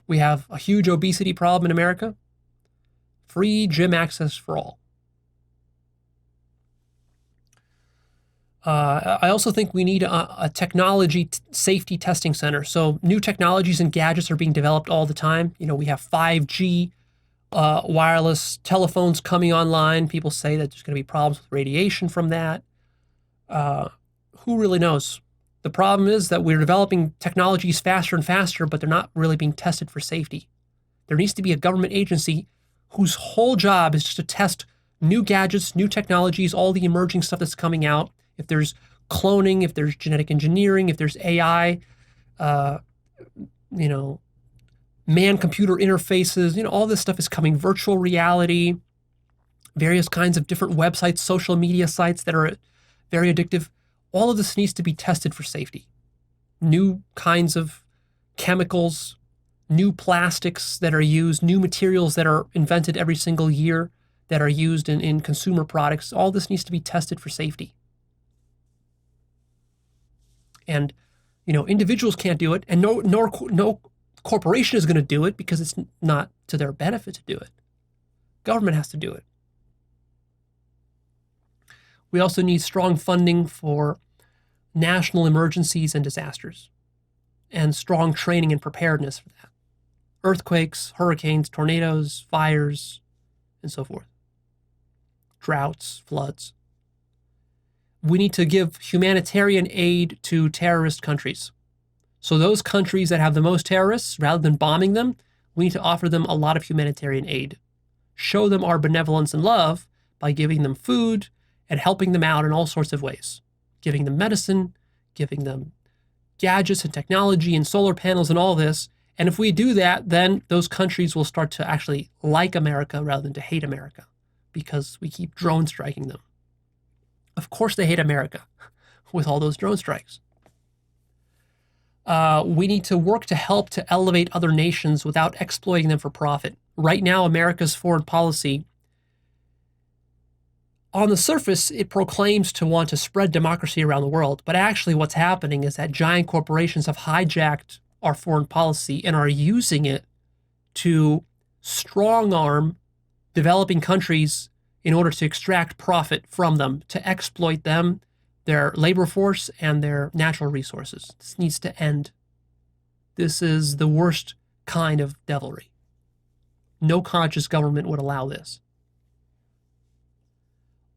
We have a huge obesity problem in America. Free gym access for all. I also think we need a technology safety testing center. So new technologies and gadgets are being developed all the time. We have 5G wireless telephones coming online. People say that there's going to be problems with radiation from that. Who really knows? The problem is that we're developing technologies faster and faster, but they're not really being tested for safety. There needs to be a government agency whose whole job is just to test new gadgets, new technologies, all the emerging stuff that's coming out. If there's cloning, if there's genetic engineering, if there's AI, man-computer interfaces, all this stuff is coming. Virtual reality, various kinds of different websites, social media sites that are very addictive. All of this needs to be tested for safety. New kinds of chemicals, new plastics that are used, new materials that are invented every single year that are used in consumer products. All this needs to be tested for safety. And, individuals can't do it, and no corporation is going to do it because it's not to their benefit to do it. Government has to do it. We also need strong funding for national emergencies and disasters, and strong training and preparedness for that. Earthquakes, hurricanes, tornadoes, fires, and so forth. Droughts, floods. We need to give humanitarian aid to terrorist countries. So those countries that have the most terrorists, rather than bombing them, we need to offer them a lot of humanitarian aid. Show them our benevolence and love by giving them food and helping them out in all sorts of ways. Giving them medicine, giving them gadgets and technology and solar panels and all this. And if we do that, then those countries will start to actually like America rather than to hate America, because we keep drone striking them. Of course they hate America with all those drone strikes. We need to work to help to elevate other nations without exploiting them for profit. Right now, America's foreign policy, on the surface, it proclaims to want to spread democracy around the world. But actually what's happening is that giant corporations have hijacked our foreign policy and are using it to strong-arm developing countries in order to extract profit from them, to exploit them, their labor force, and their natural resources. This needs to end. This is the worst kind of devilry. No conscious government would allow this.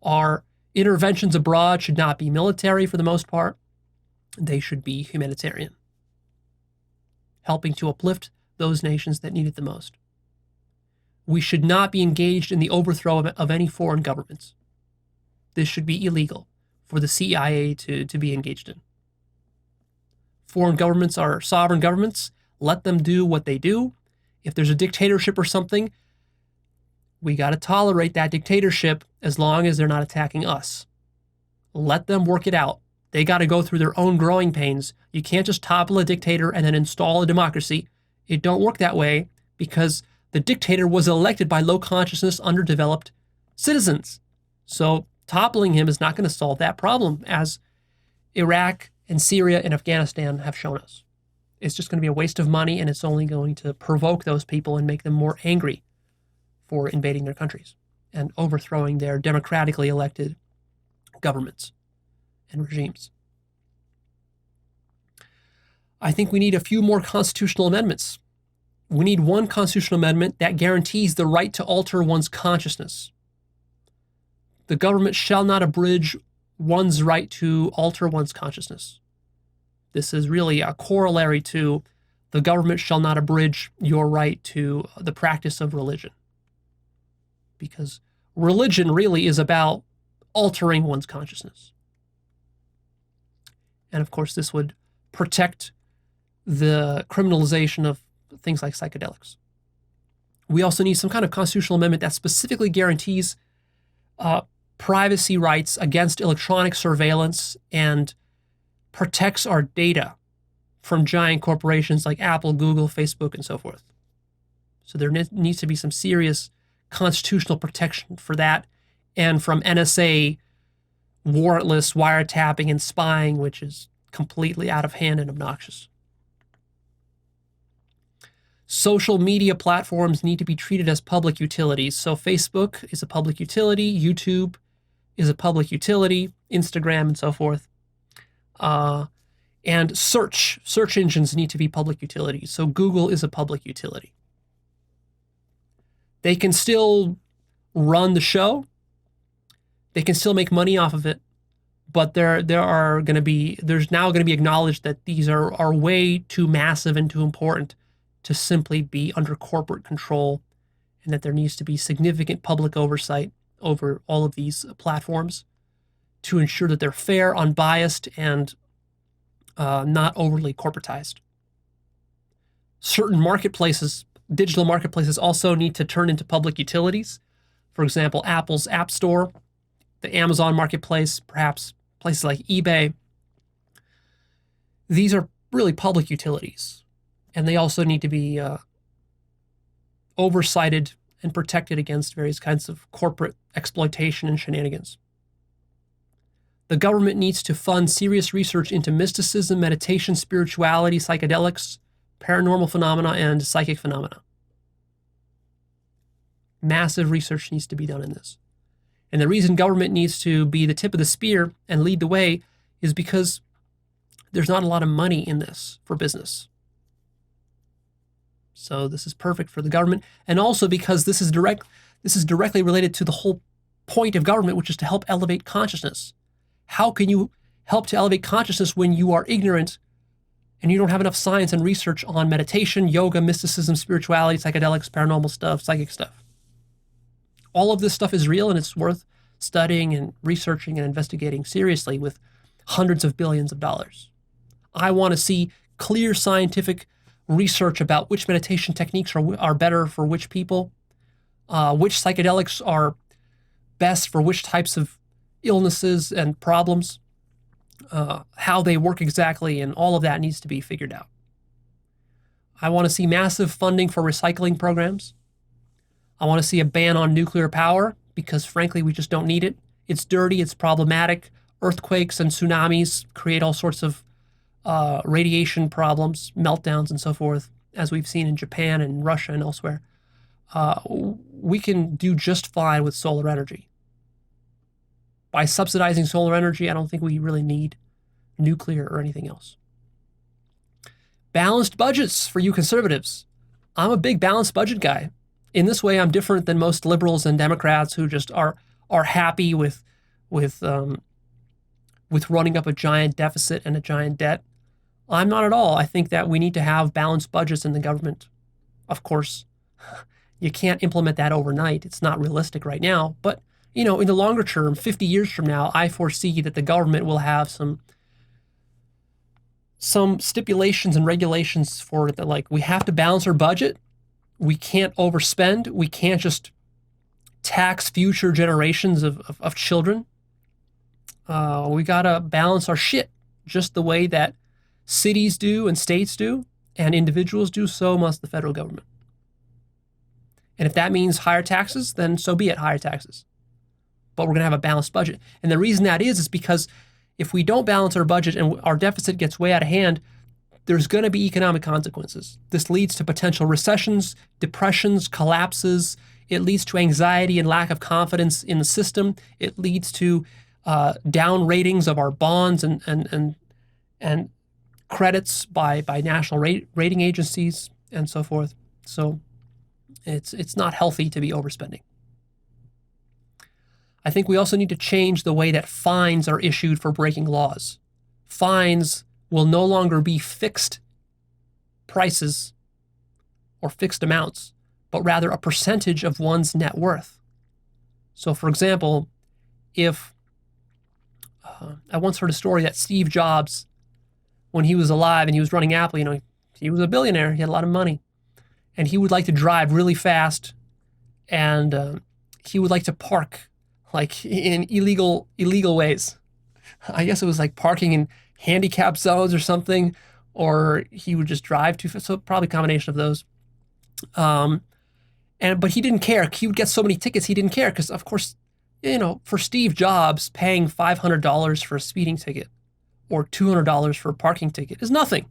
Our interventions abroad should not be military for the most part. They should be humanitarian, helping to uplift those nations that need it the most. We should not be engaged in the overthrow of any foreign governments. This should be illegal for the CIA to be engaged in. Foreign governments are sovereign governments. Let them do what they do. If there's a dictatorship or something, we got to tolerate that dictatorship as long as they're not attacking us. Let them work it out. They got to go through their own growing pains. You can't just topple a dictator and then install a democracy. It don't work that way, because the dictator was elected by low consciousness, underdeveloped citizens. So toppling him is not going to solve that problem, as Iraq and Syria and Afghanistan have shown us. It's just going to be a waste of money, and it's only going to provoke those people and make them more angry for invading their countries and overthrowing their democratically elected governments and regimes. I think we need a few more constitutional amendments. We need one constitutional amendment that guarantees the right to alter one's consciousness. The government shall not abridge one's right to alter one's consciousness. This is really a corollary to the government shall not abridge your right to the practice of religion. Because religion really is about altering one's consciousness. And of course, this would protect the criminalization of things like psychedelics. We also need some kind of constitutional amendment that specifically guarantees privacy rights against electronic surveillance and protects our data from giant corporations like Apple, Google, Facebook, and so forth. So there needs to be some serious constitutional protection for that, and from NSA warrantless wiretapping and spying, which is completely out of hand and obnoxious. Social media platforms need to be treated as public utilities. So Facebook is a public utility, YouTube is a public utility, Instagram, and so forth. And search engines need to be public utilities. So Google is a public utility. They can still run the show. They can still make money off of it, but there's now going to be acknowledged that these are way too massive and too important to simply be under corporate control, and that there needs to be significant public oversight over all of these platforms to ensure that they're fair, unbiased, and not overly corporatized. Certain marketplaces, digital marketplaces, also need to turn into public utilities. For example, Apple's App Store, the Amazon Marketplace, perhaps places like eBay. These are really public utilities, and they also need to be oversighted and protected against various kinds of corporate exploitation and shenanigans. The government needs to fund serious research into mysticism, meditation, spirituality, psychedelics, paranormal phenomena, and psychic phenomena. Massive research needs to be done in this. And the reason government needs to be the tip of the spear and lead the way is because there's not a lot of money in this for business. So this is perfect for the government, and also because this is directly related to the whole point of government, which is to help elevate consciousness. How can you help to elevate consciousness when you are ignorant and you don't have enough science and research on meditation, yoga, mysticism, spirituality, psychedelics, paranormal stuff, psychic stuff? All of this stuff is real, and it's worth studying and researching and investigating seriously with hundreds of billions of dollars. I want to see clear scientific research about which meditation techniques are better for which people, which psychedelics are best for which types of illnesses and problems, how they work exactly, and all of that needs to be figured out. I want to see massive funding for recycling programs. I want to see a ban on nuclear power because, frankly, we just don't need it. It's dirty, it's problematic. Earthquakes and tsunamis create all sorts of radiation problems, meltdowns, and so forth, as we've seen in Japan and Russia and elsewhere. We can do just fine with solar energy. By subsidizing solar energy, I don't think we really need nuclear or anything else. Balanced budgets for you conservatives. I'm a big balanced budget guy. In this way, I'm different than most liberals and Democrats who just are happy with running up a giant deficit and a giant debt. I'm not at all. I think that we need to have balanced budgets in the government. Of course, you can't implement that overnight. It's not realistic right now. But, in the longer term, 50 years from now, I foresee that the government will have some stipulations and regulations for it that, like, we have to balance our budget. We can't overspend. We can't just tax future generations of children. We got to balance our shit just the way that cities do and states do and individuals do, so must the federal government. And if that means higher taxes, then so be it, higher taxes. But we're going to have a balanced budget. And the reason that is because if we don't balance our budget and our deficit gets way out of hand, there's going to be economic consequences. This leads to potential recessions, depressions, collapses. It leads to anxiety and lack of confidence in the system. It leads to down ratings of our bonds and credits by national rating agencies and so forth. So it's not healthy to be overspending. I think we also need to change the way that fines are issued for breaking laws. Fines will no longer be fixed prices or fixed amounts, but rather a percentage of one's net worth. So, for example, if I once heard a story that Steve Jobs, when he was alive and he was running Apple, he was a billionaire, he had a lot of money, and he would like to drive really fast, and he would like to park like in illegal ways. I guess it was like parking in handicap zones or something, or he would just drive too fast. So probably a combination of those. But he didn't care. He would get so many tickets, he didn't care because, of course, for Steve Jobs, paying $500 for a speeding ticket or $200 for a parking ticket is nothing.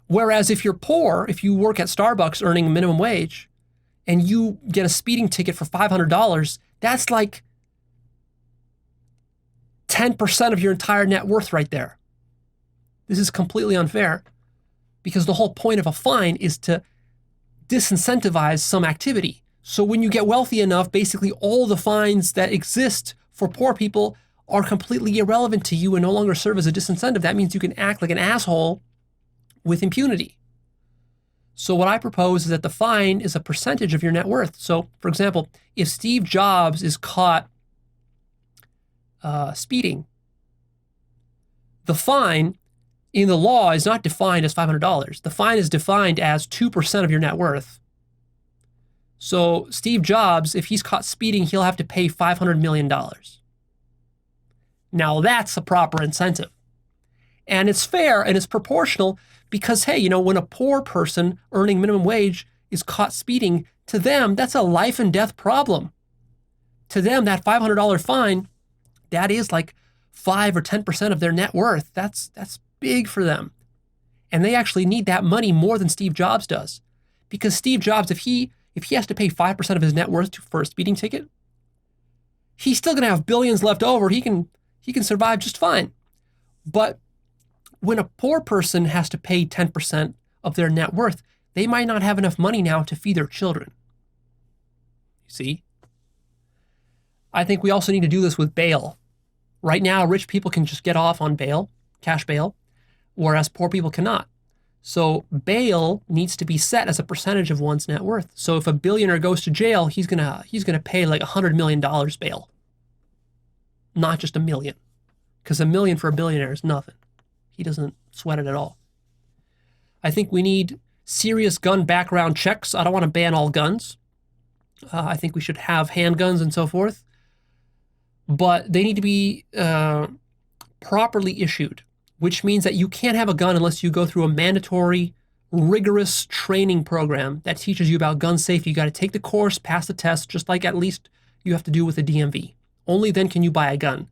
Whereas if you're poor, if you work at Starbucks earning minimum wage and you get a speeding ticket for $500, that's like 10% of your entire net worth right there. This is completely unfair because the whole point of a fine is to disincentivize some activity. So when you get wealthy enough, basically all the fines that exist for poor people are completely irrelevant to you and no longer serve as a disincentive. That means you can act like an asshole with impunity. So what I propose is that the fine is a percentage of your net worth. So, for example, if Steve Jobs is caught speeding, the fine in the law is not defined as $500. The fine is defined as 2% of your net worth. So Steve Jobs, if he's caught speeding, he'll have to pay $500 million. Now that's a proper incentive. And it's fair and it's proportional because, hey, when a poor person earning minimum wage is caught speeding, to them, that's a life and death problem. To them, that $500 fine, that is like 5 or 10% of their net worth. That's big for them. And they actually need that money more than Steve Jobs does. Because Steve Jobs, if he has to pay 5% of his net worth for a speeding ticket, he's still going to have billions left over. He can survive just fine. But when a poor person has to pay 10% of their net worth, they might not have enough money now to feed their children. You see? I think we also need to do this with bail. Right now, rich people can just get off on bail, cash bail, whereas poor people cannot. So bail needs to be set as a percentage of one's net worth. So if a billionaire goes to jail, he's gonna pay like $100 million bail, not just $1 million, because $1 million for a billionaire is nothing. He doesn't sweat it at all. I think we need serious gun background checks. I don't want to ban all guns. I think we should have handguns and so forth, but they need to be properly issued, which means that you can't have a gun unless you go through a mandatory, rigorous training program that teaches you about gun safety. You got to take the course, pass the test, just like at least you have to do with the DMV. Only then can you buy a gun.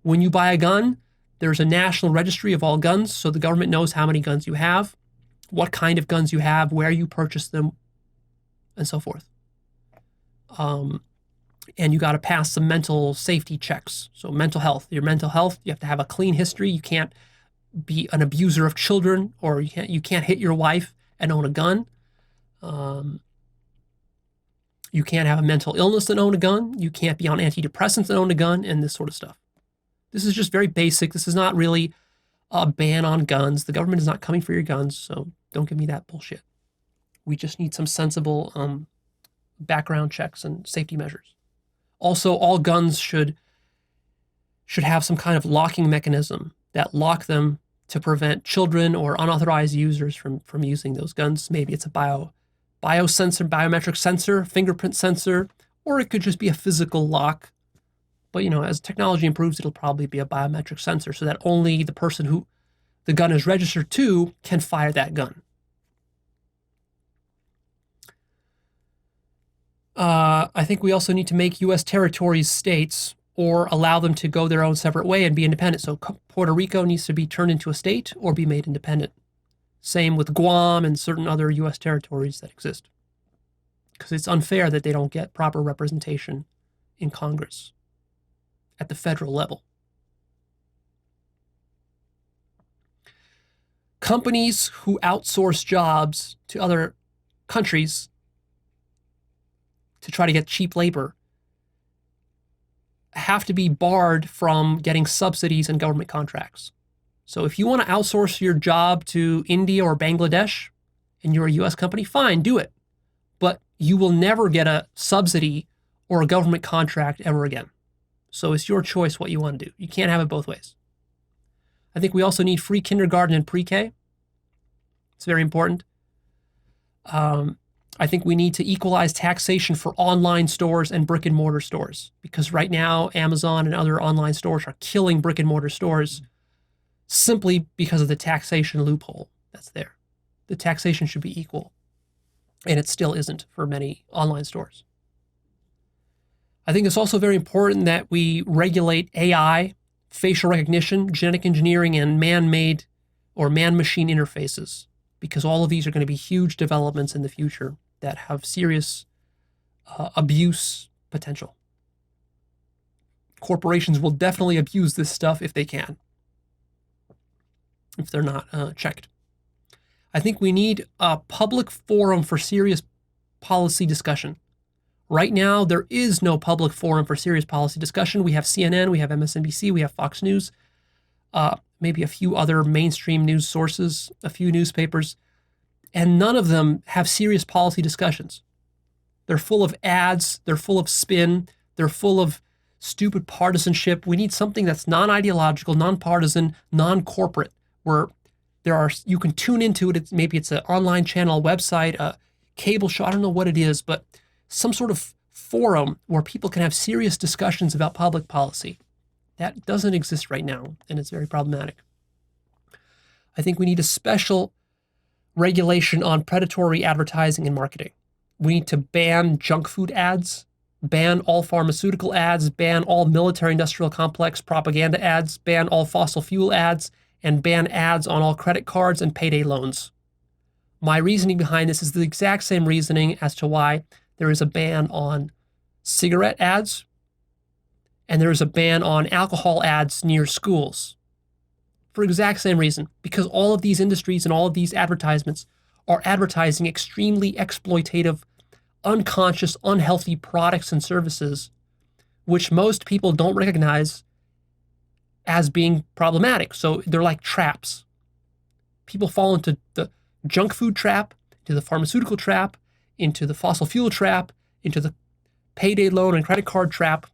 When you buy a gun, there's a national registry of all guns, so the government knows how many guns you have, what kind of guns you have, where you purchased them, and so forth. And you got to pass some mental safety checks. So mental health, your mental health, you have to have a clean history. You can't be an abuser of children, or you can't hit your wife and own a gun. You can't have a mental illness and own a gun. You can't be on antidepressants and own a gun, and this sort of stuff. This is just very basic. This is not really a ban on guns. The government is not coming for your guns, so don't give me that bullshit. We just need some sensible background checks and safety measures. Also, all guns should have some kind of locking mechanism that lock them to prevent children or unauthorized users from using those guns. Maybe it's a biosensor, biometric sensor, fingerprint sensor, or it could just be a physical lock. But, as technology improves, it'll probably be a biometric sensor so that only the person who the gun is registered to can fire that gun. I think we also need to make U.S. territories states or allow them to go their own separate way and be independent. So Puerto Rico needs to be turned into a state or be made independent. Same with Guam and certain other U.S. territories that exist. Because it's unfair that they don't get proper representation in Congress at the federal level. Companies who outsource jobs to other countries to try to get cheap labor have to be barred from getting subsidies and government contracts. So if you want to outsource your job to India or Bangladesh and you're a US company, fine, do it. But you will never get a subsidy or a government contract ever again. So it's your choice what you want to do. You can't have it both ways. I think we also need free kindergarten and pre-K. It's very important. I think we need to equalize taxation for online stores and brick and mortar stores, because right now Amazon and other online stores are killing brick and mortar stores simply because of the taxation loophole that's there. The taxation should be equal, and it still isn't for many online stores. I think it's also very important that we regulate AI, facial recognition, genetic engineering, and man-made or man-machine interfaces, because all of these are going to be huge developments in the future that have serious abuse potential. Corporations will definitely abuse this stuff if they can, if they're not checked. I think we need a public forum for serious policy discussion. Right now, there is no public forum for serious policy discussion. We have CNN, we have MSNBC, we have Fox News, maybe a few other mainstream news sources, a few newspapers, and none of them have serious policy discussions. They're full of ads, they're full of spin, they're full of stupid partisanship. We need something that's non-ideological, non-partisan, non-corporate, where you can tune into it. Maybe it's an online channel, a website, a cable show, I don't know what it is, but some sort of forum where people can have serious discussions about public policy. That doesn't exist right now, and it's very problematic. I think we need a special regulation on predatory advertising and marketing. We need to ban junk food ads, ban all pharmaceutical ads, ban all military-industrial complex propaganda ads, ban all fossil fuel ads, and ban ads on all credit cards and payday loans. My reasoning behind this is the exact same reasoning as to why there is a ban on cigarette ads, and there is a ban on alcohol ads near schools. For exact same reason, because all of these industries and all of these advertisements are advertising extremely exploitative, unconscious, unhealthy products and services, which most people don't recognize as being problematic. So they're like traps. People fall into the junk food trap, into the pharmaceutical trap, into the fossil fuel trap, into the payday loan and credit card trap.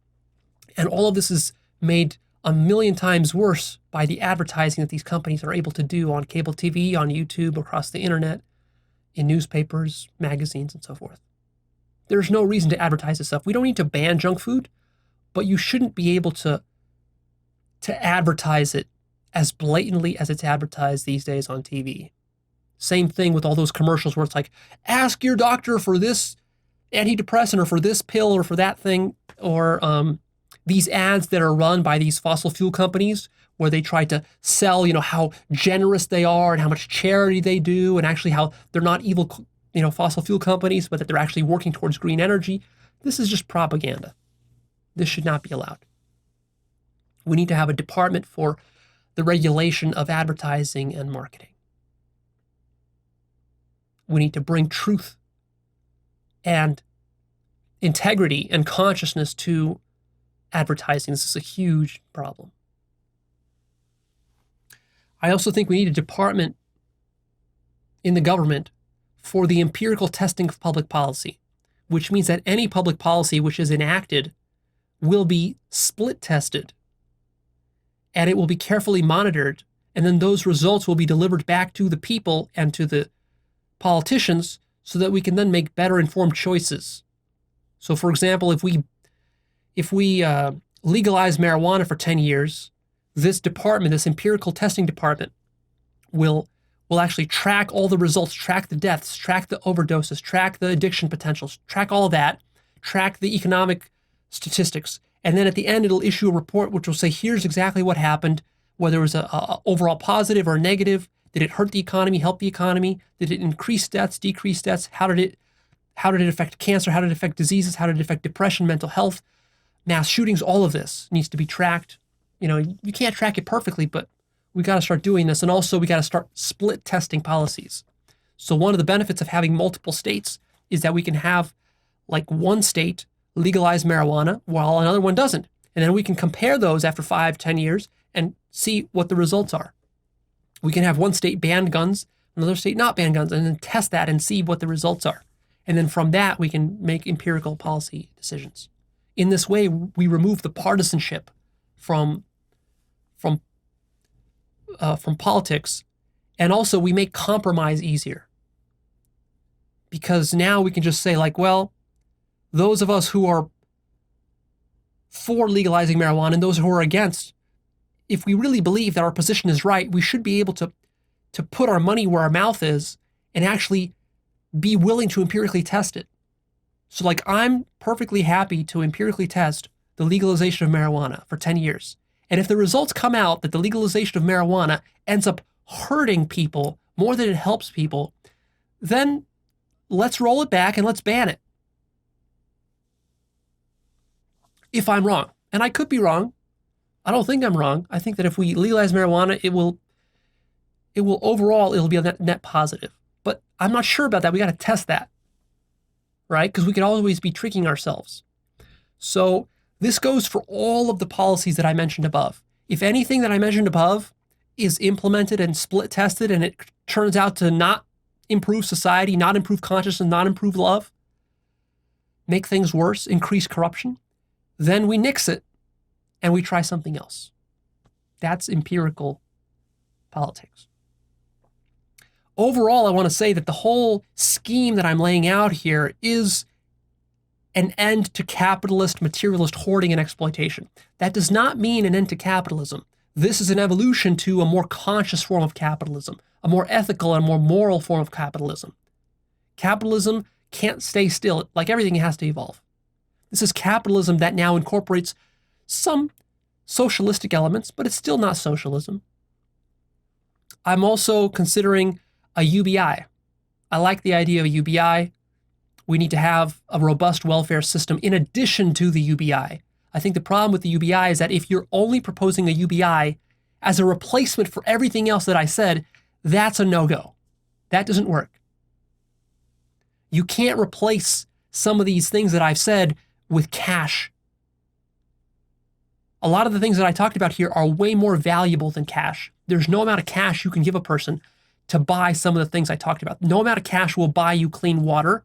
And all of this is made a million times worse by the advertising that these companies are able to do on cable TV, on YouTube, across the internet, in newspapers, magazines, and so forth. There's no reason to advertise this stuff. We don't need to ban junk food, but you shouldn't be able to advertise it as blatantly as it's advertised these days on TV. Same thing with all those commercials where it's like, ask your doctor for this antidepressant or for this pill or for that thing, or these ads that are run by these fossil fuel companies where they try to sell, how generous they are and how much charity they do, and actually how they're not evil, fossil fuel companies, but that they're actually working towards green energy. This is just propaganda. This should not be allowed. We need to have a department for the regulation of advertising and marketing. We need to bring truth and integrity and consciousness to advertising. This is a huge problem. I also think we need a department in the government for the empirical testing of public policy, which means that any public policy which is enacted will be split tested, and it will be carefully monitored, and then those results will be delivered back to the people and to the politicians so that we can then make better informed choices. So for example, if we legalize marijuana for 10 years, this department, this empirical testing department, will actually track all the results, track the deaths, track the overdoses, track the addiction potentials, track all of that, track the economic statistics. And then at the end, it'll issue a report which will say, here's exactly what happened, whether it was a overall positive or negative. Did it hurt the economy, help the economy? Did it increase deaths, decrease deaths? How did it affect cancer? How did it affect diseases? How did it affect depression, mental health, mass shootings? All of this needs to be tracked. You can't track it perfectly, but we got to start doing this. And also we got to start split testing policies. So one of the benefits of having multiple states is that we can have like one state legalize marijuana while another one doesn't. And then we can compare those after 5, 10 years and see what the results are. We can have one state ban guns, another state not ban guns, and then test that and see what the results are. And then from that, we can make empirical policy decisions. In this way, we remove the partisanship from politics, and also we make compromise easier. Because now we can just say like, well, those of us who are for legalizing marijuana and those who are against, if we really believe that our position is right, we should be able to put our money where our mouth is and actually be willing to empirically test it. So like, I'm perfectly happy to empirically test the legalization of marijuana for 10 years. And if the results come out that the legalization of marijuana ends up hurting people more than it helps people, then let's roll it back and let's ban it. If I'm wrong, and I could be wrong, I don't think I'm wrong. I think that if we legalize marijuana, it will overall, it'll be a net positive. But I'm not sure about that. We got to test that, right? Because we could always be tricking ourselves. So this goes for all of the policies that I mentioned above. If anything that I mentioned above is implemented and split tested and it turns out to not improve society, not improve consciousness, not improve love, make things worse, increase corruption, then we nix it and we try something else. That's empirical politics. Overall, I want to say that the whole scheme that I'm laying out here is an end to capitalist, materialist hoarding and exploitation. That does not mean an end to capitalism. This is an evolution to a more conscious form of capitalism, a more ethical and more moral form of capitalism. Capitalism can't stay still. Like everything, it has to evolve. This is capitalism that now incorporates some socialistic elements, but it's still not socialism. I'm also considering a UBI. I like the idea of a UBI. We need to have a robust welfare system in addition to the UBI. I think the problem with the UBI is that if you're only proposing a UBI as a replacement for everything else that I said, that's a no-go. That doesn't work. You can't replace some of these things that I've said with cash. A lot of the things that I talked about here are way more valuable than cash. There's no amount of cash you can give a person to buy some of the things I talked about. No amount of cash will buy you clean water.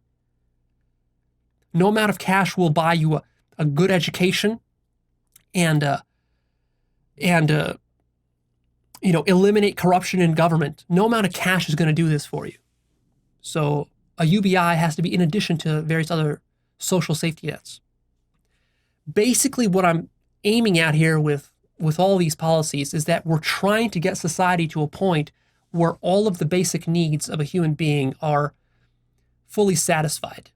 No amount of cash will buy you a good education and eliminate corruption in government. No amount of cash is going to do this for you. So a UBI has to be in addition to various other social safety nets. Basically, what I'm aiming at here with all these policies is that we're trying to get society to a point where all of the basic needs of a human being are fully satisfied.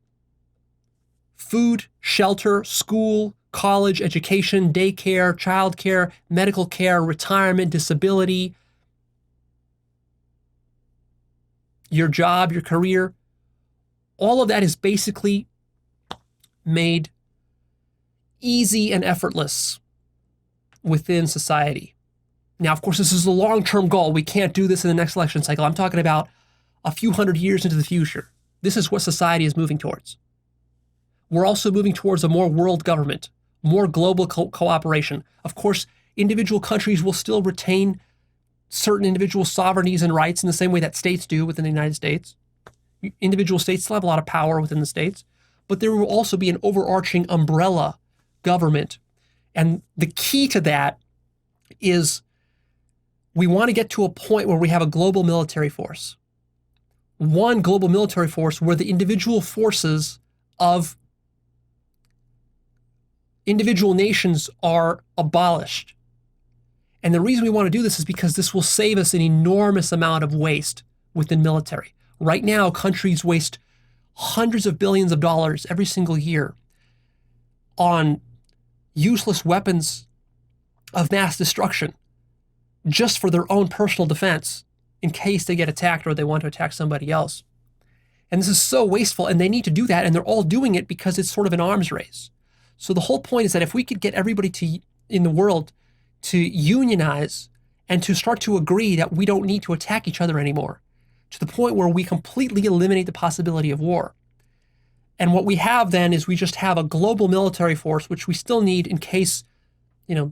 Food, shelter, school, college, education, daycare, childcare, medical care, retirement, disability, your job, your career, all of that is basically made easy and effortless within society. Now, of course, this is a long-term goal. We can't do this in the next election cycle. I'm talking about a few hundred years into the future. This is what society is moving towards. We're also moving towards a more world government, more global cooperation. Of course, individual countries will still retain certain individual sovereignties and rights in the same way that states do within the United States. Individual states still have a lot of power within the states, but there will also be an overarching umbrella government. And the key to that is we want to get to a point where we have a global military force. One global military force where the individual forces of individual nations are abolished. And the reason we want to do this is because this will save us an enormous amount of waste within military. Right now, countries waste hundreds of billions of dollars every single year on useless weapons of mass destruction just for their own personal defense in case they get attacked or they want to attack somebody else. And this is so wasteful, and they need to do that, and they're all doing it because it's sort of an arms race. So the whole point is that if we could get everybody in the world to unionize and to start to agree that we don't need to attack each other anymore, to the point where we completely eliminate the possibility of war. And what we have then is we just have a global military force, which we still need in case,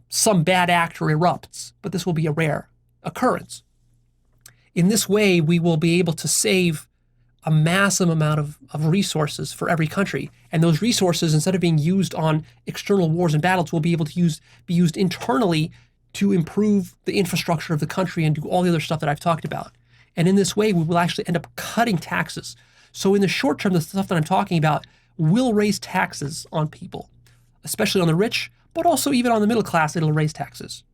some bad actor erupts, but this will be a rare occurrence. In this way, we will be able to save a massive amount of resources for every country. And those resources, instead of being used on external wars and battles, will be able to be used internally to improve the infrastructure of the country and do all the other stuff that I've talked about. And in this way, we will actually end up cutting taxes. So in the short term, the stuff that I'm talking about will raise taxes on people, especially on the rich, but also even on the middle class, it'll raise taxes,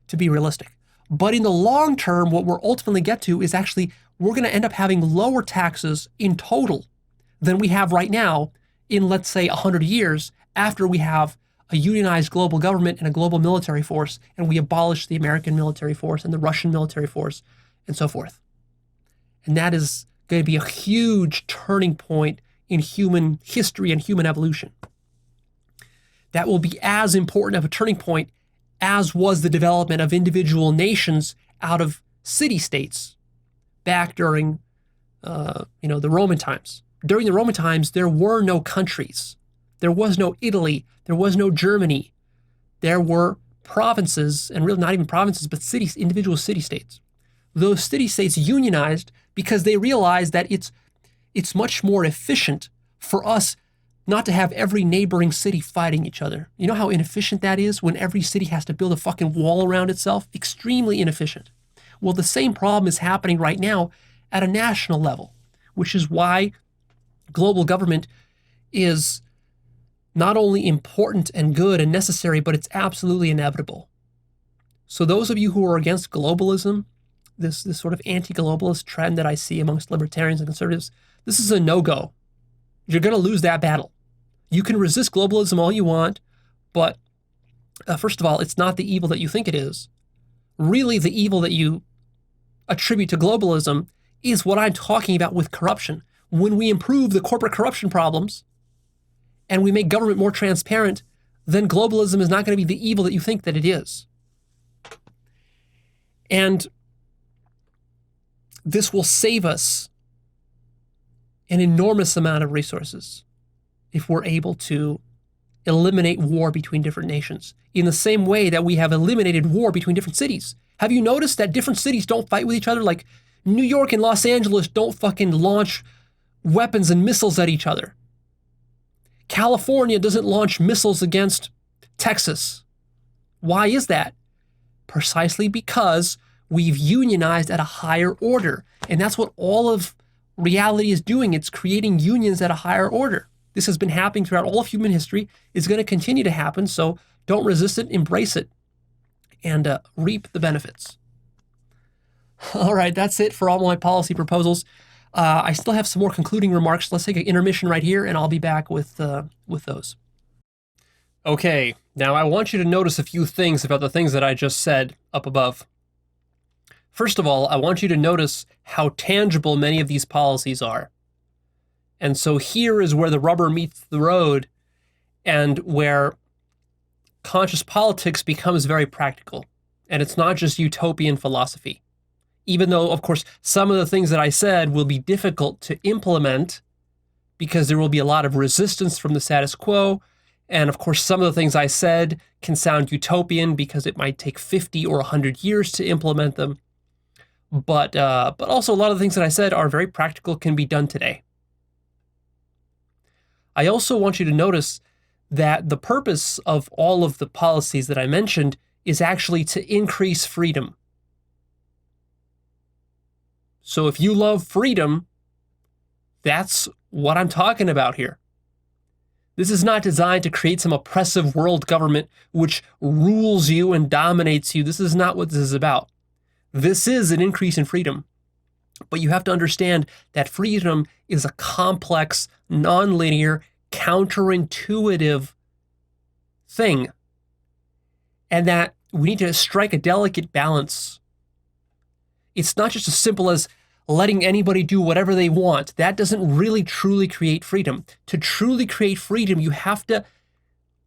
to be realistic. But in the long term, what we'll ultimately get to is actually we're going to end up having lower taxes in total than we have right now in, let's say, 100 years after we have a unionized global government and a global military force, and we abolish the American military force and the Russian military force and so forth. And that is going to be a huge turning point in human history and human evolution. That will be as important of a turning point as was the development of individual nations out of city-states back during, the Roman times. During the Roman times, there were no countries. There was no Italy. There was no Germany. There were provinces, and really not even provinces, but cities, individual city-states. Those city-states unionized because they realized that it's much more efficient for us not to have every neighboring city fighting each other. You know how inefficient that is when every city has to build a fucking wall around itself? Extremely inefficient. Well, the same problem is happening right now at a national level, which is why global government is not only important and good and necessary, but it's absolutely inevitable. So those of you who are against globalism, this sort of anti-globalist trend that I see amongst libertarians and conservatives, this is a no-go. You're going to lose that battle. You can resist globalism all you want, but first of all, it's not the evil that you think it is. Really, the evil that you attribute to globalism is what I'm talking about with corruption. When we improve the corporate corruption problems and we make government more transparent, then globalism is not going to be the evil that you think that it is. And this will save us an enormous amount of resources if we're able to eliminate war between different nations in the same way that we have eliminated war between different cities. Have you noticed that different cities don't fight with each other? Like New York and Los Angeles don't fucking launch weapons and missiles at each other. California doesn't launch missiles against Texas. Why is that? Precisely because we've unionized at a higher order. And that's what all of reality is doing. It's creating unions at a higher order. This has been happening throughout all of human history. It's going to continue to happen. So don't resist it, embrace it, and reap the benefits. All right, that's it for all my policy proposals. I still have some more concluding remarks. Let's take an intermission right here, and I'll be back with those. Okay, now I want you to notice a few things about the things that I just said up above. First of all, I want you to notice how tangible many of these policies are. And so here is where the rubber meets the road and where conscious politics becomes very practical. And it's not just utopian philosophy. Even though, of course, some of the things that I said will be difficult to implement because there will be a lot of resistance from the status quo. And of course, some of the things I said can sound utopian because it might take 50 or 100 years to implement them. But also a lot of the things that I said are very practical, can be done today. I also want you to notice that the purpose of all of the policies that I mentioned is actually to increase freedom. So if you love freedom, that's what I'm talking about here. This is not designed to create some oppressive world government which rules you and dominates you. This is not what this is about. This is an increase in freedom. But you have to understand that freedom is a complex, nonlinear, counterintuitive thing. And that we need to strike a delicate balance. It's not just as simple as letting anybody do whatever they want. That doesn't really truly create freedom. To truly create freedom, you have to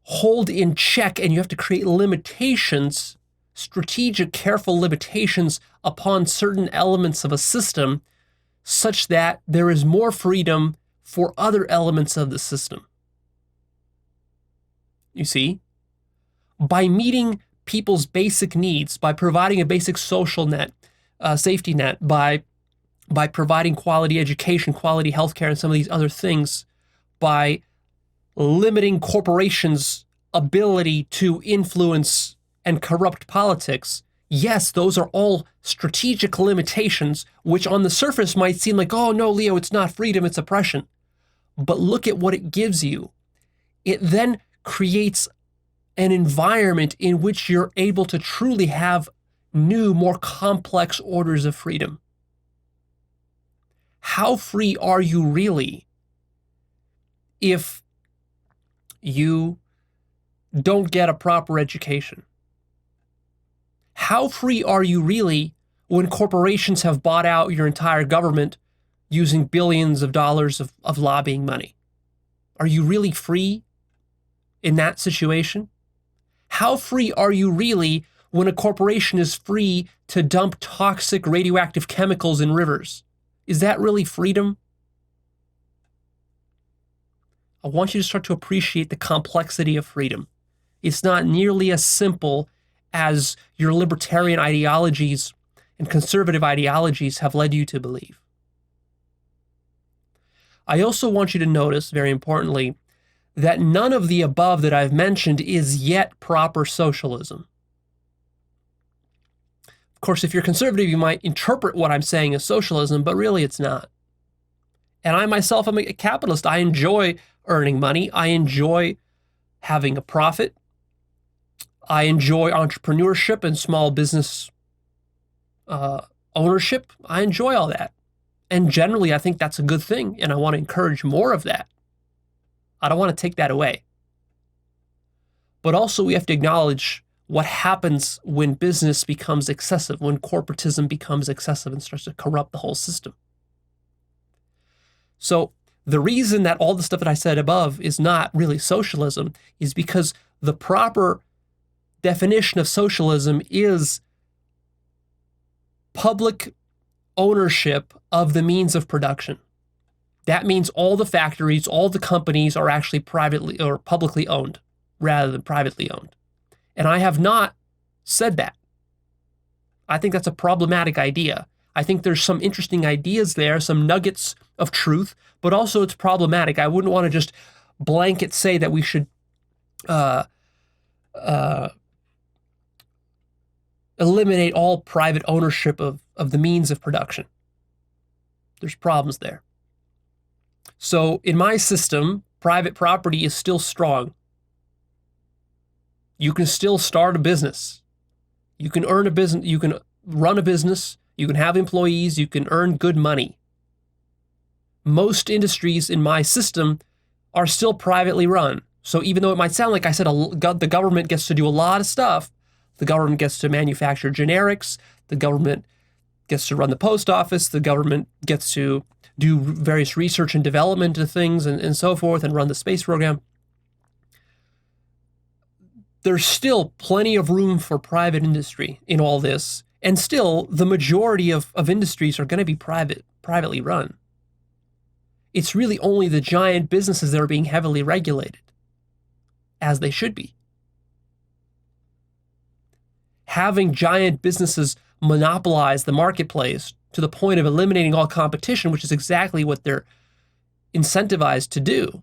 hold in check and you have to create limitations, strategic, careful limitations upon certain elements of a system such that there is more freedom for other elements of the system. You see? By meeting people's basic needs, by providing a basic social net, safety net, by providing quality education, quality healthcare, and some of these other things, by limiting corporations' ability to influence and corrupt politics. Yes, those are all strategic limitations, which on the surface might seem like, oh no, Leo, it's not freedom, it's oppression. But look at what it gives you. It then creates an environment in which you're able to truly have new, more complex orders of freedom. How free are you really if you don't get a proper education? How free are you really when corporations have bought out your entire government using billions of dollars of lobbying money? Are you really free in that situation? How free are you really when a corporation is free to dump toxic radioactive chemicals in rivers? Is that really freedom? I want you to start to appreciate the complexity of freedom. It's not nearly as simple as your libertarian ideologies and conservative ideologies have led you to believe. I also want you to notice, very importantly, that none of the above that I've mentioned is yet proper socialism. Of course, if you're conservative, you might interpret what I'm saying as socialism, but really it's not. And I myself am a capitalist. I enjoy earning money. I enjoy having a profit. I enjoy entrepreneurship and small business ownership. I enjoy all that. And generally, I think that's a good thing, and I want to encourage more of that. I don't want to take that away. But also, we have to acknowledge what happens when business becomes excessive, when corporatism becomes excessive and starts to corrupt the whole system. So the reason that all the stuff that I said above is not really socialism is because the proper definition of socialism is public ownership of the means of production. That means all the factories, all the companies are actually privately or publicly owned rather than privately owned. And I have not said that. I think that's a problematic idea. I think there's some interesting ideas there, some nuggets of truth, but also it's problematic. I wouldn't want to just blanket say that we should eliminate all private ownership of the means of production. There's problems there. So in my system, private property is still strong. You can still start a business. You can earn a business, you can run a business, you can have employees, you can earn good money. Most industries in my system are still privately run. So even though it might sound like I said the government gets to do a lot of stuff, the government gets to manufacture generics, the government gets to run the post office, the government gets to do various research and development of things and so forth and run the space program. There's still plenty of room for private industry in all this. And still, the majority of industries are going to be privately run. It's really only the giant businesses that are being heavily regulated, as they should be. Having giant businesses monopolize the marketplace to the point of eliminating all competition, which is exactly what they're incentivized to do,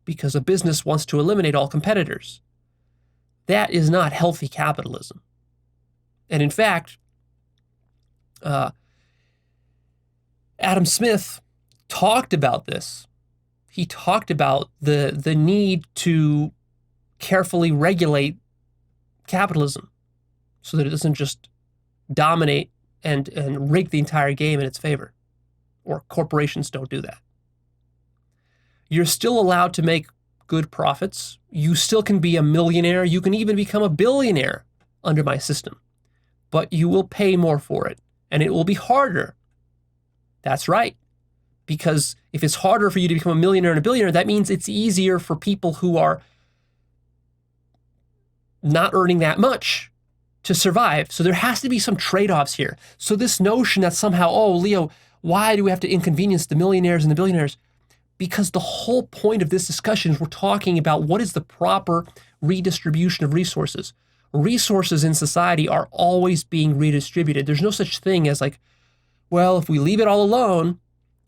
because a business wants to eliminate all competitors. That is not healthy capitalism. And in fact, Adam Smith talked about this. He talked about the need to carefully regulate capitalism so that it doesn't just dominate and rig the entire game in its favor, or corporations don't do that. You're still allowed to make good profits. You still can be a millionaire. You can even become a billionaire under my system, but you will pay more for it, and it will be harder. That's right, because if it's harder for you to become a millionaire and a billionaire, that means it's easier for people who are not earning that much to survive. So there has to be some trade-offs here. So this notion that somehow, oh, Leo, why do we have to inconvenience the millionaires and the billionaires? Because the whole point of this discussion is we're talking about what is the proper redistribution of resources. Resources in society are always being redistributed. There's no such thing as like, well, if we leave it all alone,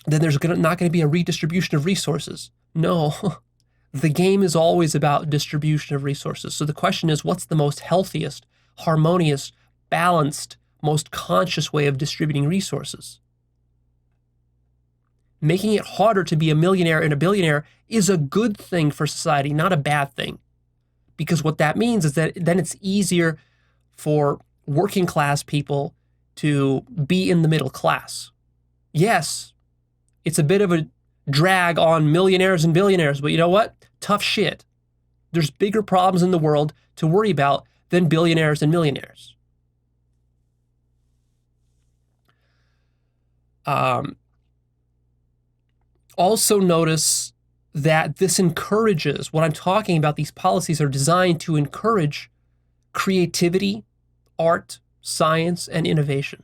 then there's not going to be a redistribution of resources. No, the game is always about distribution of resources. So the question is, what's the most healthiest, harmonious, balanced, most conscious way of distributing resources? Making it harder to be a millionaire and a billionaire is a good thing for society, not a bad thing. Because what that means is that then it's easier for working class people to be in the middle class. Yes, it's a bit of a drag on millionaires and billionaires, but you know what? Tough shit. There's bigger problems in the world to worry about than billionaires and millionaires. Also notice that this encourages, what I'm talking about, these policies are designed to encourage creativity, art, science, and innovation.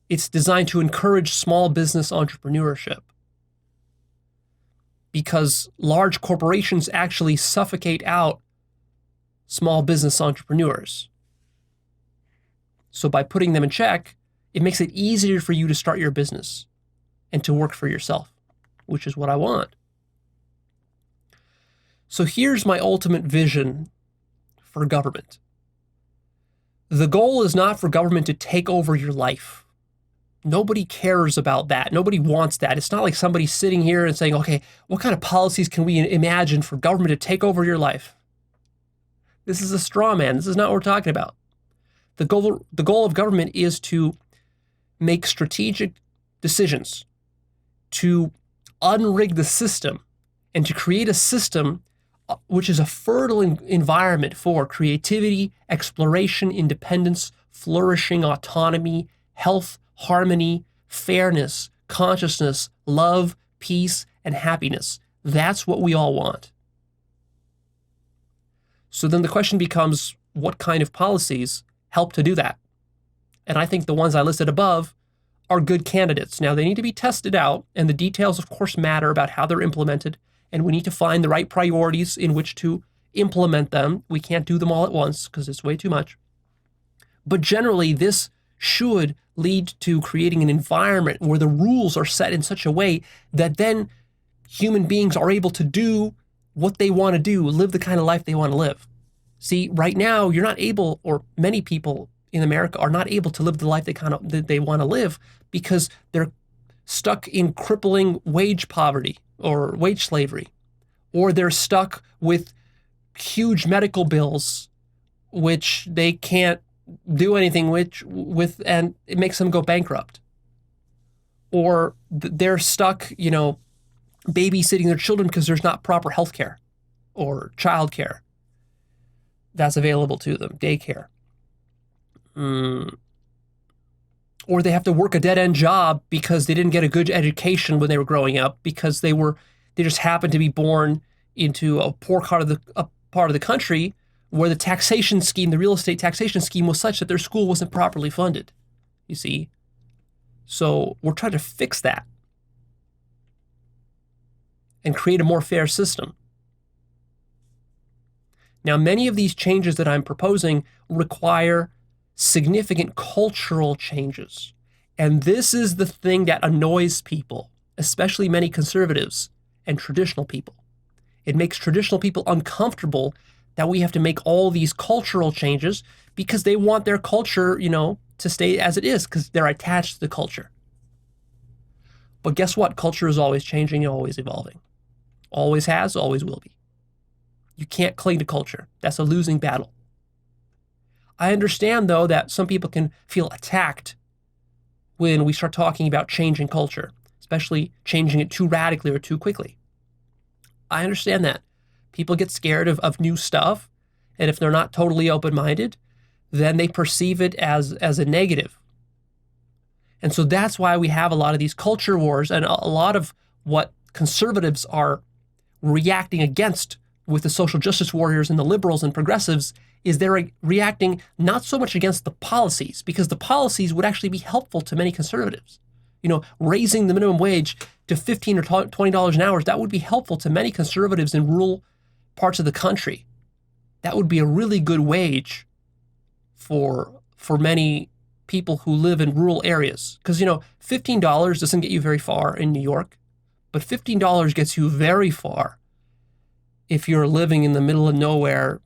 It's designed to encourage small business entrepreneurship. because large corporations actually suffocate out small business entrepreneurs. So by putting them in check, it makes it easier for you to start your business and to work for yourself, which is what I want. So here's my ultimate vision for government. The goal is not for government to take over your life. Nobody cares about that. Nobody wants that. It's not like somebody sitting here and saying, okay, what kind of policies can we imagine for government to take over your life? This is a straw man. This is not what we're talking about. The goal of government is to make strategic decisions, to unrig the system, and to create a system which is a fertile environment for creativity, exploration, independence, flourishing, autonomy, health, harmony, fairness, consciousness, love, peace, and happiness. That's what we all want. So then the question becomes, what kind of policies help to do that? And I think the ones I listed above are good candidates. Now, they need to be tested out, and the details, of course, matter about how they're implemented, and we need to find the right priorities in which to implement them. We can't do them all at once because it's way too much. But generally, this should lead to creating an environment where the rules are set in such a way that then human beings are able to do what they want to do, live the kind of life they want to live. See, right now, you're not able, or many people in America are not able to live the life they want to live because they're stuck in crippling wage poverty or wage slavery, or they're stuck with huge medical bills, which they can't do anything with, and it makes them go bankrupt. Or they're stuck, babysitting their children because there's not proper health care or child care that's available to them, daycare. Or they have to work a dead-end job because they didn't get a good education when they were growing up, because they just happened to be born into a poor part of the country where the taxation scheme, the real estate taxation scheme, was such that their school wasn't properly funded. You see? So we're trying to fix that and create a more fair system. Now, many of these changes that I'm proposing require significant cultural changes. And this is the thing that annoys people, especially many conservatives and traditional people. It makes traditional people uncomfortable that we have to make all these cultural changes because they want their culture, to stay as it is because they're attached to the culture. But guess what? Culture is always changing and always evolving. Always has, always will be. You can't cling to culture. That's a losing battle. I understand, though, that some people can feel attacked when we start talking about changing culture, especially changing it too radically or too quickly. I understand that. People get scared of new stuff, and if they're not totally open-minded, then they perceive it as a negative. And so that's why we have a lot of these culture wars, and a lot of what conservatives are reacting against with the social justice warriors and the liberals and progressives is they're reacting not so much against the policies, because the policies would actually be helpful to many conservatives. Raising the minimum wage to $15 or $20 an hour, that would be helpful to many conservatives in rural parts of the country. That would be a really good wage for many people who live in rural areas. Because, $15 doesn't get you very far in New York, but $15 gets you very far if you're living in the middle of nowhere,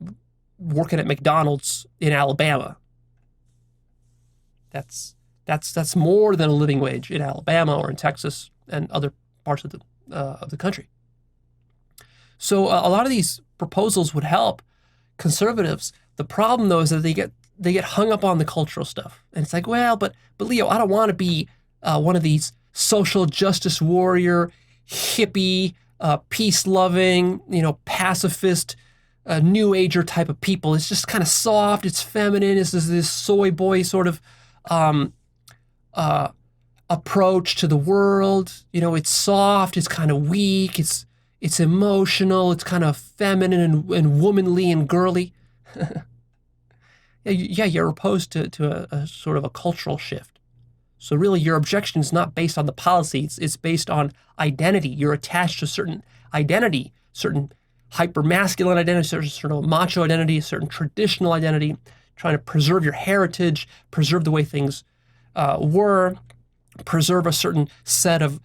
working at McDonald's in Alabama. That's more than a living wage in Alabama or in Texas and other parts of the country. So a lot of these proposals would help conservatives. The problem, though, is that they get hung up on the cultural stuff, and it's like, well, but Leo, I don't want to be one of these social justice warrior, hippie, peace-loving, pacifist, new ager type of people. It's just kind of soft. It's feminine. It's this soy boy sort of approach to the world. It's soft. It's kind of weak. It's emotional. It's kind of feminine and womanly and girly. Yeah, you're opposed to a sort of a cultural shift. So really, your objection is not based on the policies. It's based on identity. You're attached to certain identity, certain hyper-masculine identity, certain sort of macho identity, certain traditional identity, trying to preserve your heritage, preserve the way things were, preserve a certain set of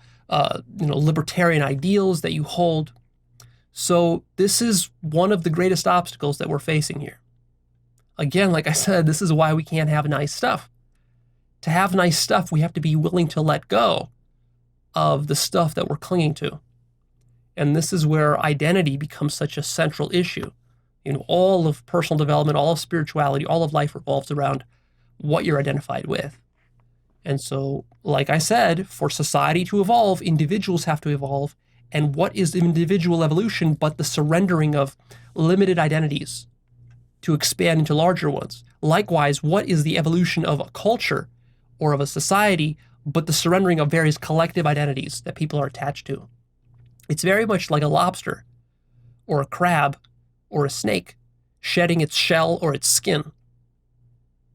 libertarian ideals that you hold. So this is one of the greatest obstacles that we're facing here. Again, like I said, this is why we can't have nice stuff. To have nice stuff, we have to be willing to let go of the stuff that we're clinging to. And this is where identity becomes such a central issue. All of personal development, all of spirituality, all of life revolves around what you're identified with. And so, like I said, for society to evolve, individuals have to evolve. And what is individual evolution but the surrendering of limited identities to expand into larger ones? Likewise, what is the evolution of a culture or of a society but the surrendering of various collective identities that people are attached to? It's very much like a lobster or a crab or a snake shedding its shell or its skin.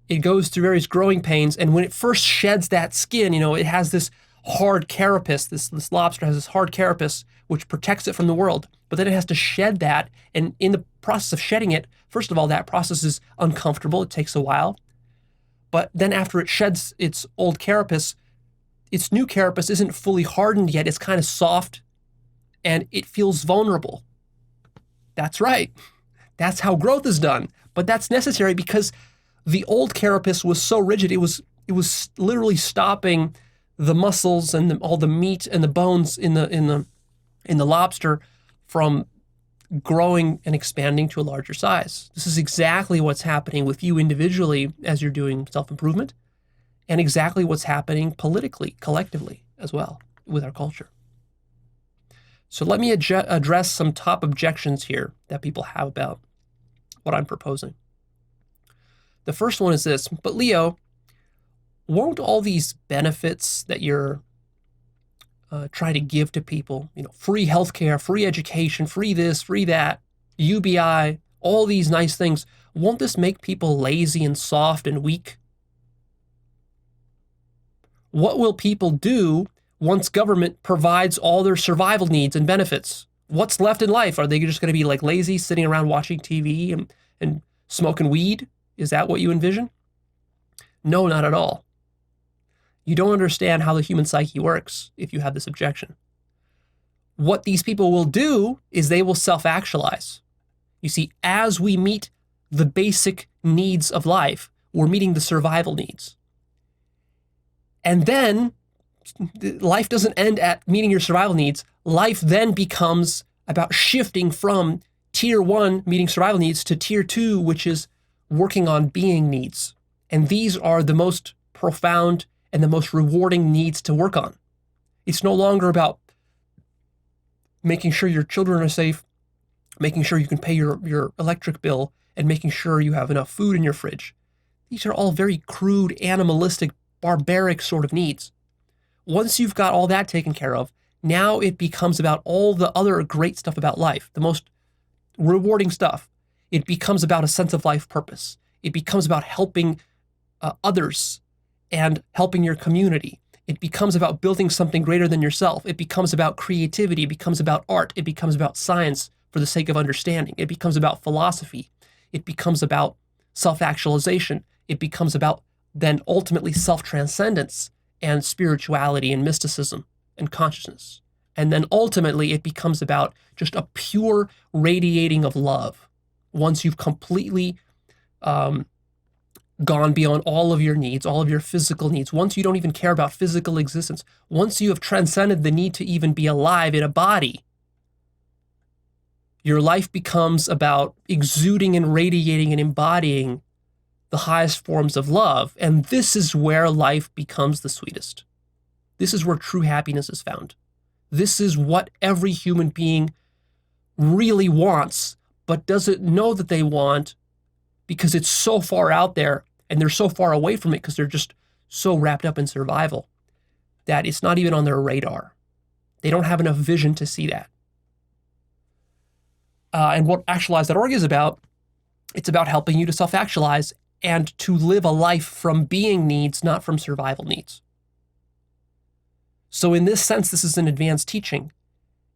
It goes through various growing pains, and when it first sheds that skin, it has this hard carapace. This lobster has this hard carapace which protects it from the world, but then it has to shed that, and in the process of shedding it, first of all, that process is uncomfortable. It takes a while. But then after it sheds its old carapace, its new carapace isn't fully hardened yet. It's kind of soft, and it feels vulnerable. That's right. That's how growth is done. But that's necessary because the old carapace was so rigid, it was literally stopping the muscles and all the meat and the bones in the lobster from growing and expanding to a larger size. This is exactly what's happening with you individually as you're doing self-improvement, and exactly what's happening politically, collectively as well with our culture. So let me address some top objections here that people have about what I'm proposing. The first one is this: but Leo, won't all these benefits that you're trying to give to people, free healthcare, free education, free this, free that, UBI, all these nice things, won't this make people lazy and soft and weak? What will people do once government provides all their survival needs and benefits? What's left in life? Are they just going to be like lazy, sitting around watching TV and smoking weed? Is that what you envision? No, not at all. You don't understand how the human psyche works if you have this objection. What these people will do is they will self-actualize. You see, as we meet the basic needs of life, we're meeting the survival needs. And then life doesn't end at meeting your survival needs. Life then becomes about shifting from tier 1, meeting survival needs, to tier 2, which is working on being needs. And these are the most profound and the most rewarding needs to work on. It's no longer about making sure your children are safe, making sure you can pay your electric bill, and making sure you have enough food in your fridge. These are all very crude, animalistic, barbaric sort of needs. Once you've got all that taken care of, now it becomes about all the other great stuff about life, the most rewarding stuff. It becomes about a sense of life purpose. It becomes about helping others and helping your community. It becomes about building something greater than yourself. It becomes about creativity. It becomes about art. It becomes about science for the sake of understanding. It becomes about philosophy. It becomes about self-actualization. It becomes about then ultimately self-transcendence and spirituality and mysticism and consciousness. And then ultimately it becomes about just a pure radiating of love. Once you've completely gone beyond all of your needs, all of your physical needs, once you don't even care about physical existence, once you have transcended the need to even be alive in a body, your life becomes about exuding and radiating and embodying the highest forms of love. And this is where life becomes the sweetest. This is where true happiness is found. This is what every human being really wants, but doesn't know that they want because it's so far out there and they're so far away from it because they're just so wrapped up in survival that it's not even on their radar. They don't have enough vision to see that. And what Actualized.org is about, it's about helping you to self-actualize and to live a life from being needs, not from survival needs. So in this sense, this is an advanced teaching.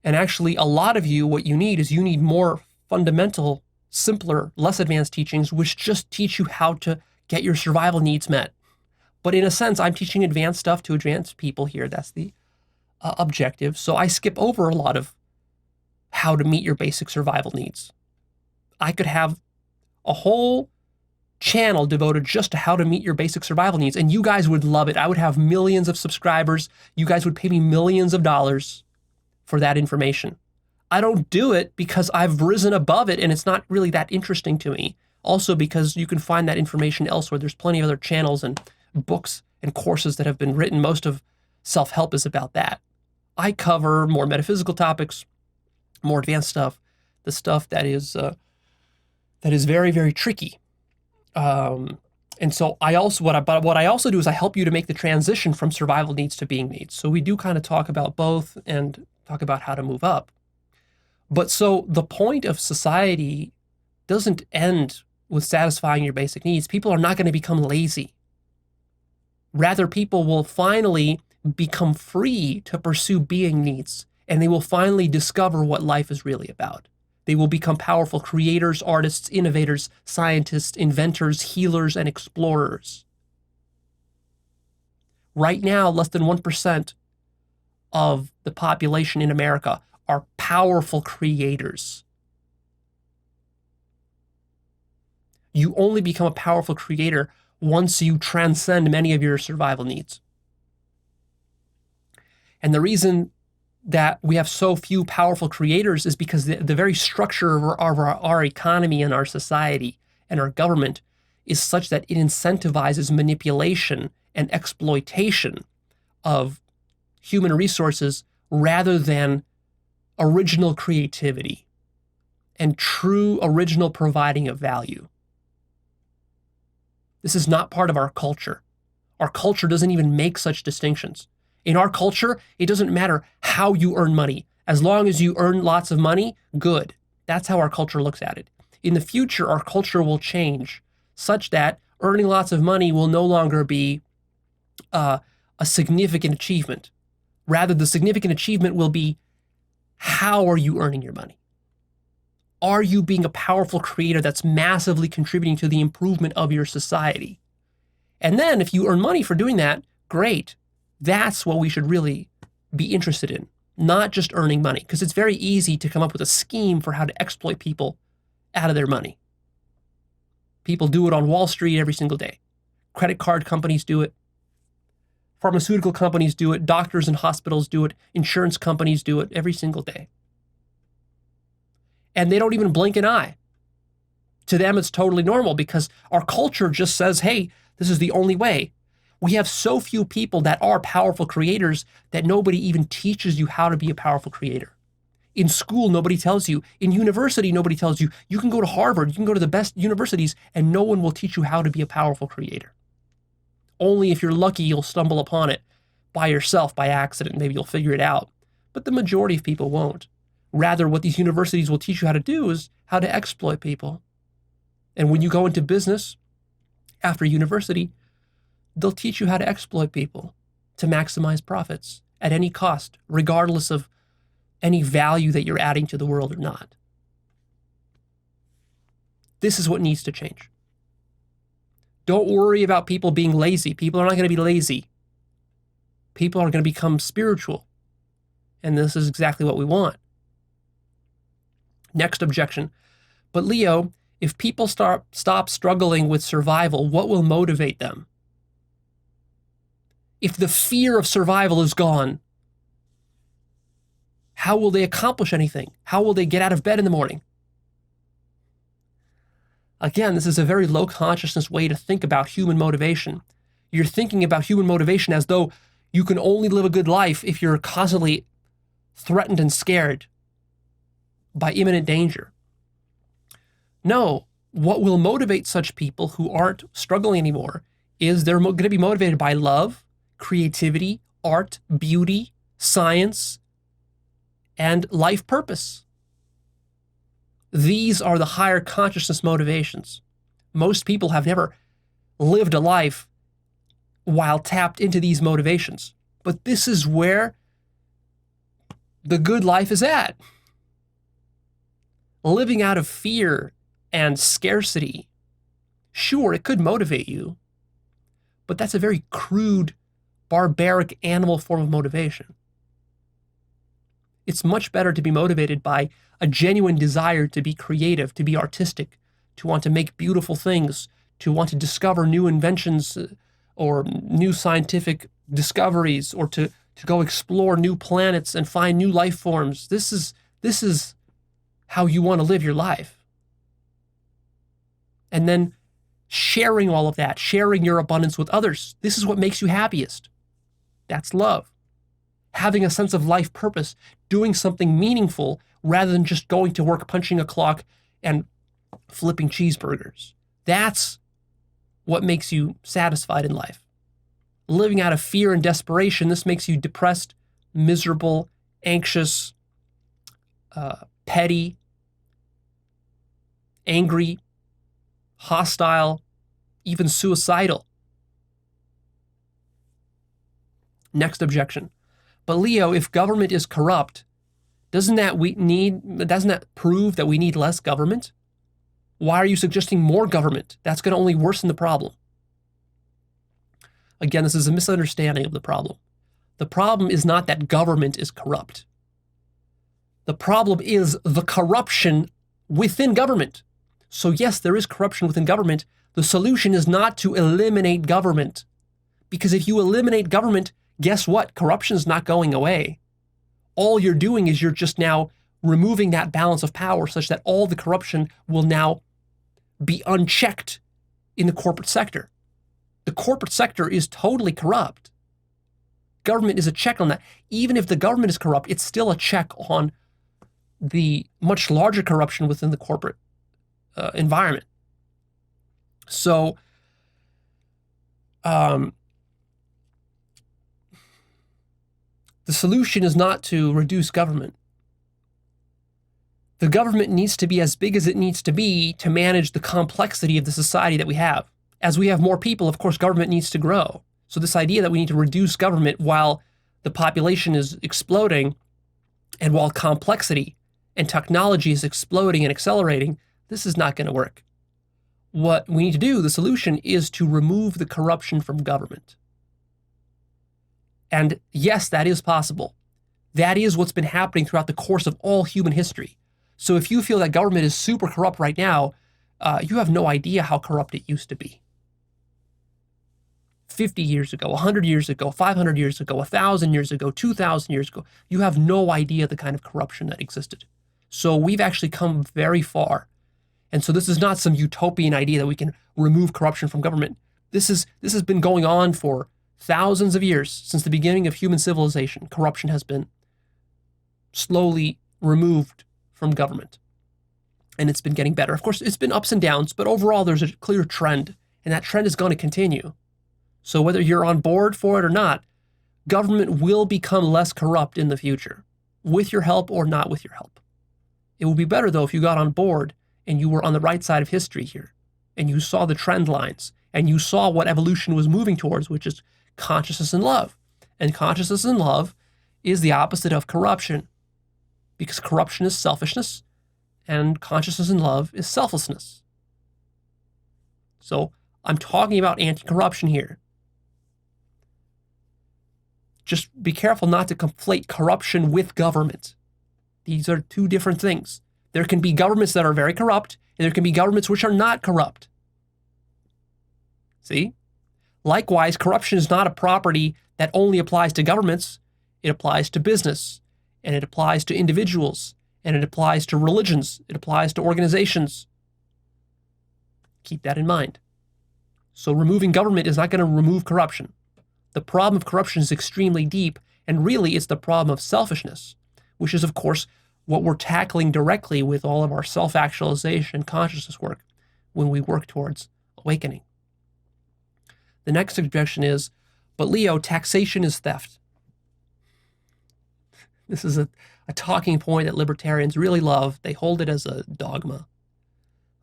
And actually, a lot of you, what you need more fundamental, simpler, less advanced teachings, which just teach you how to get your survival needs met. But in a sense, I'm teaching advanced stuff to advanced people here. That's the objective. So I skip over a lot of how to meet your basic survival needs. I could have a whole channel devoted just to how to meet your basic survival needs, and you guys would love it. I would have millions of subscribers. You guys would pay me millions of dollars for that information. I don't do it because I've risen above it and it's not really that interesting to me. Also because you can find that information elsewhere. There's plenty of other channels and books and courses that have been written. Most of self-help is about that. I cover more metaphysical topics, more advanced stuff, the stuff that is very, very tricky. And so I also, what I also do is I help you to make the transition from survival needs to being needs. So we do kind of talk about both and talk about how to move up. But so the point of society doesn't end with satisfying your basic needs. People are not going to become lazy. Rather, people will finally become free to pursue being needs, and they will finally discover what life is really about. They will become powerful creators, artists, innovators, scientists, inventors, healers, and explorers. Right now, less than 1% of the population in America are powerful creators. You only become a powerful creator once you transcend many of your survival needs. And the reason that we have so few powerful creators is because the very structure of our economy and our society and our government is such that it incentivizes manipulation and exploitation of human resources rather than original creativity and true original providing of value. This is not part of our culture. Our culture doesn't even make such distinctions. In our culture, it doesn't matter how you earn money. As long as you earn lots of money, good. That's how our culture looks at it. In the future, our culture will change such that earning lots of money will no longer be a significant achievement. Rather, the significant achievement will be, how are you earning your money? Are you being a powerful creator that's massively contributing to the improvement of your society? And then if you earn money for doing that, great. That's what we should really be interested in, not just earning money, because it's very easy to come up with a scheme for how to exploit people out of their money. People do it on Wall Street every single day. Credit card companies do it. Pharmaceutical companies do it. Doctors and hospitals do it. Insurance companies do it every single day. And they don't even blink an eye. To them, it's totally normal because our culture just says, hey, this is the only way. We have so few people that are powerful creators that nobody even teaches you how to be a powerful creator. In school, nobody tells you. In university, nobody tells you. You can go to Harvard, you can go to the best universities, and no one will teach you how to be a powerful creator. Only if you're lucky, you'll stumble upon it by yourself, by accident. Maybe you'll figure it out. But the majority of people won't. Rather, what these universities will teach you how to do is how to exploit people. And when you go into business after university, they'll teach you how to exploit people to maximize profits at any cost, regardless of any value that you're adding to the world or not. This is what needs to change. Don't worry about people being lazy. People are not going to be lazy. People are going to become spiritual. And this is exactly what we want. Next objection. But Leo, if people stop struggling with survival, what will motivate them? If the fear of survival is gone, how will they accomplish anything? How will they get out of bed in the morning? Again, this is a very low consciousness way to think about human motivation. You're thinking about human motivation as though you can only live a good life if you're constantly threatened and scared by imminent danger. No, what will motivate such people who aren't struggling anymore is they're going to be motivated by love, creativity, art, beauty, science, and life purpose. These are the higher consciousness motivations. Most people have never lived a life while tapped into these motivations. But this is where the good life is at. Living out of fear and scarcity, sure, it could motivate you, but that's a very crude, barbaric, animal form of motivation. It's much better to be motivated by a genuine desire to be creative, to be artistic, to want to make beautiful things, to want to discover new inventions or new scientific discoveries, or to go explore new planets and find new life forms. This is how you want to live your life. And then sharing all of that, sharing your abundance with others. This is what makes you happiest. That's love. Having a sense of life purpose, doing something meaningful rather than just going to work, punching a clock, and flipping cheeseburgers. That's what makes you satisfied in life. Living out of fear and desperation, this makes you depressed, miserable, anxious, petty, angry, hostile, even suicidal. Next objection. But Leo, if government is corrupt, doesn't that prove that we need less government? Why are you suggesting more government? That's going to only worsen the problem. Again, this is a misunderstanding of the problem. The problem is not that government is corrupt. The problem is the corruption within government. So yes, there is corruption within government. The solution is not to eliminate government. Because if you eliminate government, guess what? Corruption is not going away. All you're doing is you're just now removing that balance of power such that all the corruption will now be unchecked in the corporate sector. The corporate sector is totally corrupt. Government is a check on that. Even if the government is corrupt, it's still a check on the much larger corruption within the corporate environment. So, the solution is not to reduce government. The government needs to be as big as it needs to be to manage the complexity of the society that we have. As we have more people, of course, government needs to grow. So this idea that we need to reduce government while the population is exploding and while complexity and technology is exploding and accelerating, this is not going to work. What we need to do, the solution, is to remove the corruption from government. And yes, that is possible. That is what's been happening throughout the course of all human history. So if you feel that government is super corrupt right now, you have no idea how corrupt it used to be. 50 years ago, 100 years ago, 500 years ago, 1,000 years ago, 2,000 years ago, you have no idea the kind of corruption that existed. So we've actually come very far. And so this is not some utopian idea that we can remove corruption from government. This has been going on for thousands of years. Since the beginning of human civilization, corruption has been slowly removed from government. And it's been getting better. Of course, it's been ups and downs, but overall there's a clear trend, and that trend is going to continue. So whether you're on board for it or not, government will become less corrupt in the future, with your help or not with your help. It would be better, though, if you got on board and you were on the right side of history here, and you saw the trend lines, and you saw what evolution was moving towards, which is consciousness and love. And consciousness and love is the opposite of corruption, because corruption is selfishness, and consciousness and love is selflessness. So I'm talking about anti-corruption here. Just be careful not to conflate corruption with government. These are two different things. There can be governments that are very corrupt, and there can be governments which are not corrupt. See? Likewise, corruption is not a property that only applies to governments. It applies to business, and it applies to individuals, and it applies to religions. It applies to organizations. Keep that in mind. So removing government is not going to remove corruption. The problem of corruption is extremely deep, and really it's the problem of selfishness, which is, of course, what we're tackling directly with all of our self-actualization consciousness work when we work towards awakening. The next objection is, but Leo, taxation is theft. This is a talking point that libertarians really love. They hold it as a dogma.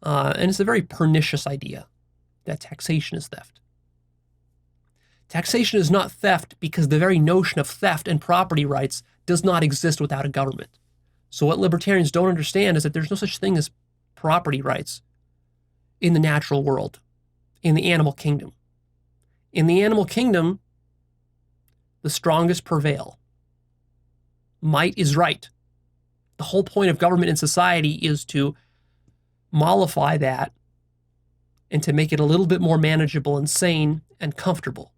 And it's a very pernicious idea that taxation is theft. Taxation is not theft because the very notion of theft and property rights does not exist without a government. So what libertarians don't understand is that there's no such thing as property rights in the natural world, in the animal kingdom. In the animal kingdom, the strongest prevail. Might is right. The whole point of government in society is to mollify that and to make it a little bit more manageable and sane and comfortable.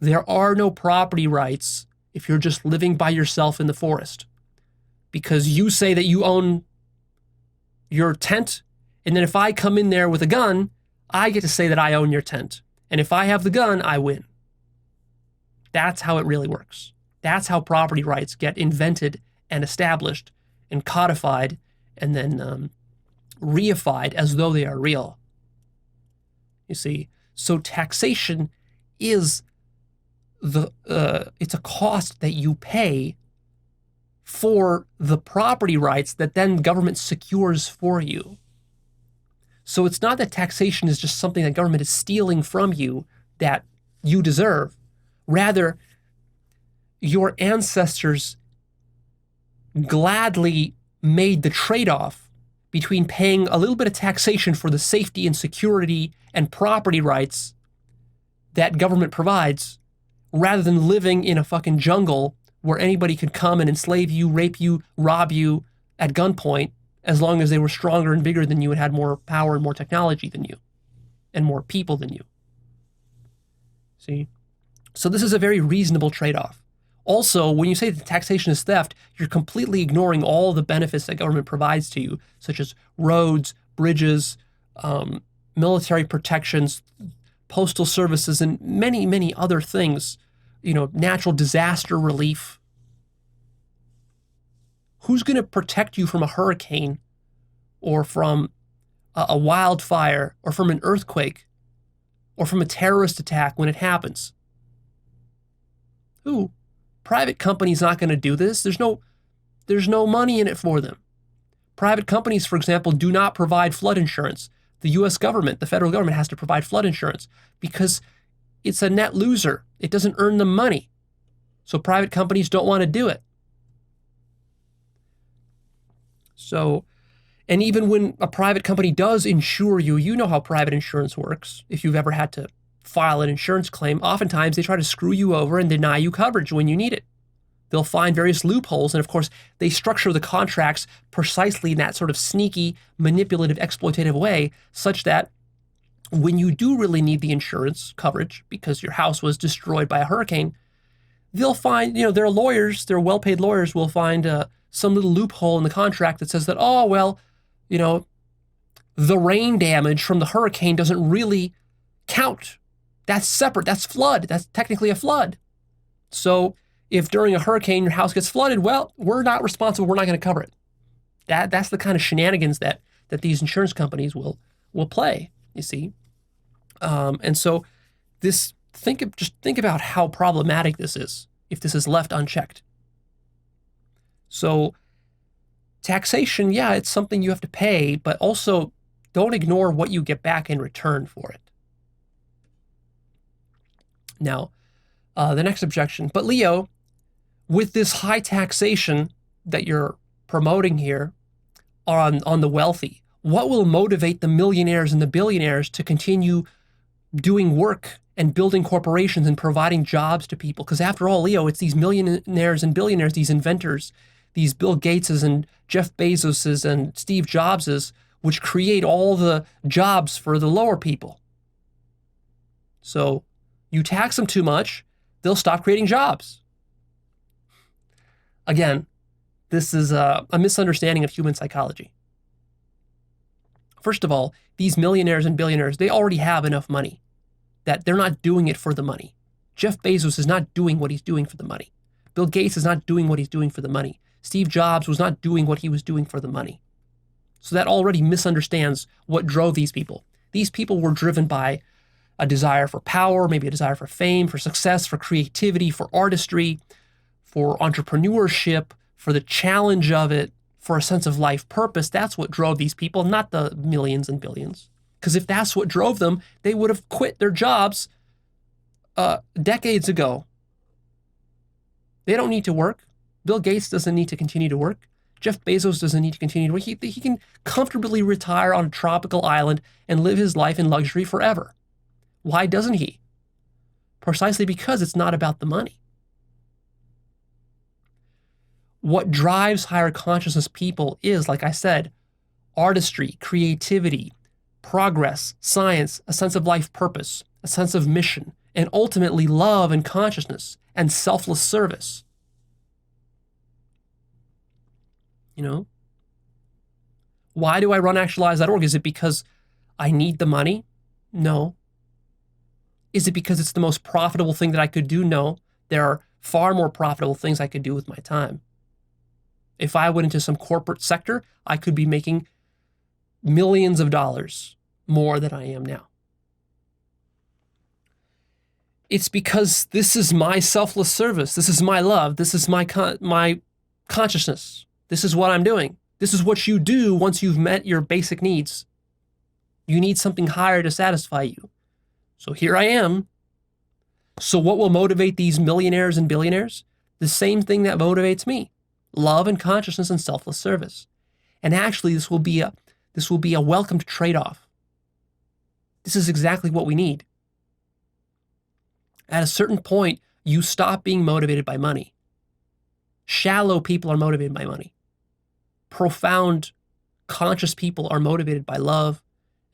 There are no property rights if you're just living by yourself in the forest, because you say that you own your tent, and then if I come in there with a gun, I get to say that I own your tent. And if I have the gun, I win. That's how it really works. That's how property rights get invented and established and codified and then reified as though they are real. You see, so taxation is it's a cost that you pay for the property rights that then government secures for you. So it's not that taxation is just something that government is stealing from you that you deserve. Rather, your ancestors gladly made the trade-off between paying a little bit of taxation for the safety and security and property rights that government provides, rather than living in a fucking jungle where anybody could come and enslave you, rape you, rob you at gunpoint, as long as they were stronger and bigger than you and had more power and more technology than you and more people than you. See? So this is a very reasonable trade-off. Also, when you say that taxation is theft, you're completely ignoring all the benefits that government provides to you, such as roads, bridges, military protections, postal services, and many, many other things. You know, natural disaster relief. Who's going to protect you from a hurricane or from a wildfire or from an earthquake or from a terrorist attack when it happens? Who? Private companies not going to do this. There's no money in it for them. Private companies, for example, do not provide flood insurance. The U.S. government, the federal government, has to provide flood insurance because it's a net loser. It doesn't earn them money. So private companies don't want to do it. So, and even when a private company does insure you, you know how private insurance works. If you've ever had to file an insurance claim, oftentimes they try to screw you over and deny you coverage when you need it. They'll find various loopholes, and of course, they structure the contracts precisely in that sort of sneaky, manipulative, exploitative way, such that when you do really need the insurance coverage because your house was destroyed by a hurricane, they'll find, their lawyers, their well-paid lawyers will find some little loophole in the contract that says that, oh, well, the rain damage from the hurricane doesn't really count. That's separate. That's flood. That's technically a flood. So if during a hurricane your house gets flooded, well, we're not responsible. We're not going to cover it. That's the kind of shenanigans that these insurance companies will play, you see. And so just think about how problematic this is if this is left unchecked. So taxation, yeah, it's something you have to pay, but also don't ignore what you get back in return for it. Now, the next objection, but Leo, with this high taxation that you're promoting here on the wealthy, what will motivate the millionaires and the billionaires to continue doing work and building corporations and providing jobs to people? Because after all, Leo, it's these millionaires and billionaires, these inventors, these Bill Gateses and Jeff Bezoses and Steve Jobses, which create all the jobs for the lower people. So you tax them too much, they'll stop creating jobs. Again, this is a misunderstanding of human psychology. First of all, these millionaires and billionaires, they already have enough money that they're not doing it for the money. Jeff Bezos is not doing what he's doing for the money. Bill Gates is not doing what he's doing for the money. Steve Jobs was not doing what he was doing for the money. So that already misunderstands what drove these people. These people were driven by a desire for power, maybe a desire for fame, for success, for creativity, for artistry, for entrepreneurship, for the challenge of it, for a sense of life purpose. That's what drove these people, not the millions and billions. Because if that's what drove them, they would have quit their jobs decades ago. They don't need to work. Bill Gates doesn't need to continue to work. Jeff Bezos doesn't need to continue to work. He can comfortably retire on a tropical island and live his life in luxury forever. Why doesn't he? Precisely because it's not about the money. What drives higher consciousness people is, like I said, artistry, creativity, progress, science, a sense of life purpose, a sense of mission, and ultimately love and consciousness and selfless service. You know? Why do I run Actualized.org? Is it because I need the money? No. Is it because it's the most profitable thing that I could do? No. There are far more profitable things I could do with my time. If I went into some corporate sector, I could be making millions of dollars more than I am now. It's because this is my selfless service. This is my love. This is my consciousness. This is what I'm doing. This is what you do once you've met your basic needs. You need something higher to satisfy you. So here I am. So what will motivate these millionaires and billionaires? The same thing that motivates me. Love and consciousness and selfless service. And actually, this will be a welcomed trade-off. This is exactly what we need. At a certain point, you stop being motivated by money. Shallow people are motivated by money. Profound, conscious people are motivated by love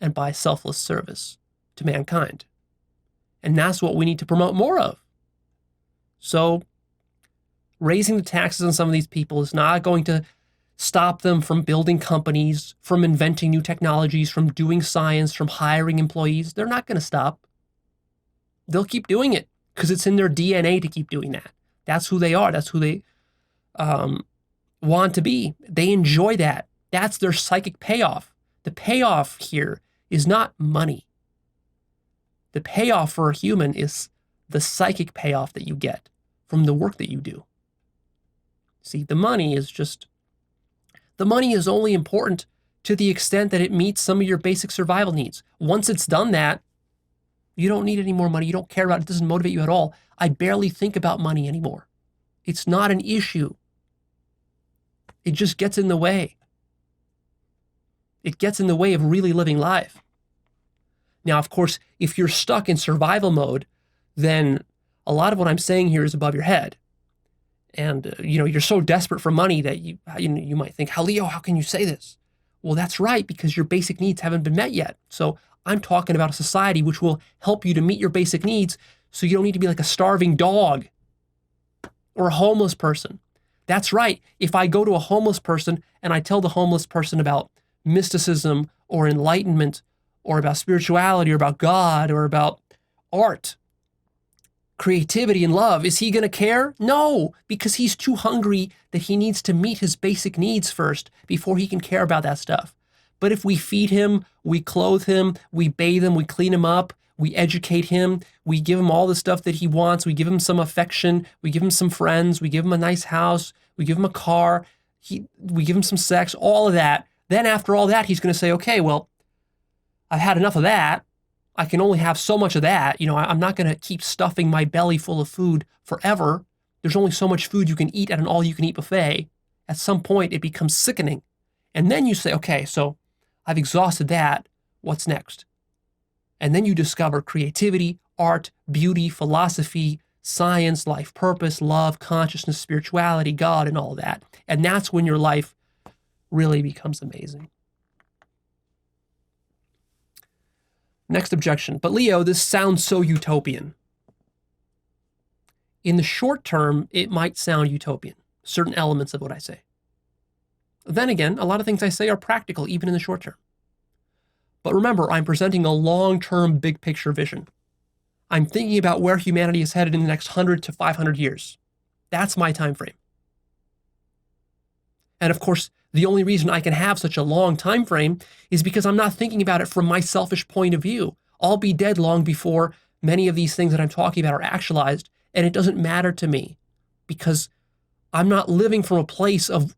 and by selfless service to mankind. And that's what we need to promote more of. So, raising the taxes on some of these people is not going to stop them from building companies, from inventing new technologies, from doing science, from hiring employees. They're not going to stop. They'll keep doing it because it's in their DNA to keep doing that. That's who they are. That's who they want to be. They enjoy that. That's their psychic payoff. The payoff here is not money. The payoff for a human is the psychic payoff that you get from the work that you do. See, the money is only important to the extent that it meets some of your basic survival needs. Once it's done that, you don't need any more money. You don't care about it. It doesn't motivate you at all. I barely think about money anymore. It's not an issue. It just gets in the way. It gets in the way of really living life. Now, of course, if you're stuck in survival mode, then a lot of what I'm saying here is above your head. And, you're so desperate for money that you might think, Leo, how can you say this? Well, that's right, because your basic needs haven't been met yet. So I'm talking about a society which will help you to meet your basic needs so you don't need to be like a starving dog or a homeless person. That's right. If I go to a homeless person and I tell the homeless person about mysticism or enlightenment or about spirituality or about God or about art, creativity and love, is he going to care? No, because he's too hungry that he needs to meet his basic needs first before he can care about that stuff. But if we feed him, we clothe him, we bathe him, we clean him up, we educate him, we give him all the stuff that he wants, we give him some affection, we give him some friends, we give him a nice house, we give him a car, we give him some sex, all of that. Then after all that, he's going to say, okay, well, I've had enough of that. I can only have so much of that. I'm not going to keep stuffing my belly full of food forever. There's only so much food you can eat at an all-you-can-eat buffet. At some point, it becomes sickening. And then you say, okay, so I've exhausted that. What's next? And then you discover creativity, art, beauty, philosophy, science, life purpose, love, consciousness, spirituality, God, and all that. And that's when your life really becomes amazing. Next objection. But Leo, this sounds so utopian. In the short term, it might sound utopian, certain elements of what I say. Then again, a lot of things I say are practical, even in the short term. But remember, I'm presenting a long-term, big picture vision. I'm thinking about where humanity is headed in the next 100 to 500 years. That's my time frame. And of course, the only reason I can have such a long time frame is because I'm not thinking about it from my selfish point of view. I'll be dead long before many of these things that I'm talking about are actualized, and it doesn't matter to me because I'm not living from a place of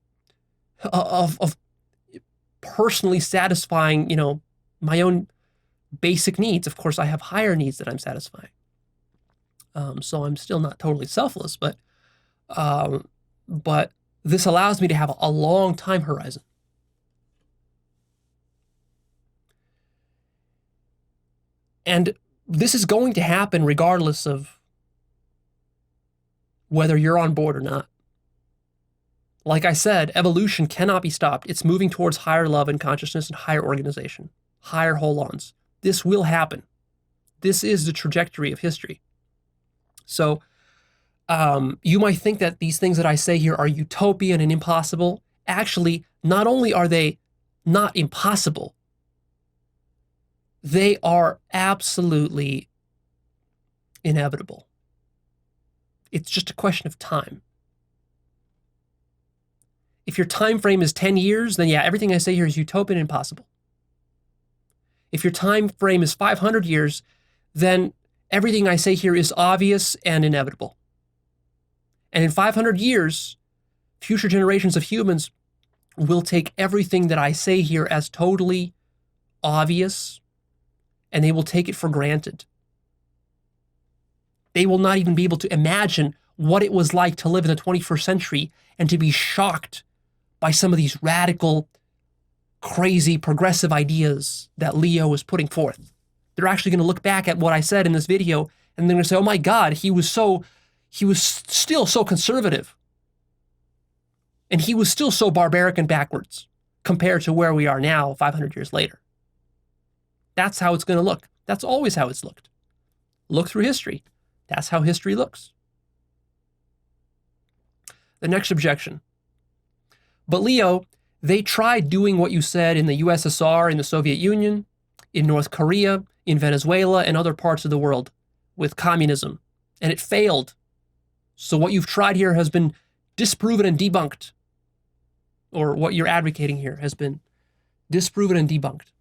personally satisfying, my own basic needs. Of course, I have higher needs that I'm satisfying. So I'm still not totally selfless, but But this allows me to have a long time horizon. And this is going to happen regardless of whether you're on board or not. Like I said, evolution cannot be stopped. It's moving towards higher love and consciousness and higher organization, higher hold-ons. This will happen. This is the trajectory of history. So you might think that these things that I say here are utopian and impossible. Actually, not only are they not impossible, they are absolutely inevitable. It's just a question of time. If your time frame is 10 years, then yeah, everything I say here is utopian and impossible. If your time frame is 500 years, then everything I say here is obvious and inevitable. And in 500 years, future generations of humans will take everything that I say here as totally obvious, and they will take it for granted. They will not even be able to imagine what it was like to live in the 21st century and to be shocked by some of these radical, crazy, progressive ideas that Leo was putting forth. They're actually going to look back at what I said in this video and they're going to say, oh my God, he was still so conservative. And he was still so barbaric and backwards compared to where we are now 500 years later. That's how it's going to look. That's always how it's looked. Look through history. That's how history looks. The next objection. But Leo, they tried doing what you said in the USSR, in the Soviet Union, in North Korea, in Venezuela, and other parts of the world with communism, and it failed. So what you've tried here has been disproven and debunked, or what you're advocating here has been disproven and debunked.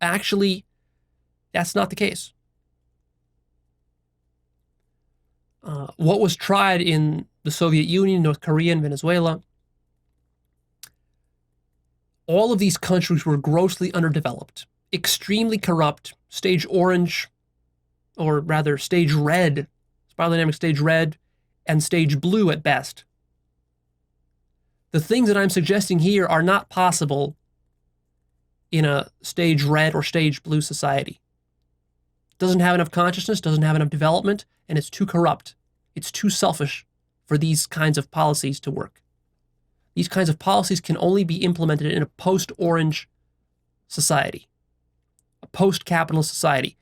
Actually, that's not the case. What was tried in the Soviet Union, North Korea, and Venezuela, all of these countries were grossly underdeveloped, extremely corrupt, stage orange, or rather stage red, spiral dynamic stage red, and stage blue at best. The things that I'm suggesting here are not possible in a stage red or stage blue society. It doesn't have enough consciousness, doesn't have enough development, and it's too corrupt. It's too selfish for these kinds of policies to work. These kinds of policies can only be implemented in a post-orange society, a post-capitalist society.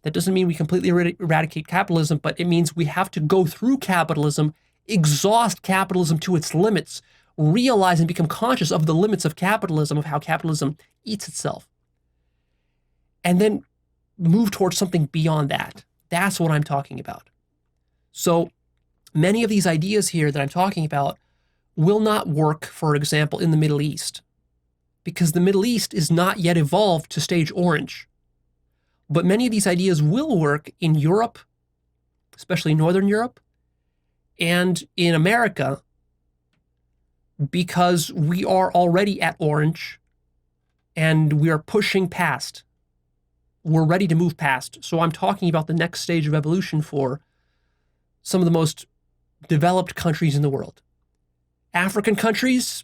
That doesn't mean we completely eradicate capitalism, but it means we have to go through capitalism, exhaust capitalism to its limits, realize and become conscious of the limits of capitalism, of how capitalism eats itself, and then move towards something beyond that. That's what I'm talking about. So many of these ideas here that I'm talking about will not work, for example, in the Middle East, because the Middle East is not yet evolved to stage orange. But many of these ideas will work in Europe, especially Northern Europe, and in America, because we are already at orange and we are pushing past. We're ready to move past. So I'm talking about the next stage of evolution for some of the most developed countries in the world. African countries,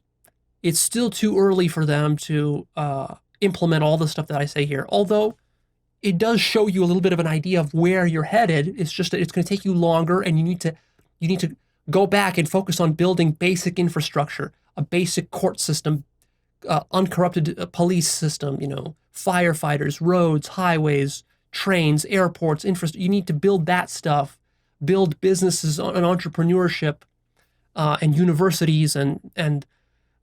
it's still too early for them to implement all the stuff that I say here, although it does show you a little bit of an idea of where you're headed. It's just that it's going to take you longer, and you need to go back and focus on building basic infrastructure, a basic court system, uncorrupted police system, firefighters, roads, highways, trains, airports, infrastructure. You need to build that stuff, build businesses and entrepreneurship, and universities, and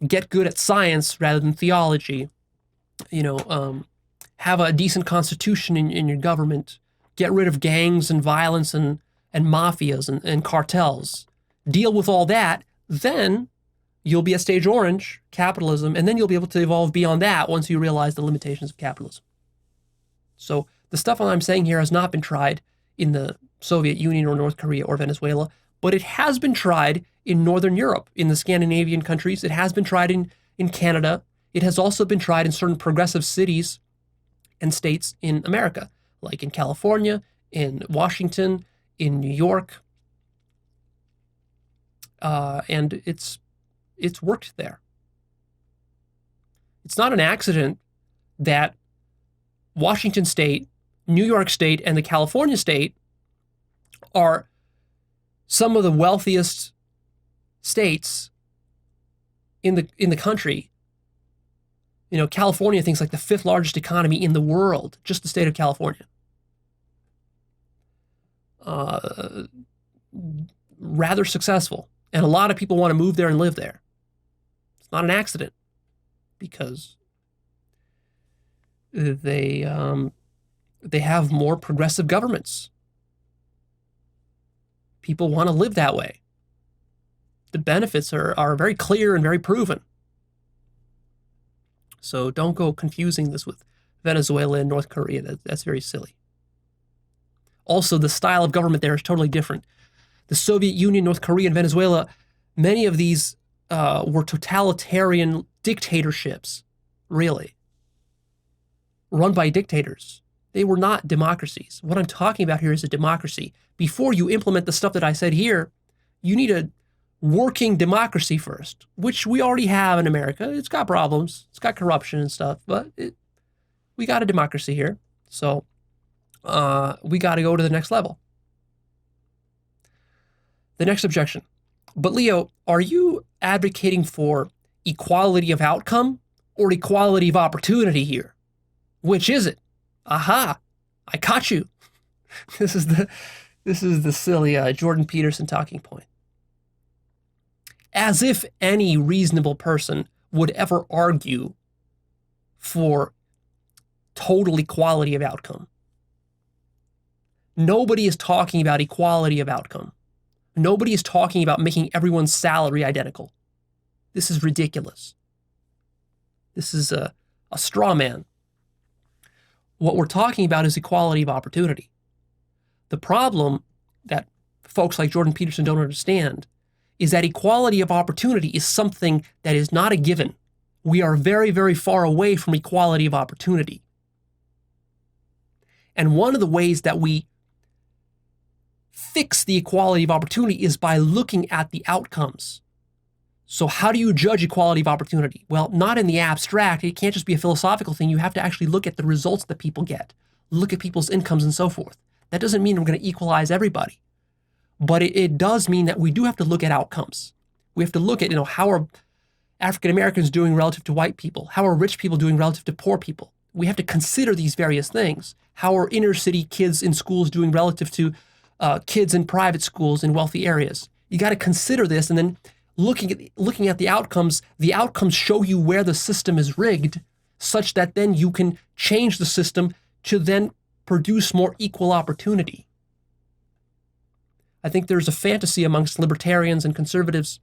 get good at science rather than theology. Have a decent constitution in your government. Get rid of gangs and violence and mafias and cartels. Deal with all that, then you'll be at stage orange, capitalism, and then you'll be able to evolve beyond that once you realize the limitations of capitalism. So the stuff I'm saying here has not been tried in the Soviet Union or North Korea or Venezuela, but it has been tried in Northern Europe, in the Scandinavian countries. It has been tried in Canada. It has also been tried in certain progressive cities and states in America, like in California, in Washington, in New York, and it's worked there. It's not an accident that Washington State, New York State, and the California State are some of the wealthiest states in the country. You know, California thinks like the 5th largest economy in the world, just the state of California. Rather successful, and a lot of people want to move there and live there. It's not an accident, because they have more progressive governments. People want to live that way. The benefits are very clear and very proven. So don't go confusing this with Venezuela and North Korea. That's very silly. Also, the style of government there is totally different. The Soviet Union, North Korea, and Venezuela, many of these were totalitarian dictatorships, really, run by dictators. They were not democracies. What I'm talking about here is a democracy. Before you implement the stuff that I said here, you need a working democracy first, which we already have in America. It's got problems. It's got corruption and stuff, but we got a democracy here. So we got to go to the next level. The next objection. But Leo, are you advocating for equality of outcome or equality of opportunity here? Which is it? Aha, I caught you. This is the silly Jordan Peterson talking point. As if any reasonable person would ever argue for total equality of outcome. Nobody is talking about equality of outcome. Nobody is talking about making everyone's salary identical. This is ridiculous. This is a straw man. What we're talking about is equality of opportunity. The problem that folks like Jordan Peterson don't understand is that equality of opportunity is something that is not a given. We are very, very far away from equality of opportunity. And one of the ways that we fix the equality of opportunity is by looking at the outcomes. So how do you judge equality of opportunity? Well, not in the abstract. It can't just be a philosophical thing. You have to actually look at the results that people get, look at people's incomes and so forth. That doesn't mean we're going to equalize everybody, but it does mean that we do have to look at outcomes. We have to look at, how are African Americans doing relative to white people? How are rich people doing relative to poor people? We have to consider these various things. How are inner city kids in schools doing relative to kids in private schools in wealthy areas? You got to consider this, and then looking at the outcomes show you where the system is rigged, such that then you can change the system to then produce more equal opportunity. I think there's a fantasy amongst libertarians and conservatives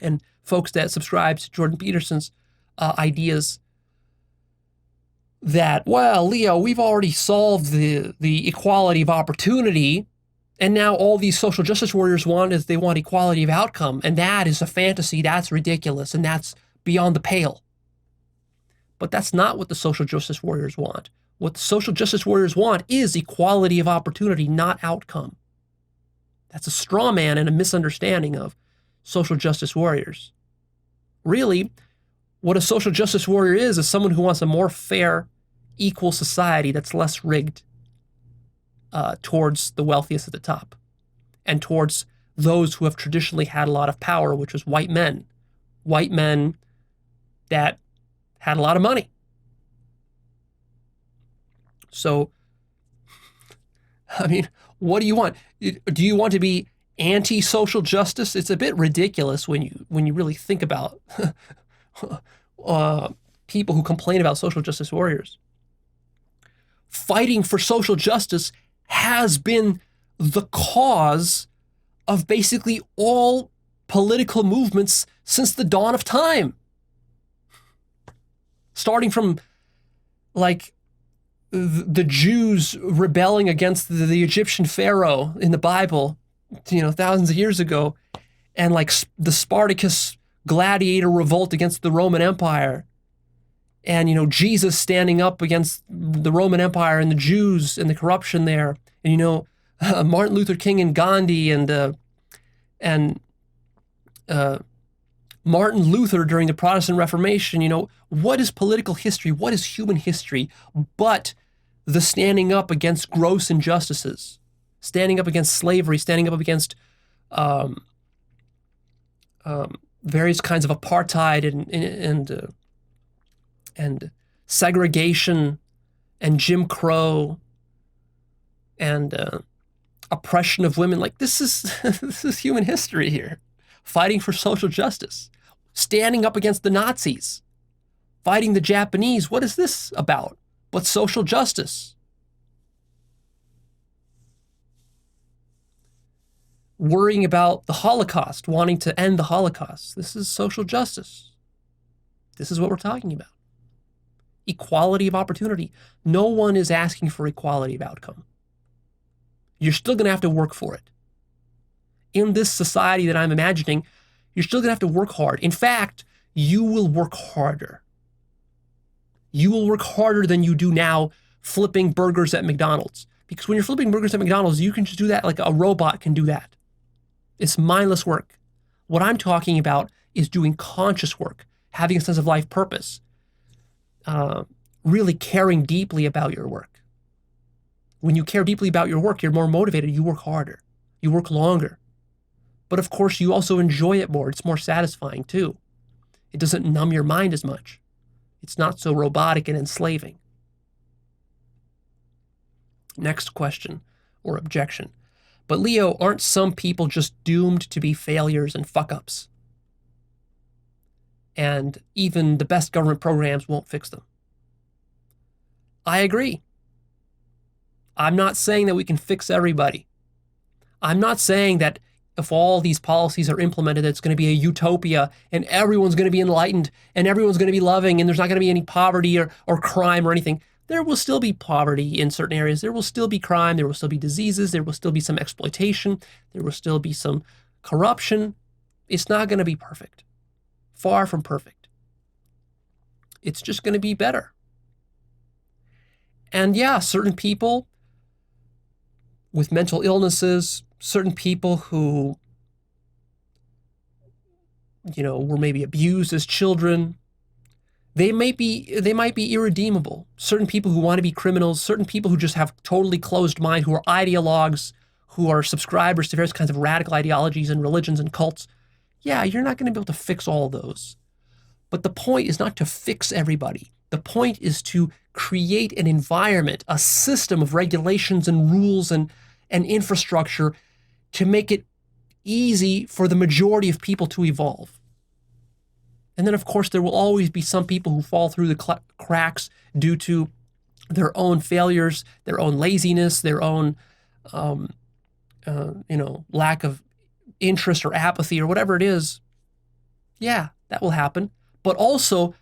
and folks that subscribe to Jordan Peterson's ideas that, well, Leo, we've already solved the equality of opportunity, and now all these social justice warriors want is they want equality of outcome, and that is a fantasy, that's ridiculous, and that's beyond the pale. But that's not what the social justice warriors want. What the social justice warriors want is equality of opportunity, not outcome. That's a straw man and a misunderstanding of social justice warriors. Really, what a social justice warrior is someone who wants a more fair, equal society that's less rigged towards the wealthiest at the top and towards those who have traditionally had a lot of power, which was white men that had a lot of money. So, I mean, what do you want? Do you want to be anti-social justice? It's a bit ridiculous when you really think about people who complain about social justice warriors. Fighting for social justice has been the cause of basically all political movements since the dawn of time. Starting from like the Jews rebelling against the Egyptian pharaoh in the Bible, thousands of years ago, and like the Spartacus gladiator revolt against the Roman Empire, and Jesus standing up against the Roman Empire and the Jews and the corruption there, and Martin Luther King and Gandhi and Martin Luther during the Protestant Reformation, what is political history? What is human history but the standing up against gross injustices, standing up against slavery, standing up against various kinds of apartheid and segregation and Jim Crow and oppression of women. Like this is human history here. Fighting for social justice, standing up against the Nazis, fighting the Japanese. What is this about but social justice? Worrying about the Holocaust, wanting to end the Holocaust. This is social justice. This is what we're talking about. Equality of opportunity. No one is asking for equality of outcome. You're still going to have to work for it. In this society that I'm imagining, you're still going to have to work hard. In fact, you will work harder. You will work harder than you do now flipping burgers at McDonald's. Because when you're flipping burgers at McDonald's, you can just do that like a robot can do that. It's mindless work. What I'm talking about is doing conscious work, having a sense of life purpose, really caring deeply about your work. When you care deeply about your work, you're more motivated. You work harder. You work longer. But of course, you also enjoy it more. It's more satisfying too. It doesn't numb your mind as much. It's not so robotic and enslaving. Next question or objection. But Leo, aren't some people just doomed to be failures and fuck-ups? And even the best government programs won't fix them. I agree. I'm not saying that we can fix everybody. I'm not saying that if all these policies are implemented, it's going to be a utopia and everyone's going to be enlightened and everyone's going to be loving and there's not going to be any poverty or crime or anything. There will still be poverty in certain areas. There will still be crime. There will still be diseases. There will still be some exploitation. There will still be some corruption. It's not going to be perfect. Far from perfect. It's just going to be better. And yeah, certain people with mental illnesses, certain people who, were maybe abused as children, they might be irredeemable. Certain people who want to be criminals, certain people who just have totally closed mind, who are ideologues, who are subscribers to various kinds of radical ideologies and religions and cults. Yeah, you're not going to be able to fix all those. But the point is not to fix everybody. The point is to create an environment, a system of regulations and rules and infrastructure to make it easy for the majority of people to evolve. And then, of course, there will always be some people who fall through the cracks due to their own failures, their own laziness, their own, lack of interest or apathy or whatever it is. Yeah, that will happen. But also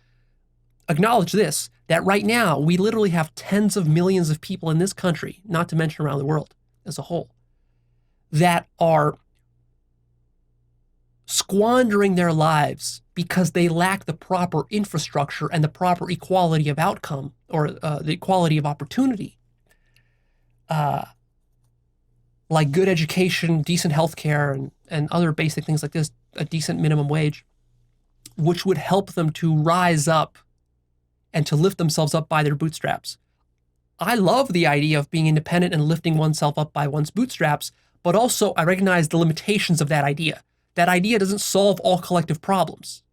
acknowledge this, that right now we literally have tens of millions of people in this country, not to mention around the world as a whole, that are squandering their lives because they lack the proper infrastructure and the proper equality of outcome or the equality of opportunity, like good education, decent healthcare, and other basic things like this, a decent minimum wage, which would help them to rise up and to lift themselves up by their bootstraps. I love the idea of being independent and lifting oneself up by one's bootstraps, but also I recognize the limitations of that idea. That idea doesn't solve all collective problems.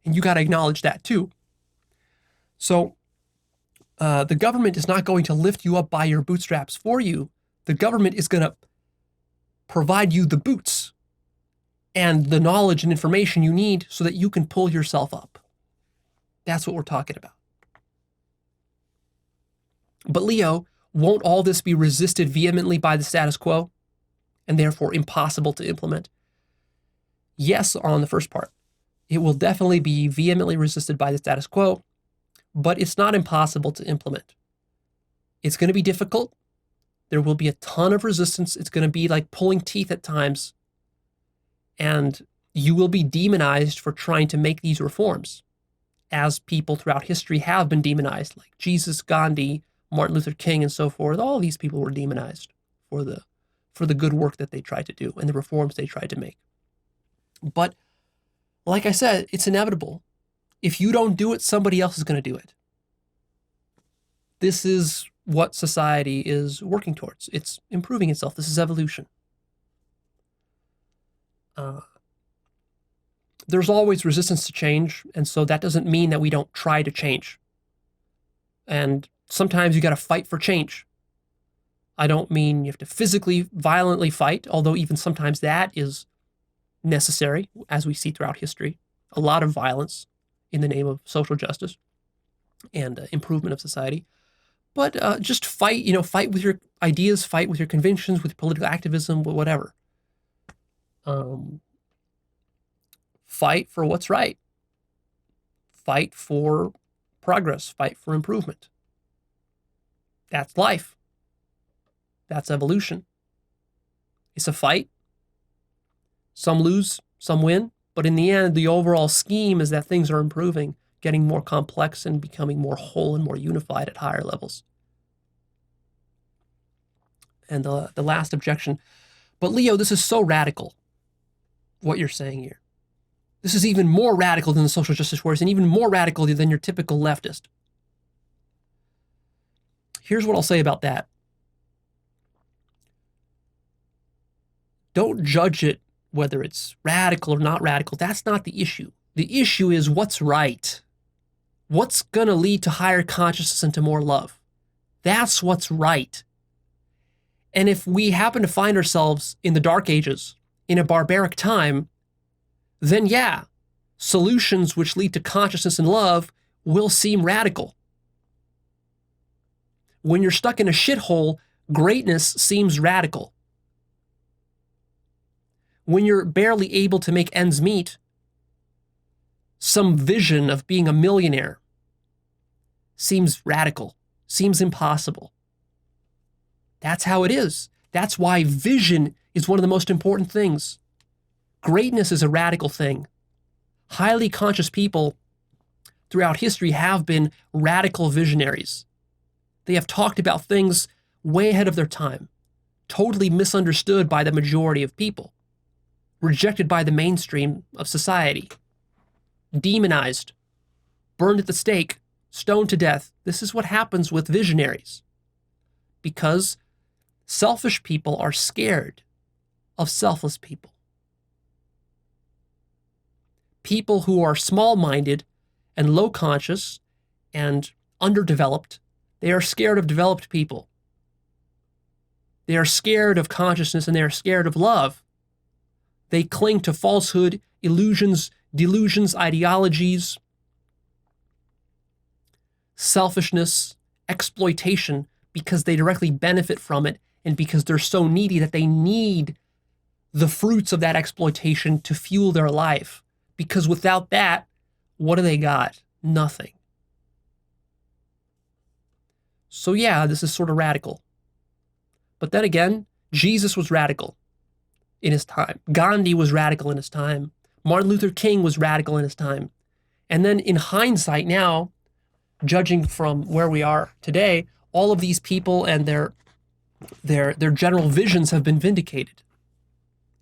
And you got to acknowledge that too. So the government is not going to lift you up by your bootstraps for you. The government is going to provide you the boots and the knowledge and information you need so that you can pull yourself up. That's what we're talking about. But Leo, won't all this be resisted vehemently by the status quo and therefore impossible to implement? Yes, on the first part. It will definitely be vehemently resisted by the status quo, but it's not impossible to implement. It's going to be difficult. There will be a ton of resistance. It's going to be like pulling teeth at times. And you will be demonized for trying to make these reforms, as people throughout history have been demonized, like Jesus, Gandhi, Martin Luther King, and so forth. All these people were demonized for the good work that they tried to do and the reforms they tried to make. But Like I said, it's inevitable. If you don't do it, somebody else is going to do it. This is what society is working towards. It's improving itself. This is evolution. There's always resistance to change, and so that doesn't mean that we don't try to change. And sometimes you got to fight for change. I don't mean you have to physically, violently fight, although even sometimes that is necessary, as we see throughout history. A lot of violence in the name of social justice and improvement of society. But just fight, fight with your ideas, fight with your convictions, with political activism, whatever. Fight for what's right. Fight for progress. Fight for improvement. That's life. That's evolution. It's a fight. Some lose, some win. But in the end, the overall scheme is that things are improving, getting more complex and becoming more whole and more unified at higher levels. And the last objection, but Leo, this is so radical, what you're saying here. This is even more radical than the social justice wars and even more radical than your typical leftist. Here's what I'll say about that. Don't judge it whether it's radical or not radical. That's not the issue. The issue is what's right. What's going to lead to higher consciousness and to more love? That's what's right. And if we happen to find ourselves in the Dark Ages, in a barbaric time, then yeah, solutions which lead to consciousness and love will seem radical. When you're stuck in a shithole, greatness seems radical. When you're barely able to make ends meet, some vision of being a millionaire seems radical, seems impossible. That's how it is. That's why vision is one of the most important things. Greatness is a radical thing. Highly conscious people throughout history have been radical visionaries. They have talked about things way ahead of their time, totally misunderstood by the majority of people, rejected by the mainstream of society, demonized, burned at the stake, stoned to death. This is what happens with visionaries. Because selfish people are scared of selfless people. People who are small-minded and low-conscious and underdeveloped, they are scared of developed people. They are scared of consciousness and they are scared of love. They cling to falsehood, illusions, delusions, ideologies, selfishness, exploitation, because they directly benefit from it and because they're so needy that they need the fruits of that exploitation to fuel their life. Because without that, what do they got? Nothing. So yeah, this is sort of radical. But then again, Jesus was radical in his time. Gandhi was radical in his time. Martin Luther King was radical in his time. And then in hindsight now, judging from where we are today, all of these people and their general visions have been vindicated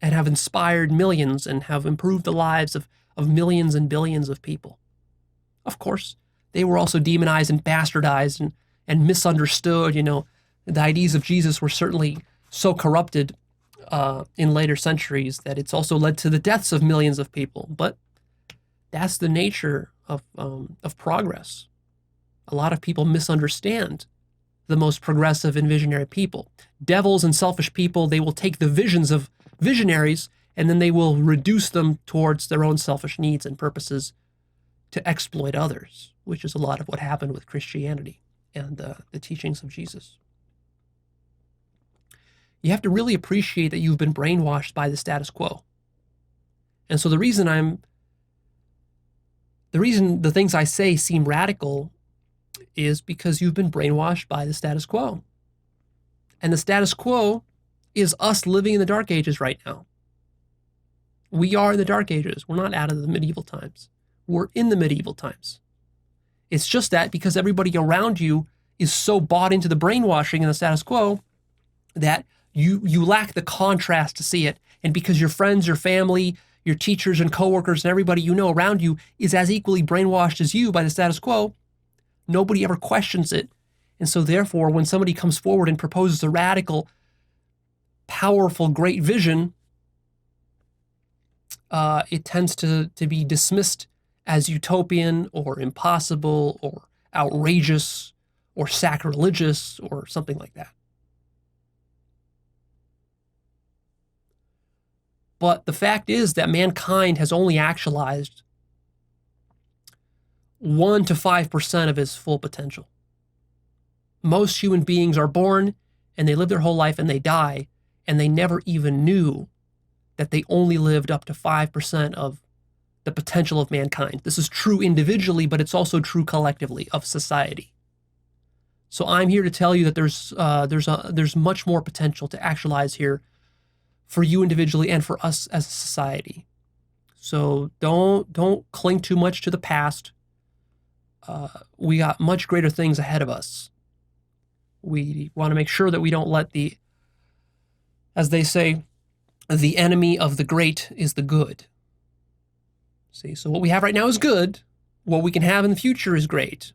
and have inspired millions and have improved the lives of millions and billions of people. Of course, they were also demonized and bastardized and misunderstood. The ideas of Jesus were certainly so corrupted in later centuries that it's also led to the deaths of millions of people. But that's the nature of progress. A lot of people misunderstand the most progressive and visionary people. Devils and selfish people, they will take the visions of visionaries and then they will reduce them towards their own selfish needs and purposes to exploit others, which is a lot of what happened with Christianity and the teachings of Jesus. You have to really appreciate that you've been brainwashed by the status quo. And so the reason the things I say seem radical is because you've been brainwashed by the status quo. And the status quo is us living in the Dark Ages right now. We are in the Dark Ages. We're not out of the medieval times. We're in the medieval times. It's just that because everybody around you is so bought into the brainwashing and the status quo that you lack the contrast to see it. And because your friends, your family, your teachers and coworkers and everybody you know around you is as equally brainwashed as you by the status quo, nobody ever questions it. And so therefore, when somebody comes forward and proposes a radical, powerful, great vision, it tends to be dismissed as utopian or impossible or outrageous or sacrilegious or something like that. But the fact is that mankind has only actualized 1 to 5% of its full potential. Most human beings are born and they live their whole life and they die, and they never even knew that they only lived up to 5% of the potential of mankind. This is true individually, but it's also true collectively of society. So I'm here to tell you that there's much more potential to actualize here for you individually and for us as a society. So don't cling too much to the past. We got much greater things ahead of us. We want to make sure that we don't let as they say, the enemy of the great is the good. See, so what we have right now is good. What we can have in the future is great.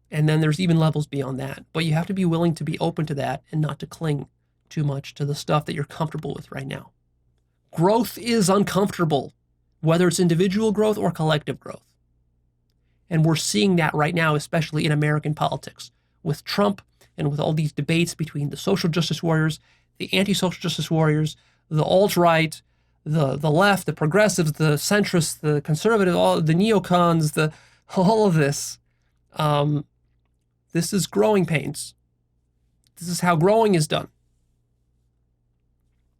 And then there's even levels beyond that. But you have to be willing to be open to that and not to cling too much to the stuff that you're comfortable with right now. Growth is uncomfortable, whether it's individual growth or collective growth. And we're seeing that right now, especially in American politics, with Trump and with all these debates between the social justice warriors, the anti-social justice warriors, the alt-right, the left, the progressives, the centrists, the conservatives, all the neocons, all of this. This is growing pains. This is how growing is done.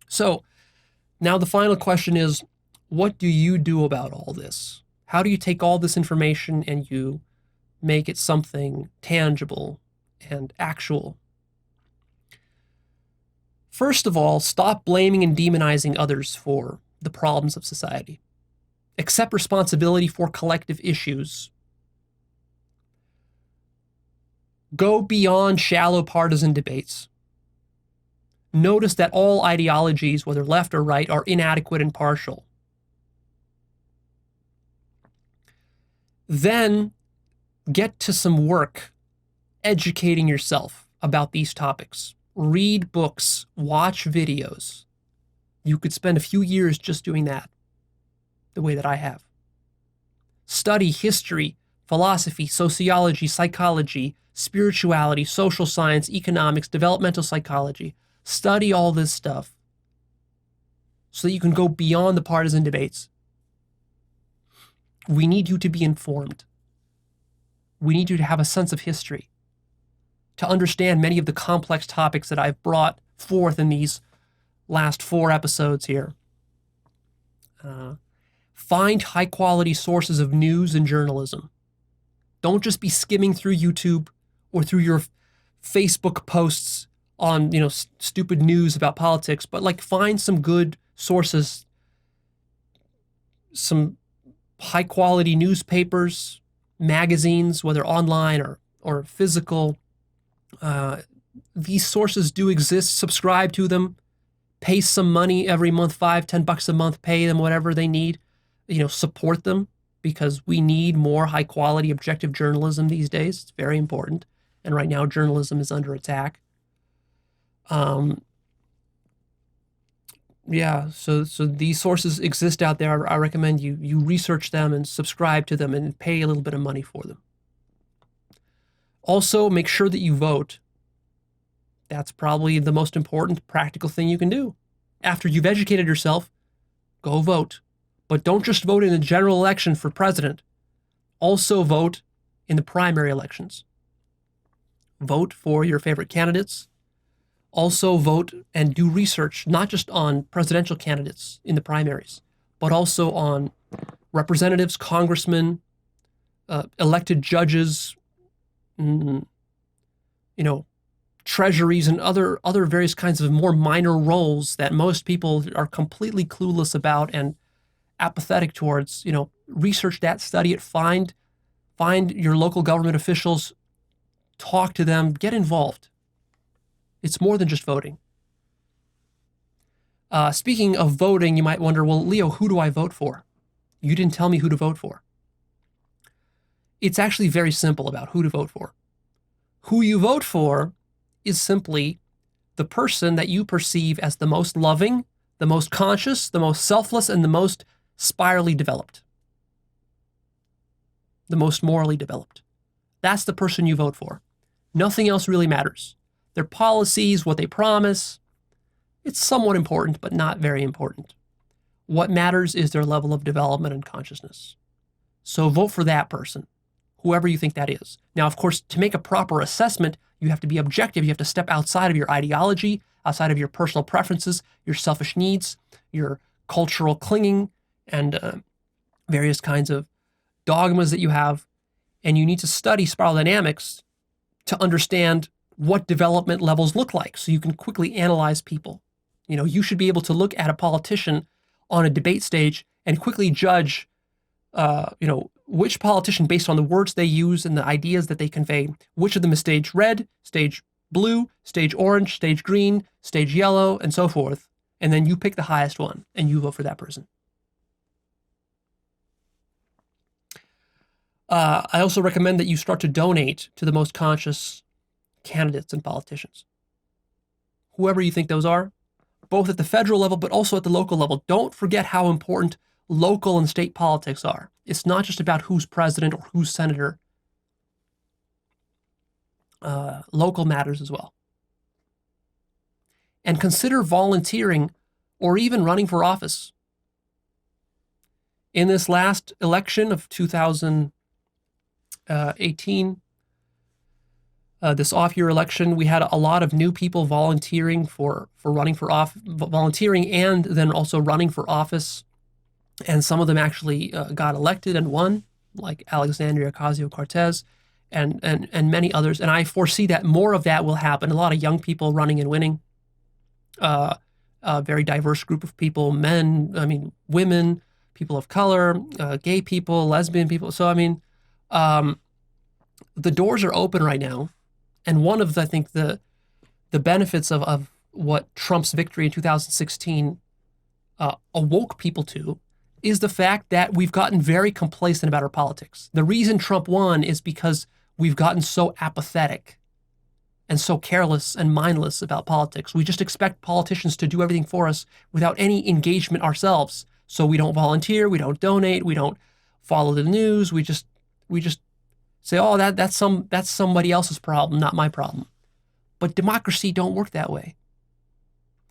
So now the final question is, what do you do about all this? How do you take all this information and you make it something tangible and actual? First of all, stop blaming and demonizing others for the problems of society. Accept responsibility for collective issues. Go beyond shallow partisan debates. Notice that all ideologies, whether left or right, are inadequate and partial. Then get to some work educating yourself about these topics. Read books, watch videos. You could spend a few years just doing that, the way that I have. Study history, philosophy, sociology, psychology, spirituality, social science, economics, developmental psychology. Study all this stuff so that you can go beyond the partisan debates. We need you to be informed. We need you to have a sense of history, to understand many of the complex topics that I've brought forth in these last 4 episodes here. Find high-quality sources of news and journalism. Don't just be skimming through YouTube or through your Facebook posts on, stupid news about politics, but find some good sources, some high-quality newspapers, magazines, whether online or physical. These sources do exist. Subscribe to them. Pay some money every month, $5-10 a month. Pay them whatever they need. Support them, because we need more high-quality, objective journalism these days. It's very important. And right now, journalism is under attack. So these sources exist out there. I recommend you research them and subscribe to them and pay a little bit of money for them. Also, make sure that you vote. That's probably the most important practical thing you can do. After you've educated yourself, go vote. But don't just vote in the general election for president. Also vote in the primary elections. Vote for your favorite candidates. Also vote and do research, not just on presidential candidates in the primaries, but also on representatives, congressmen, elected judges, treasuries, and other various kinds of more minor roles that most people are completely clueless about and apathetic towards. Research that, study it, find your local government officials, talk to them, get involved. It's more than just voting. Speaking of voting, you might wonder, well, Leo, who do I vote for? You didn't tell me who to vote for. It's actually very simple about who to vote for. Who you vote for is simply the person that you perceive as the most loving, the most conscious, the most selfless, and the most spirally developed. The most morally developed. That's the person you vote for. Nothing else really matters. Their policies, what they promise, it's somewhat important, but not very important. What matters is their level of development and consciousness. So vote for that person, whoever you think that is. Now, of course, to make a proper assessment, you have to be objective. You have to step outside of your ideology, outside of your personal preferences, your selfish needs, your cultural clinging, and various kinds of dogmas that you have. And you need to study spiral dynamics to understand what development levels look like so you can quickly analyze people. You should be able to look at a politician on a debate stage and quickly judge, which politician, based on the words they use and the ideas that they convey, which of them is stage red, stage blue, stage orange, stage green, stage yellow, and so forth. And then you pick the highest one and you vote for that person. I also recommend that you start to donate to the most conscious candidates and politicians. Whoever you think those are, both at the federal level, but also at the local level. Don't forget how important local and state politics are. It's not just about who's president or who's senator. Local matters as well. And consider volunteering or even running for office. In this last election of 2018, this off-year election, we had a lot of new people volunteering for running for volunteering and then also running for office. And some of them actually got elected and won, like Alexandria Ocasio-Cortez and many others. And I foresee that more of that will happen. A lot of young people running and winning. A very diverse group of people, women, people of color, gay people, lesbian people. So, the doors are open right now. And one of, I think, the benefits of what Trump's victory in 2016 awoke people to is the fact that we've gotten very complacent about our politics. The reason Trump won is because we've gotten so apathetic and so careless and mindless about politics. We just expect politicians to do everything for us without any engagement ourselves. So we don't volunteer, we don't donate, we don't follow the news. We just say, oh, that's somebody else's problem, not my problem. But democracy don't work that way.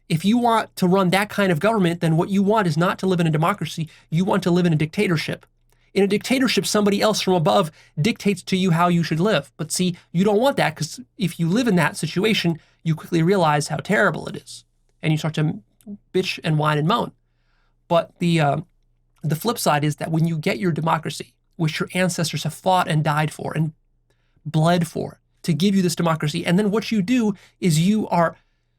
If you want to run that kind of government, then what you want is not to live in a democracy. You want to live in a dictatorship. In a dictatorship, somebody else from above dictates to you how you should live. But see, you don't want that, because if you live in that situation, you quickly realize how terrible it is. And you start to bitch and whine and moan. But the flip side is that when you get your democracy, which your ancestors have fought and died for and bled for to give you this democracy, and then what you do is you are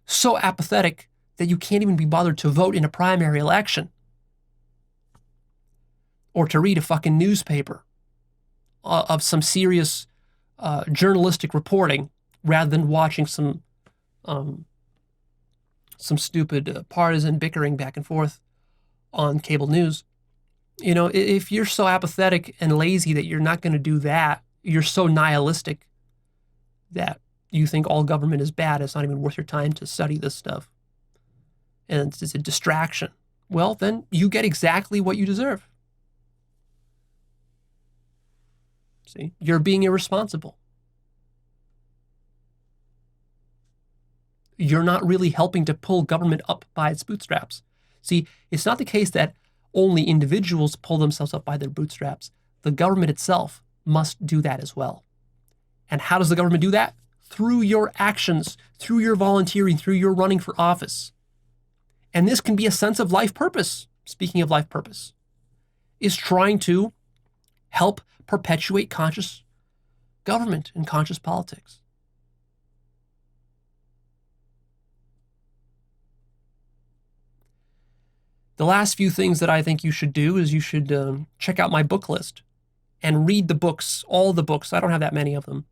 so apathetic that you can't even be bothered to vote in a primary election or to read a fucking newspaper of some serious journalistic reporting rather than watching some stupid partisan bickering back and forth on cable news. If you're so apathetic and lazy that you're not going to do that, you're so nihilistic that you think all government is bad, it's not even worth your time to study this stuff, and it's a distraction, well, then you get exactly what you deserve. See, you're being irresponsible. You're not really helping to pull government up by its bootstraps. See, it's not the case that only individuals pull themselves up by their bootstraps. The government itself must do that as well. And how does the government do that? Through your actions, through your volunteering, through your running for office. And this can be a sense of life purpose. Speaking of life purpose, is trying to help perpetuate conscious government and conscious politics. The last few things that I think you should do is you should check out my book list and read the books, all the books, I don't have that many of them,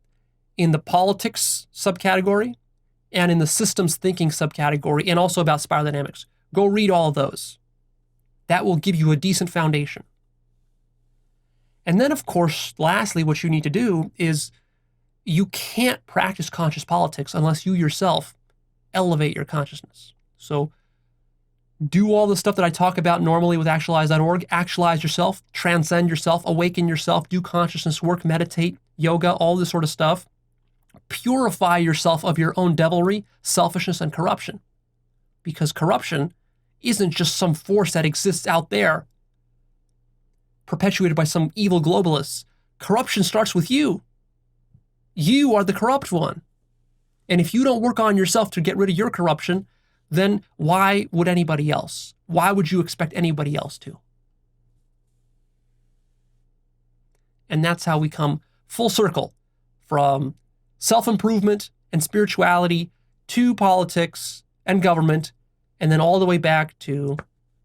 in the politics subcategory and in the systems thinking subcategory, and also about spiral dynamics. Go read all of those. That will give you a decent foundation. And then, of course, lastly, what you need to do is you can't practice conscious politics unless you yourself elevate your consciousness. So do all the stuff that I talk about normally with Actualized.org. Actualize yourself, transcend yourself, awaken yourself, do consciousness work, meditate, yoga, all this sort of stuff. Purify yourself of your own devilry, selfishness, and corruption. Because corruption isn't just some force that exists out there, perpetuated by some evil globalists. Corruption starts with you. You are the corrupt one. And if you don't work on yourself to get rid of your corruption, then why would anybody else? Why would you expect anybody else to? And that's how we come full circle from self-improvement and spirituality to politics and government, and then all the way back to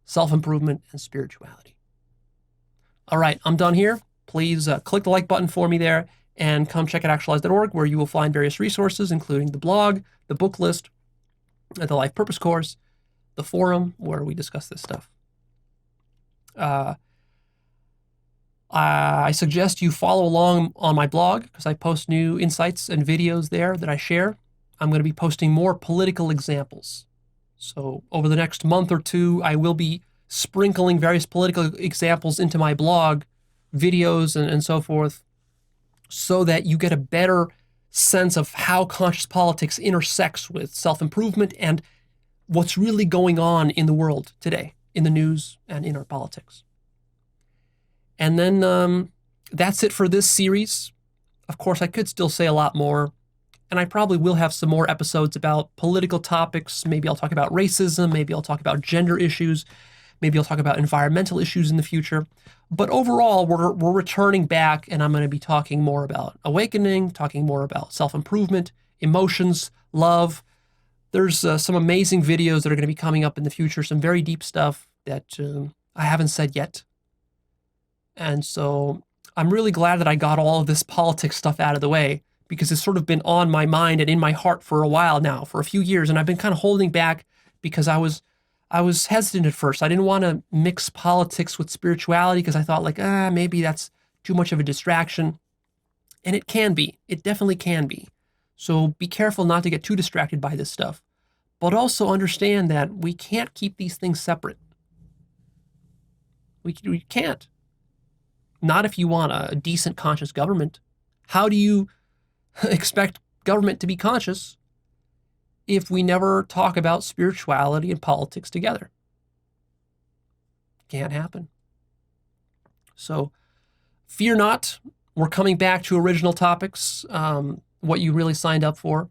self-improvement and spirituality. All right, I'm done here. Please click the like button for me there and come check out Actualized.org, where you will find various resources, including the blog, the book list, the Life Purpose course, the forum where we discuss this stuff. I suggest you follow along on my blog because I post new insights and videos there that I share. I'm going to be posting more political examples. So over the next month or two, I will be sprinkling various political examples into my blog, videos and so forth, so that you get a better sense of how conscious politics intersects with self-improvement and what's really going on in the world today, in the news and in our politics. And then that's it for this series. Of course, I could still say a lot more, and I probably will have some more episodes about political topics. Maybe I'll talk about racism, maybe I'll talk about gender issues, maybe I'll talk about environmental issues in the future. But overall, we're returning back, and I'm going to be talking more about awakening, talking more about self-improvement, emotions, love. There's some amazing videos that are going to be coming up in the future, some very deep stuff that I haven't said yet. And so I'm really glad that I got all of this politics stuff out of the way, because it's sort of been on my mind and in my heart for a while now, for a few years, and I've been kind of holding back because I was hesitant at first. I didn't want to mix politics with spirituality because I thought like, maybe that's too much of a distraction. And it can be. It definitely can be. So be careful not to get too distracted by this stuff. But also understand that we can't keep these things separate. We can't. Not if you want a decent, conscious government. How do you expect government to be conscious if we never talk about spirituality and politics together? Can't happen. So fear not. We're coming back to original topics, what you really signed up for.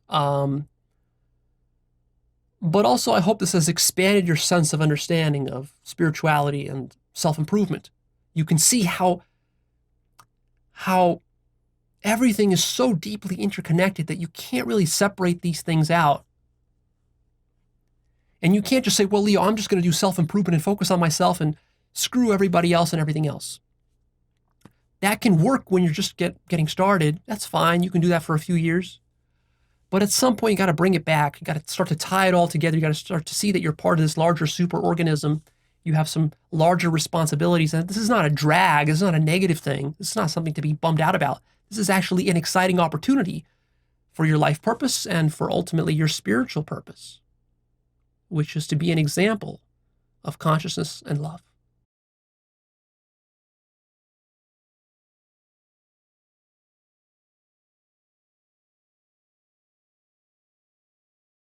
But also, I hope this has expanded your sense of understanding of spirituality and self-improvement. You can see how everything is so deeply interconnected that you can't really separate these things out. And you can't just say, well, Leo, I'm just going to do self-improvement and focus on myself and screw everybody else and everything else. That can work when you're just getting started. That's fine. You can do that for a few years. But at some point, you got to bring it back. You got to start to tie it all together. You got to start to see that you're part of this larger superorganism. You have some larger responsibilities. And this is not a drag. This is not a negative thing. This is not something to be bummed out about. This is actually an exciting opportunity for your life purpose and for ultimately your spiritual purpose, which is to be an example of consciousness and love.